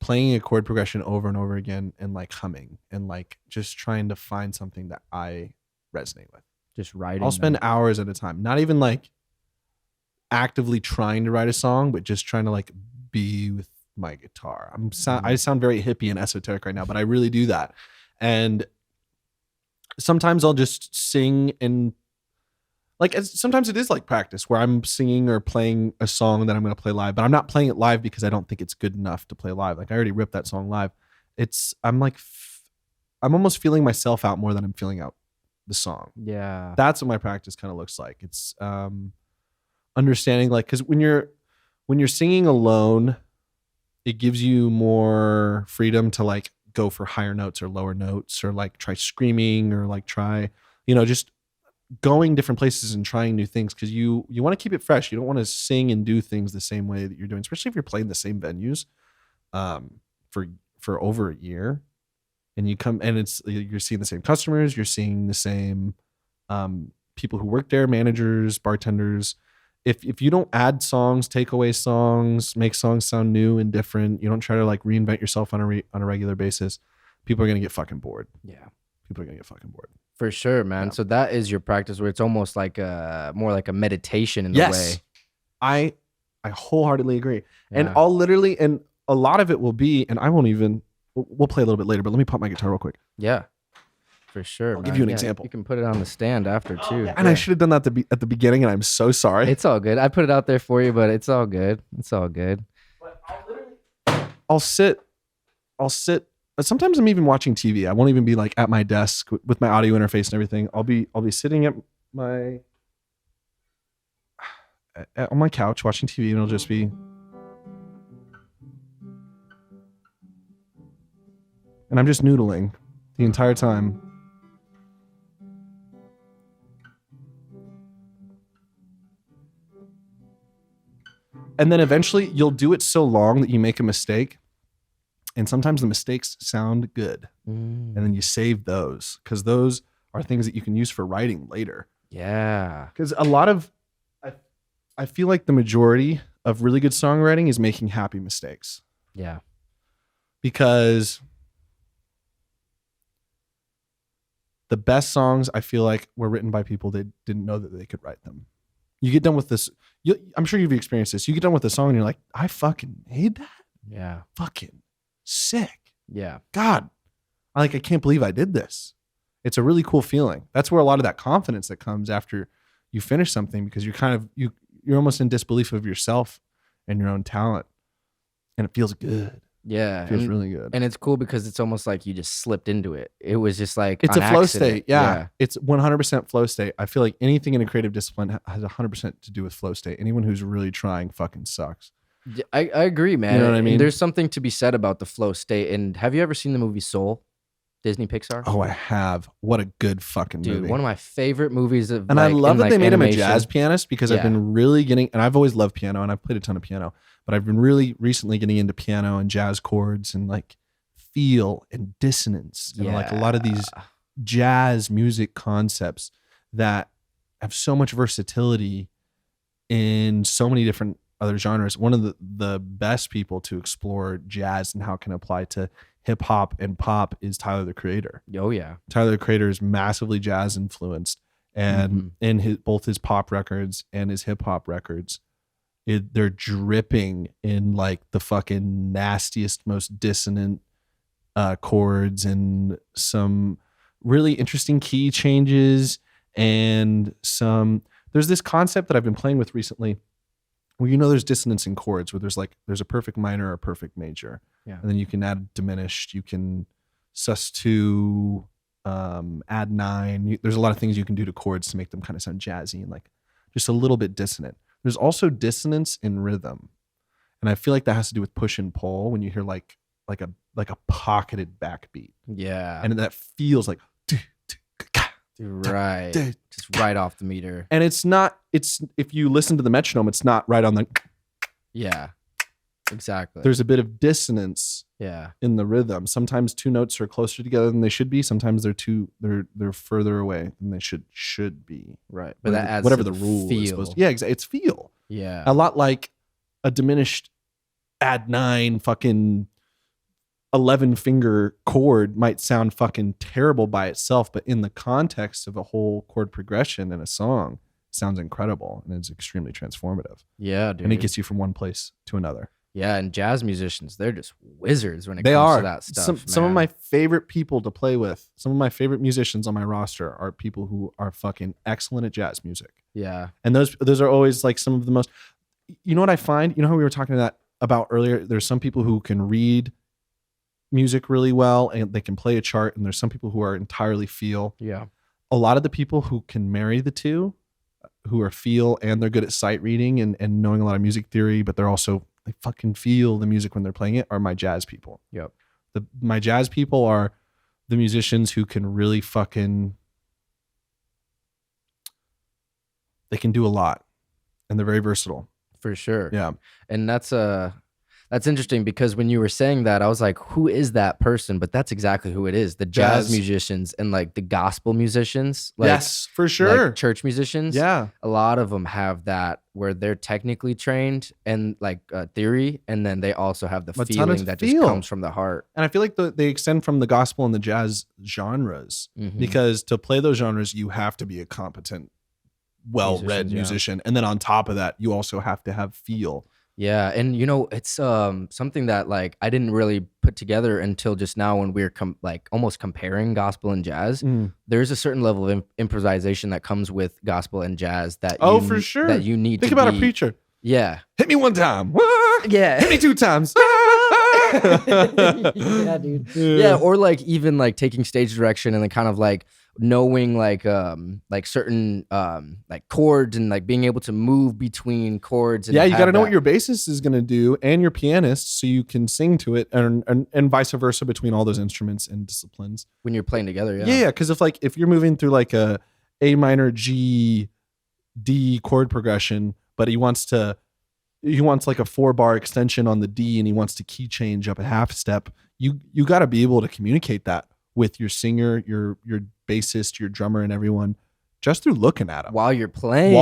playing a chord progression over and over again and like humming and like just trying to find something that I resonate with. Just writing. I'll spend hours at a time, not even like actively trying to write a song, but just trying to like be with my guitar. I sound very hippie and esoteric right now, but I really do that. And sometimes I'll just sing and like sometimes it is like practice where I'm singing or playing a song that I'm going to play live, but I'm not playing it live because I don't think it's good enough to play live. Like I already ripped that song live. I'm like, I'm almost feeling myself out more than I'm feeling out the song. Yeah. That's what my practice kind of looks like. It's understanding, like, because when you're singing alone, it gives you more freedom to like go for higher notes or lower notes, or like try screaming, or like try, just going different places and trying new things, because you want to keep it fresh. You don't want to sing and do things the same way that you're doing, especially if you're playing the same venues for over a year, and you come and you're seeing the same customers, you're seeing the same people who work there, managers, bartenders. If you don't add songs, take away songs, make songs sound new and different, you don't try to like reinvent yourself on a regular basis, people are gonna get fucking bored. Yeah. People are gonna get fucking bored. For sure, man. Yeah. So that is your practice, where it's almost like more like a meditation in a way. I wholeheartedly agree. Yeah. And I'll literally, and a lot of it will be, and I won't even, we'll play a little bit later, but let me pop my guitar real quick. Yeah. For sure. I'll give you an example. You can put it on the stand after too. And I should have done that at the beginning, and I'm so sorry. It's all good. I put it out there for you, but it's all good. It's all good. But I'll sit. Sometimes I'm even watching TV. I won't even be like at my desk with my audio interface and everything. I'll be sitting at on my couch watching TV, and it'll just be, and I'm just noodling the entire time. And then eventually you'll do it so long that you make a mistake. And sometimes the mistakes sound good. And then you save those, because those are things that you can use for writing later. Yeah. Because a lot of, I feel like the majority of really good songwriting is making happy mistakes. Yeah. Because the best songs, I feel like, were written by people that didn't know that they could write them. You get done with this, I'm sure you've experienced this. You get done with a song and you're like, I fucking made that? Yeah. Fucking sick. Yeah. God, I can't believe I did this. It's a really cool feeling. That's where a lot of that confidence that comes after you finish something, because you're almost in disbelief of yourself and your own talent. And it feels good. Yeah. It feels really good. And it's cool because it's almost like you just slipped into it. It was just like, it's a flow accident. state. Yeah. It's 100% flow state. I feel like anything in a creative discipline has 100% to do with flow state. Anyone who's really trying fucking sucks. I agree, man. You know what I mean? And there's something to be said about the flow state. And have you ever seen the movie Soul? Disney Pixar? Oh, I have. What a good fucking movie. Dude, one of my favorite movies of, and I love that they made animation. him a jazz pianist, because I've been really getting, and I've always loved piano and I've played a ton of piano, but I've been really recently getting into piano and jazz chords and like feel and dissonance and like a lot of these jazz music concepts that have so much versatility in so many different other genres. One of the best people to explore jazz and how it can apply to hip hop and pop is Tyler, the Creator. Oh yeah. Tyler, the Creator is massively jazz influenced, and in both his pop records and his hip hop records, they're dripping in like the fucking nastiest, most dissonant chords, and some really interesting key changes, and there's this concept that I've been playing with recently, where there's dissonance in chords, where there's a perfect minor or a perfect major. Yeah. And then you can add diminished, you can sus2, add 9. There's a lot of things you can do to chords to make them kind of sound jazzy and like just a little bit dissonant. There's also dissonance in rhythm. And I feel like that has to do with push and pull, when you hear like a pocketed backbeat. Yeah. And that feels like right. Just right off the meter. And it's if you listen to the metronome, it's not right on the. Yeah. Exactly. There's a bit of dissonance yeah. in the rhythm. Sometimes two notes are closer together than they should be. Sometimes they're further away than they should be. Right. But that adds whatever to the rule feel. is supposed to. Yeah, exactly. It's feel. Yeah. A lot like a diminished add 9 fucking 11 finger chord might sound fucking terrible by itself, but in the context of a whole chord progression in a song, it sounds incredible, and it's extremely transformative. Yeah, dude. And it gets you from one place to another. Yeah, and jazz musicians, they're just wizards when it comes to that stuff. Some of my favorite people to play with, some of my favorite musicians on my roster are people who are fucking excellent at jazz music. Yeah. And those are always like some of the most, you know what I find? You know how we were talking about earlier? There's some people who can read music really well and they can play a chart, and there's some people who are entirely feel. Yeah. A lot of the people who can marry the two, who are feel and they're good at sight reading and knowing a lot of music theory, but they're also, they fucking feel the music when they're playing it, are my jazz people. Yep. My jazz people are the musicians who can really fucking, they can do a lot and they're very versatile. For sure. Yeah. And that's interesting because when you were saying that, I was like, who is that person? But that's exactly who it is. The jazz musicians and like the gospel musicians. Like, yes, for sure. Like church musicians. Yeah. A lot of them have that where they're technically trained and like theory. And then they also have the feeling that just comes from the heart. And I feel like they extend from the gospel and the jazz genres because to play those genres, you have to be a competent, well-read musician. And then on top of that, you also have to have feel. Yeah, and you know, it's something that like I didn't really put together until just now when we were like almost comparing gospel and jazz. There's a certain level of improvisation that comes with gospel and jazz that for sure that you need. Think about a preacher. Yeah, hit me one time. Yeah, hit me two times. Yeah, dude. Yeah, or like even like taking stage direction and then kind of like knowing like certain like chords and like being able to move between chords. And yeah, you got to know what your bassist is going to do and your pianist so you can sing to it, and vice versa between all those instruments and disciplines when you're playing together. Yeah, because if you're moving through like a minor G D chord progression, but he wants like a 4-bar extension on the D and he wants to key change up a half step, you got to be able to communicate that with your singer, your bassist, your drummer, and everyone just through looking at them while you're playing.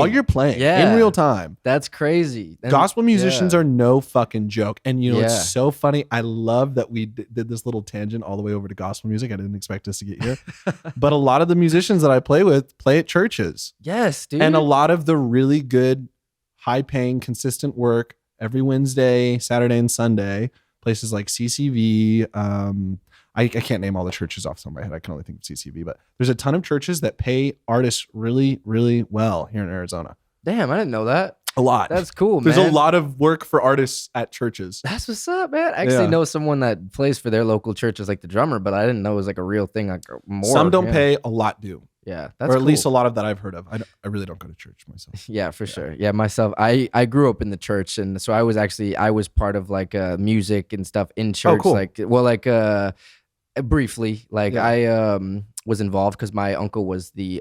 Yeah, in real time. That's crazy. And gospel musicians are no fucking joke. And you know, it's so funny. I love that we did this little tangent all the way over to gospel music. I didn't expect us to get here. But a lot of the musicians that I play with play at churches. Yes, dude. And a lot of the really good, high-paying, consistent work every Wednesday, Saturday, and Sunday, places like CCV, I can't name all the churches off the top of my head. I can only think of CCV, but there's a ton of churches that pay artists really, really well here in Arizona. Damn, I didn't know that. A lot. That's cool, man. There's a lot of work for artists at churches. That's what's up, man. I actually know someone that plays for their local church as like the drummer, but I didn't know it was like a real thing. Like more. Some don't pay, a lot do. Yeah, that's or at least a lot of that I've heard of. I really don't go to church myself. Yeah, for sure. Yeah, myself, I grew up in the church, and so I was part of like music and stuff in church. Oh, cool. Like briefly, like I was involved because my uncle was the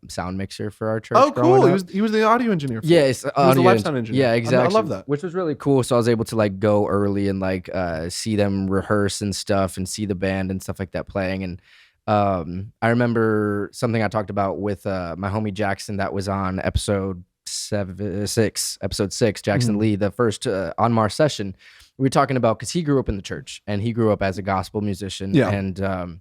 sound mixer for our church. Oh, cool! He was the audio engineer. He was the live sound engineer. Yeah, exactly. I love that, which was really cool. So I was able to like go early and like see them rehearse and stuff, and see the band and stuff like that playing. And I remember something I talked about with my homie Jackson that was on episode 6, Jackson Lee, the first on Mars session. We were talking about, because he grew up in the church and he grew up as a gospel musician. Yeah. And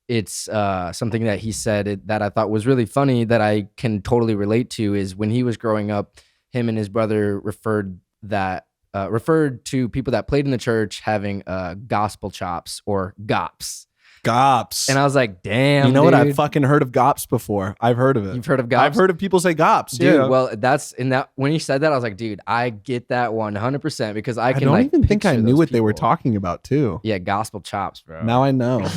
it's something that he said that I thought was really funny that I can totally relate to is when he was growing up, him and his brother referred to people that played in the church having gospel chops or gops. Gops. And I was like, damn, you know dude. What? I've fucking heard of gops before. I've heard of it. You've heard of gops? I've heard of people say gops. Dude, yeah. Well, that's in that when he said that, I was like, dude, I get that 100% because I can don't like even think I knew what they were people. talking about too. Yeah, gospel chops, bro. Now I know.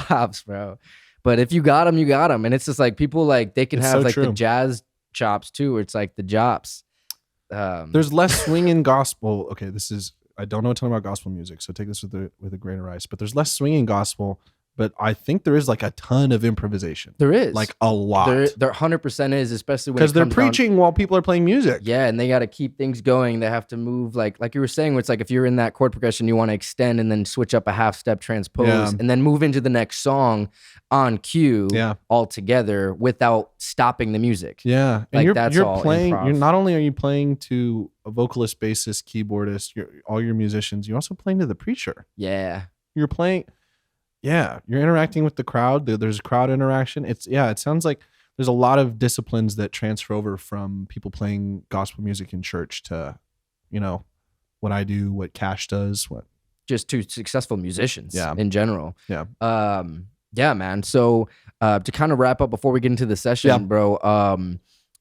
Gops, bro. But if you got them, you got them. And it's just like people like they can have like the jazz chops too, where it's like the jops. There's less swing in gospel. Okay, I don't know a ton about gospel music, so take this with a grain of rice. But there's less swing in gospel. But I think there is like a ton of improvisation. There is. Like a lot. There 100% is, especially when because they're preaching while people are playing music. Yeah, and they got to keep things going. They have to move like you were saying, where it's like if you're in that chord progression, you want to extend and then switch up a half step transpose and then move into the next song on cue all together without stopping the music. Yeah. And like you're all playing, improv. you're not only are you playing to a vocalist, bassist, keyboardist, all your musicians, you're also playing to the preacher. Yeah. You're playing... Yeah, you're interacting with the crowd. There's crowd interaction. It sounds like there's a lot of disciplines that transfer over from people playing gospel music in church to, you know, what I do, what Cash does, what just to successful musicians in general. Yeah. Yeah, man. So to kind of wrap up before we get into the session, bro,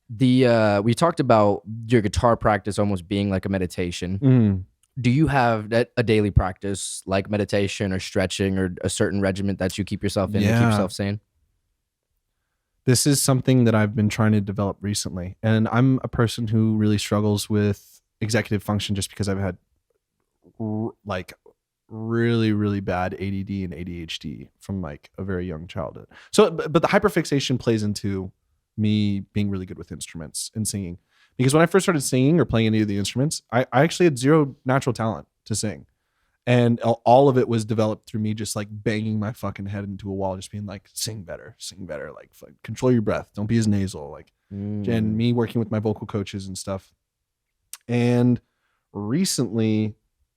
we talked about your guitar practice almost being like a meditation. Do you have a daily practice like meditation or stretching or a certain regiment that you keep yourself in to keep yourself sane? This is something that I've been trying to develop recently. And I'm a person who really struggles with executive function just because I've had like really, really bad ADD and ADHD from like a very young childhood. So, but the hyperfixation plays into me being really good with instruments and singing. Because when I first started singing or playing any of the instruments, I actually had zero natural talent to sing. And all of it was developed through me just like banging my fucking head into a wall, just being like, sing better, like control your breath. Don't be as nasal. Like, and me working with my vocal coaches and stuff. And recently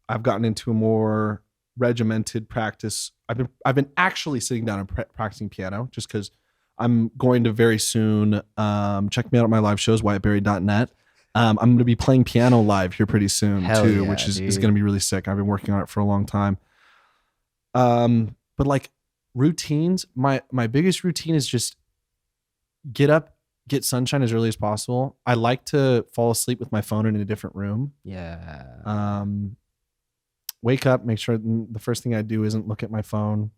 I've gotten into a more regimented practice. I've been actually sitting down and practicing piano just because I'm going to very soon. Check me out at my live shows, wyattbarry.net. I'm going to be playing piano live here pretty soon too, which is going to be really sick. I've been working on it for a long time. But like routines, my biggest routine is just get up, get sunshine as early as possible. I like to fall asleep with my phone in a different room. Yeah. Wake up, make sure the first thing I do isn't look at my phone.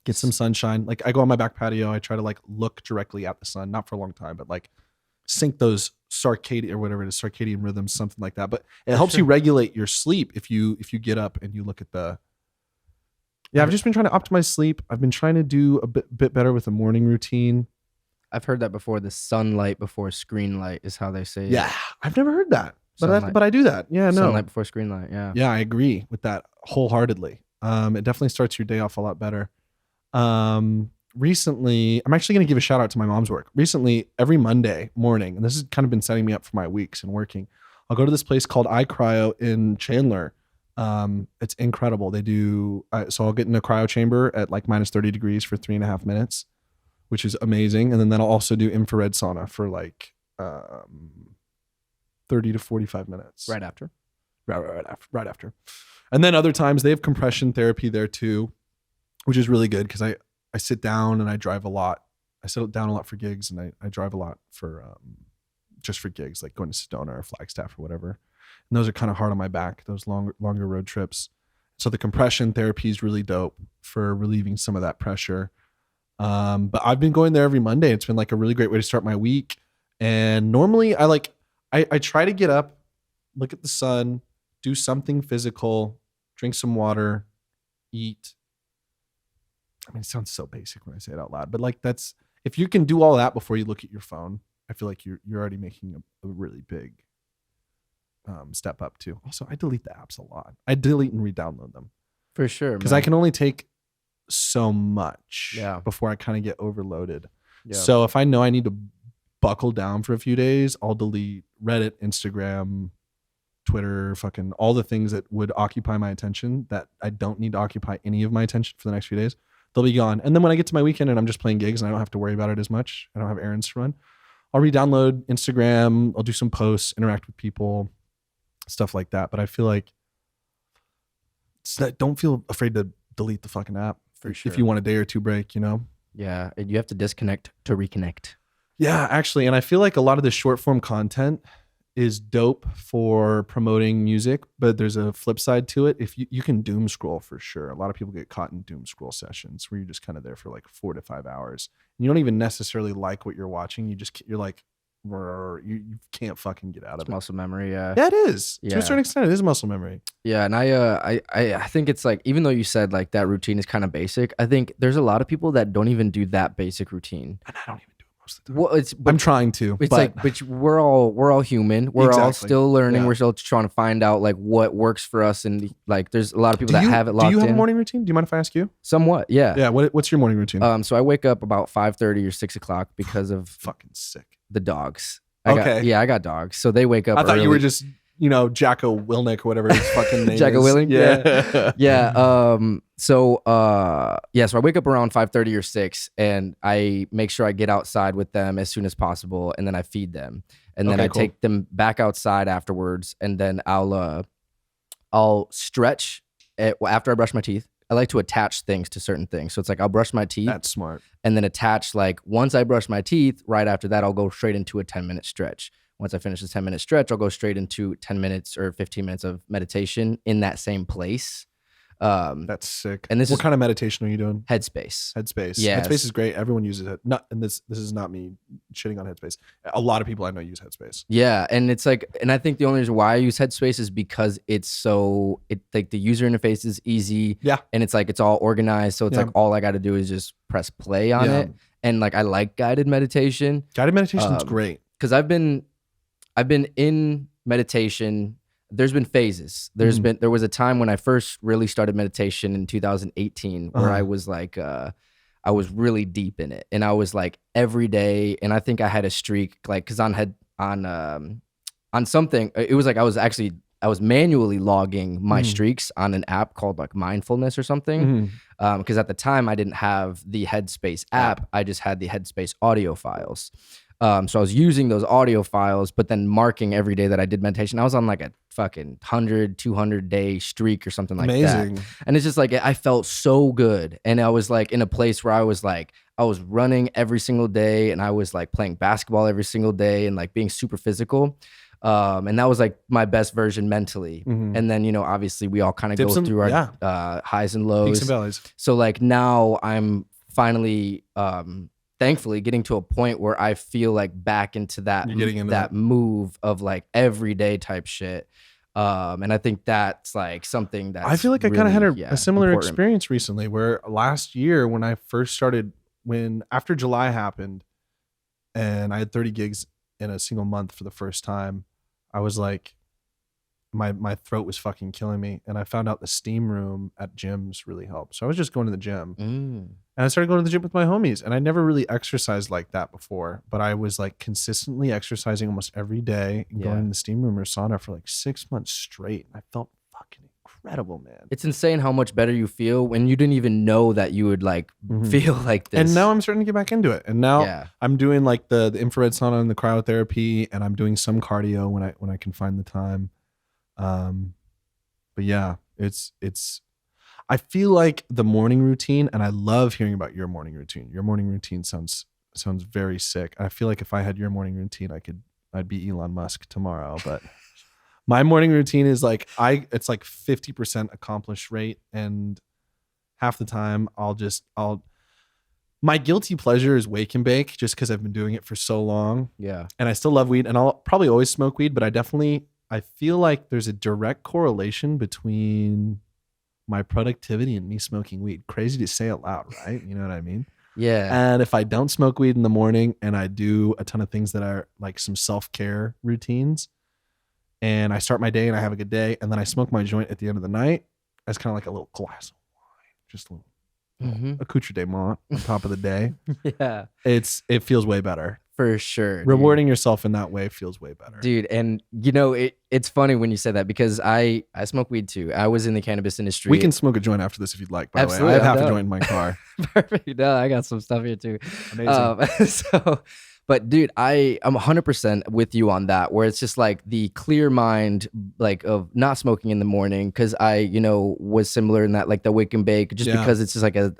Get some sunshine. Like I go on my back patio. I try to like look directly at the sun, not for a long time, but like sync those circadian or whatever it is, circadian rhythms, something like that. But it helps you regulate your sleep if you get up and you look at the. Yeah, I've just been trying to optimize sleep. I've been trying to do a bit better with a morning routine. I've heard that before. The sunlight before screen light is how they say. Yeah, I've never heard that, but I do that. Yeah, no, sunlight before screen light. Yeah, yeah, I agree with that wholeheartedly. It definitely starts your day off a lot better. Recently, I'm actually going to give a shout out to my mom's work. Recently, every Monday morning, and this has kind of been setting me up for my weeks and working, I'll go to this place called iCryo in Chandler. It's incredible. They do, so I'll get in a cryo chamber at like minus 30 degrees for 3.5 minutes, which is amazing. And then I'll also do infrared sauna for like 30 to 45 minutes. Right after. Right after. And then other times they have compression therapy there too, which is really good because I sit down and I drive a lot. I sit down a lot for gigs and I drive a lot for just for gigs, like going to Sedona or Flagstaff or whatever. And those are kind of hard on my back, those longer road trips. So the compression therapy is really dope for relieving some of that pressure. But I've been going there every Monday. It's been like a really great way to start my week. And normally I try to get up, look at the sun, do something physical, drink some water, eat. I mean, it sounds so basic when I say it out loud, but like that's, if you can do all that before you look at your phone, I feel like you're already making a really big step up too. Also, I delete the apps a lot. I delete and re-download them. For sure. Because I can only take so much before I kind of get overloaded. Yeah. So if I know I need to buckle down for a few days, I'll delete Reddit, Instagram, Twitter, fucking all the things that would occupy my attention that I don't need to occupy any of my attention for the next few days. They'll be gone. And then when I get to my weekend and I'm just playing gigs and I don't have to worry about it as much, I don't have errands to run, I'll re-download Instagram, I'll do some posts, interact with people, stuff like that. But I feel like don't feel afraid to delete the fucking app for sure. If you want a day or two break, you know? Yeah, you have to disconnect to reconnect. Yeah, actually. And I feel like a lot of the short form content is dope for promoting music, but there's a flip side to it. If you can doom scroll for sure. A lot of people get caught in doom scroll sessions where you're just kind of there for like 4 to 5 hours. And you don't even necessarily like what you're watching. You're like, you can't fucking get out of it. Muscle memory, yeah. Yeah, it is. Yeah. To a certain extent, it is muscle memory. Yeah, and I think it's like, even though you said like that routine is kind of basic, I think there's a lot of people that don't even do that basic routine. And I don't even. Well, I'm trying to. It's but we're all human. We're all still learning. Yeah. We're still trying to find out like what works for us. And like, there's a lot of people that have it locked in. Do you have a morning routine? Do you mind if I ask you? Somewhat, yeah. Yeah. What's your morning routine? So I wake up about 5:30 or 6 o'clock because of fucking sick the dogs. Okay. I got dogs, so they wake up. I thought early. You were just Jacko Wilnick or whatever his fucking name Jacko is. Wilnick? Yeah. So I wake up around 5:30 or 6 and I make sure I get outside with them as soon as possible, and then I feed them. And then I take them back outside afterwards, and then I'll stretch after I brush my teeth. I like to attach things to certain things. So it's like I'll brush my teeth. That's smart. And then attach, like once I brush my teeth, right after that I'll go straight into a 10-minute stretch, once I finish the 10-minute stretch, I'll go straight into 10 minutes or 15 minutes of meditation in that same place. That's sick. And this what is kind of meditation are you doing? Headspace. Headspace. Yes. Headspace is great. Everyone uses it. And this is not me shitting on Headspace. A lot of people I know use Headspace. Yeah, and it's like, and I think the only reason why I use Headspace is because like the user interface is easy. Yeah. And it's like, it's all organized. So it's like, all I got to do is just press play on it. And like, I like guided meditation. Guided meditation is great. Because I've been in meditation. There's been phases. There was a time when I first really started meditation in 2018 where I was like, I was really deep in it, and I was like every day. And I think I had a streak, like, because on something, it was like I was manually logging my streaks on an app called like Mindfulness or something. Because at the time I didn't have the Headspace app, I just had the Headspace audio files. So I was using those audio files, but then marking every day that I did meditation. I was on like a fucking 100, 200 day streak or something like that. And it's just like, I felt so good. And I was like in a place where I was running every single day, and I was like playing basketball every single day and like being super physical. And that was like my best version mentally. And then, obviously we all kind of go through our highs and lows. Peaks and valleys. So like now I'm finally, thankfully getting to a point where I feel like back into that move of like everyday type shit. And I think that's like something that I feel like really, I kind of had a similar experience recently, where last year when I first started, after July happened and I had 30 gigs in a single month for the first time, I was like, my throat was fucking killing me. And I found out the steam room at gyms really helped. So I was just going to the gym. And I started going to the gym with my homies, and I never really exercised like that before, but I was like consistently exercising almost every day and going to the steam room or sauna for like 6 months straight. I felt fucking incredible, man. It's insane how much better you feel when you didn't even know that you would like feel like this. And now I'm starting to get back into it. And now I'm doing like the infrared sauna and the cryotherapy, and I'm doing some cardio when I can find the time. But yeah, it's I feel like the morning routine, and I love hearing about your morning routine. Your morning routine sounds very sick. I feel like if I had your morning routine, I'd be Elon Musk tomorrow. But my morning routine is like it's like 50% accomplish rate, and half the time my guilty pleasure is wake and bake, just because I've been doing it for so long. Yeah. And I still love weed, and I'll probably always smoke weed, but I feel like there's a direct correlation between my productivity and me smoking weed. Crazy to say it loud, right? You know what I mean? Yeah. And if I don't smoke weed in the morning and I do a ton of things that are like some self-care routines, and I start my day and I have a good day, and then I smoke my joint at the end of the night, that's kind of like a little glass of wine, just a little accoutrement on top of the day. Yeah. It feels way better. For sure. Dude. Rewarding yourself in that way feels way better. Dude, and it's funny when you say that, because I smoke weed too. I was in the cannabis industry. We can smoke a joint after this if you'd like, by Absolutely, the way. I have half a joint in my car. Perfect. No, I got some stuff here too. Amazing. But dude, I'm 100% with you on that, where it's just like the clear mind, like of not smoking in the morning. Cause I, was similar in that, like the wake and bake, just because it's just like a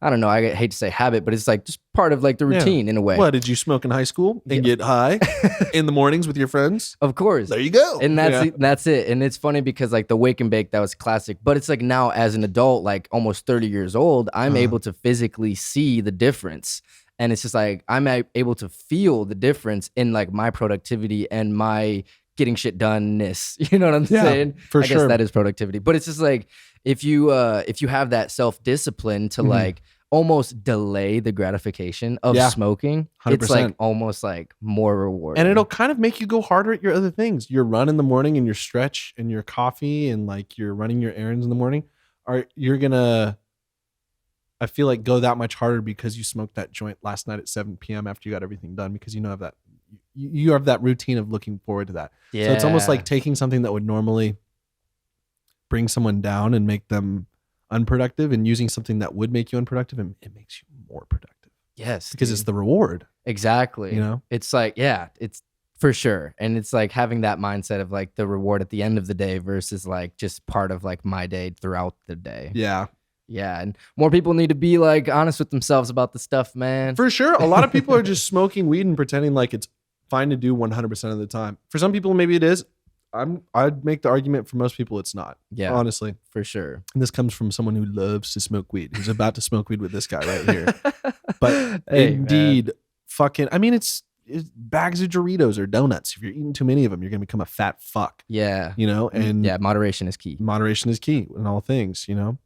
I don't know, I hate to say habit, but it's like just part of like the routine in a way. What, did you smoke in high school and get high in the mornings with your friends? Of course. There you go. And that's it. And it's funny because like the wake and bake, that was classic, but it's like now as an adult, like almost 30 years old, I'm able to physically see the difference. And it's just like, I'm able to feel the difference in like my productivity and my getting shit done-ness. You know what I'm saying? For I sure. guess that is productivity. But it's just like, if you have that self-discipline to like almost delay the gratification of smoking, 100%. It's like almost like more rewarding. And it'll kind of make you go harder at your other things. Your run in the morning and your stretch and your coffee and like you're running your errands in the morning, you're going to, I feel like, go that much harder because you smoked that joint last night at 7 p.m. after you got everything done, because you have that routine of looking forward to that. Yeah. So it's almost like taking something that would normally bring someone down and make them unproductive, and using something that would make you unproductive, and it makes you more productive. Yes. Because it's the reward. Exactly. It's like, it's for sure. And it's like having that mindset of like the reward at the end of the day versus like just part of like my day throughout the day. Yeah. Yeah, and more people need to be like honest with themselves about the stuff, man. For sure. A lot of people are just smoking weed and pretending like it's fine to do 100% of the time. For some people, maybe it is. I'd make the argument for most people it's not. Yeah, honestly, for sure. And this comes from someone who loves to smoke weed. Who's about to smoke weed with this guy right here. But Hey, indeed, man. fucking. I mean, it's bags of Doritos or donuts. If you're eating too many of them, you're gonna become a fat fuck. Yeah, You know, and yeah, moderation is key. moderation is key in all things. You know.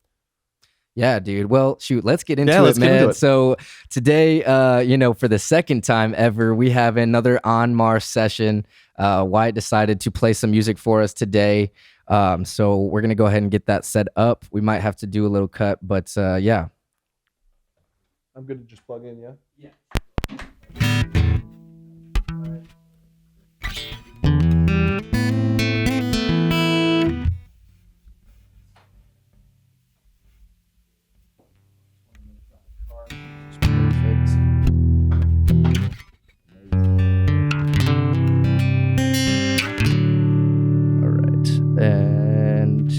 Yeah, dude. Well, shoot, let's get into let's it, get man. into it. So today, for the second time ever, we have another On Mars session. Wyatt decided to play some music for us today. So we're going to go ahead and get that set up. We might have to do a little cut, but yeah. I'm good to just plug in, yeah? Yeah. And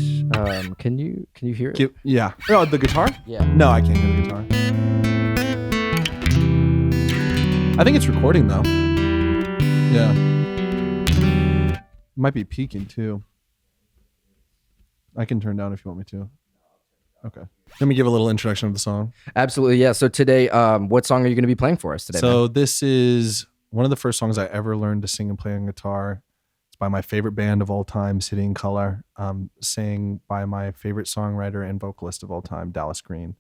can you hear it? Yeah. Oh, the guitar? Yeah. No, I can't hear the guitar. I think it's recording though. Yeah. Might be peaking too. I can turn down if you want me to. Okay. Let me give a little introduction of the song. Absolutely, yeah. So today, what song are you going to be playing for us today? So man? this is one of the first songs I ever learned to sing and play on guitar. It's by my favorite band of all time, City in Color, sang by my favorite songwriter and vocalist of all time, Dallas Green.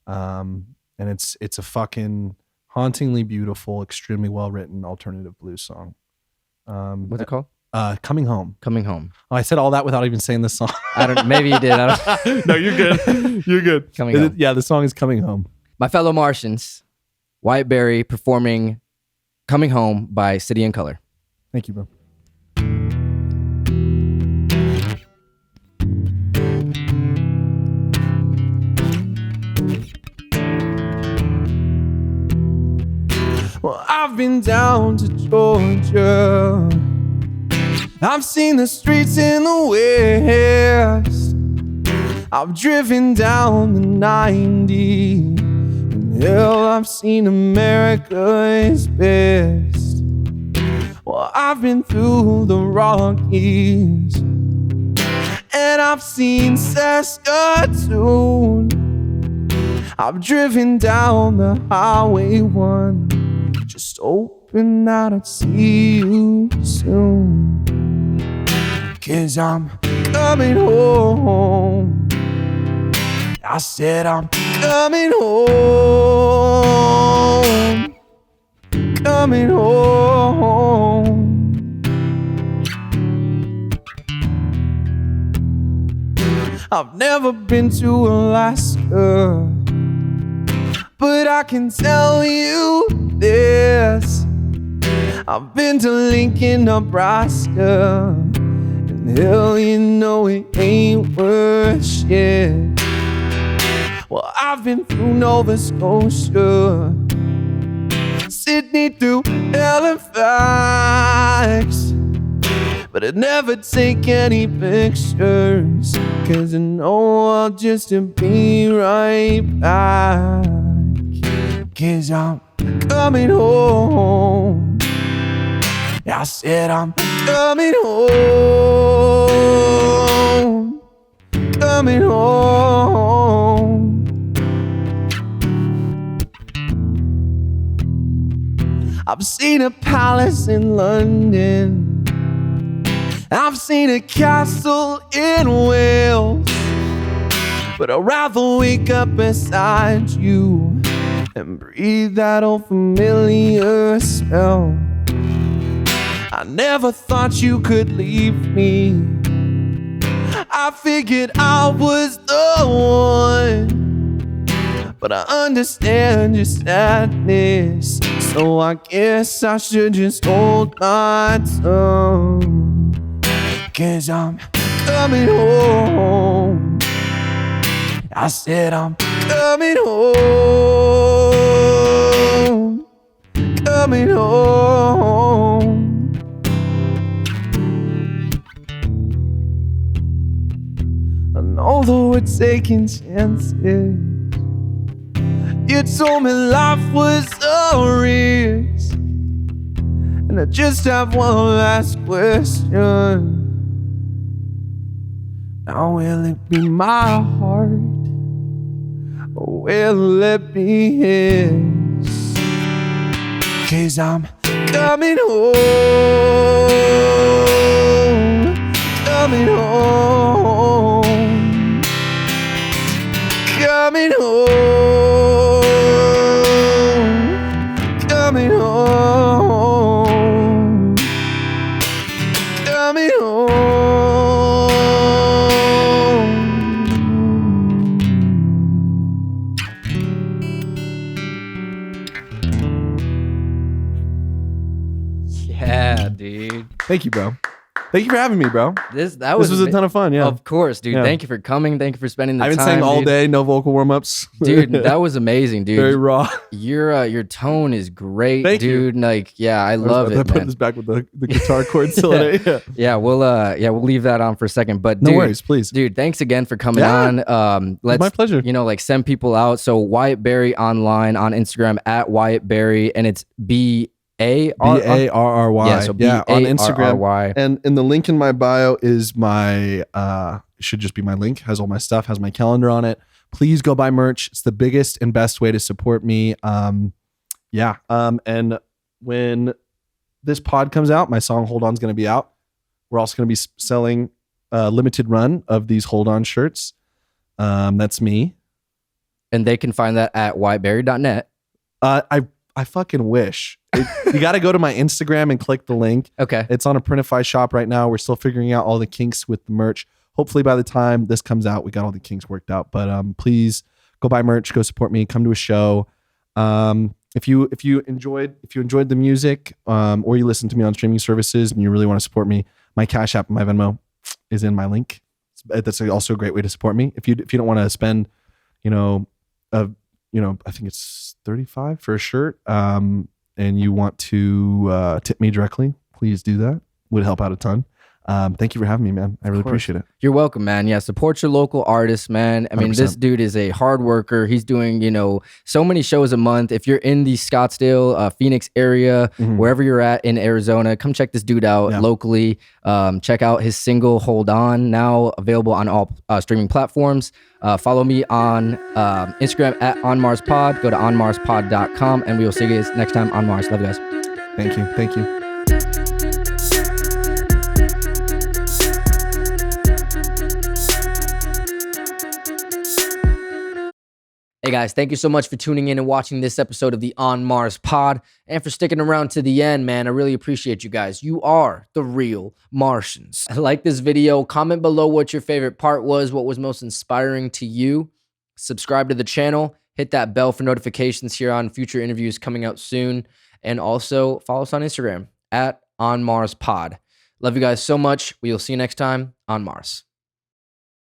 And it's a fucking hauntingly beautiful, extremely well-written alternative blues song. What's it called? Coming Home. Coming Home. Oh, I said all that without even saying the song. I don't. Maybe you did. I don't. No, you're good. You're good. Coming Home. Yeah, the song is Coming Home. My fellow Martians, Wyatt Barry performing "Coming Home" by City in Color. Thank you, bro. Well, I've been down to Georgia. I've seen the streets in the West. I've driven down the 90. And hell, I've seen America's best. Well, I've been through the Rockies. And I've seen Saskatoon. I've driven down the Highway 1. Just hoping that I'd see you soon. 'Cause I'm coming home. I said I'm coming home. Coming home. I've never been to Alaska, but I can tell you this. I've been to Lincoln, Nebraska, and hell, you know it ain't worth shit. Well, I've been through Nova Scotia, Sydney through Halifax, but I'd never take any pictures, 'cause I know I'll just be right back. 'Cause I'm coming home. I said I'm coming home. Coming home. I've seen a palace in London. I've seen a castle in Wales, but I'd rather wake up beside you and breathe that old familiar smell. I never thought you could leave me. I figured I was the one, but I understand your sadness, so I guess I should just hold my tongue. 'Cause I'm coming home. I said I'm coming home. Coming home. And although we're taking chances, you told me life was a risk, And I just have one last question. Now will it be my heart, or will it be his? 'Cause I'm coming home, coming home, coming home, coming home, coming home. Yeah, dude. Thank you, bro. Thank you for having me, bro. This This was a ton of fun. Yeah. Of course, dude. Yeah. Thank you for coming. Thank you for spending the I've been time. saying all dude. day, no vocal warm ups. Dude, that was amazing, dude. Very raw. Your tone is great, Thank you. dude. Like, yeah, I love it, Put man. this back with the guitar chord still in it. Yeah. Yeah, we'll leave that on for a second. But No dude, worries, please. dude, thanks again for coming Yeah. on. Let's my pleasure. like send people out. So Wyatt Barry online on Instagram at Wyatt Barry, and it's BARRY. BARRY. Yeah, so on Instagram. BARRY. And in the link in my bio is my should just be my link, has all my stuff, has my calendar on it. Please go buy merch. It's the biggest and best way to support me. And when this pod comes out, my song Hold On is going to be out. We're also going to be selling a limited run of these Hold On shirts. That's me. And they can find that at wyattbarry.net. I fucking wish. You got to go to my Instagram and click the link. Okay. It's on a Printify shop right now. We're still figuring out all the kinks with the merch. Hopefully by the time this comes out, we got all the kinks worked out. But please go buy merch, go support me, come to a show. If you enjoyed the music, or you listen to me on streaming services and you really want to support me, my Cash App and my Venmo is in my link. That's also a great way to support me. If you don't want to spend, I think it's $35 for a shirt, and you want to tip me directly, please do that. Would help out a ton. Thank you for having me, man. I really appreciate it. You're welcome, man. Yeah, support your local artists, man. I mean, 100%. this dude is a hard worker. He's doing, so many shows a month. If you're in the Scottsdale, Phoenix area, wherever you're at in Arizona, come check this dude out locally. Check out his single, Hold On, now available on all streaming platforms. Follow me on Instagram at OnMarsPod. Go to onmarspod.com, and we will see you guys next time on Mars. Love you guys. Thank you. Thank you. Hey guys, thank you so much for tuning in and watching this episode of the On Mars Pod, and for sticking around to the end, man. I really appreciate you guys. You are the real Martians. Like this video, comment below what your favorite part was, what was most inspiring to you. Subscribe to the channel, hit that bell for notifications here on future interviews coming out soon, and also follow us on Instagram at On Mars Pod. Love you guys so much. We will see you next time on Mars.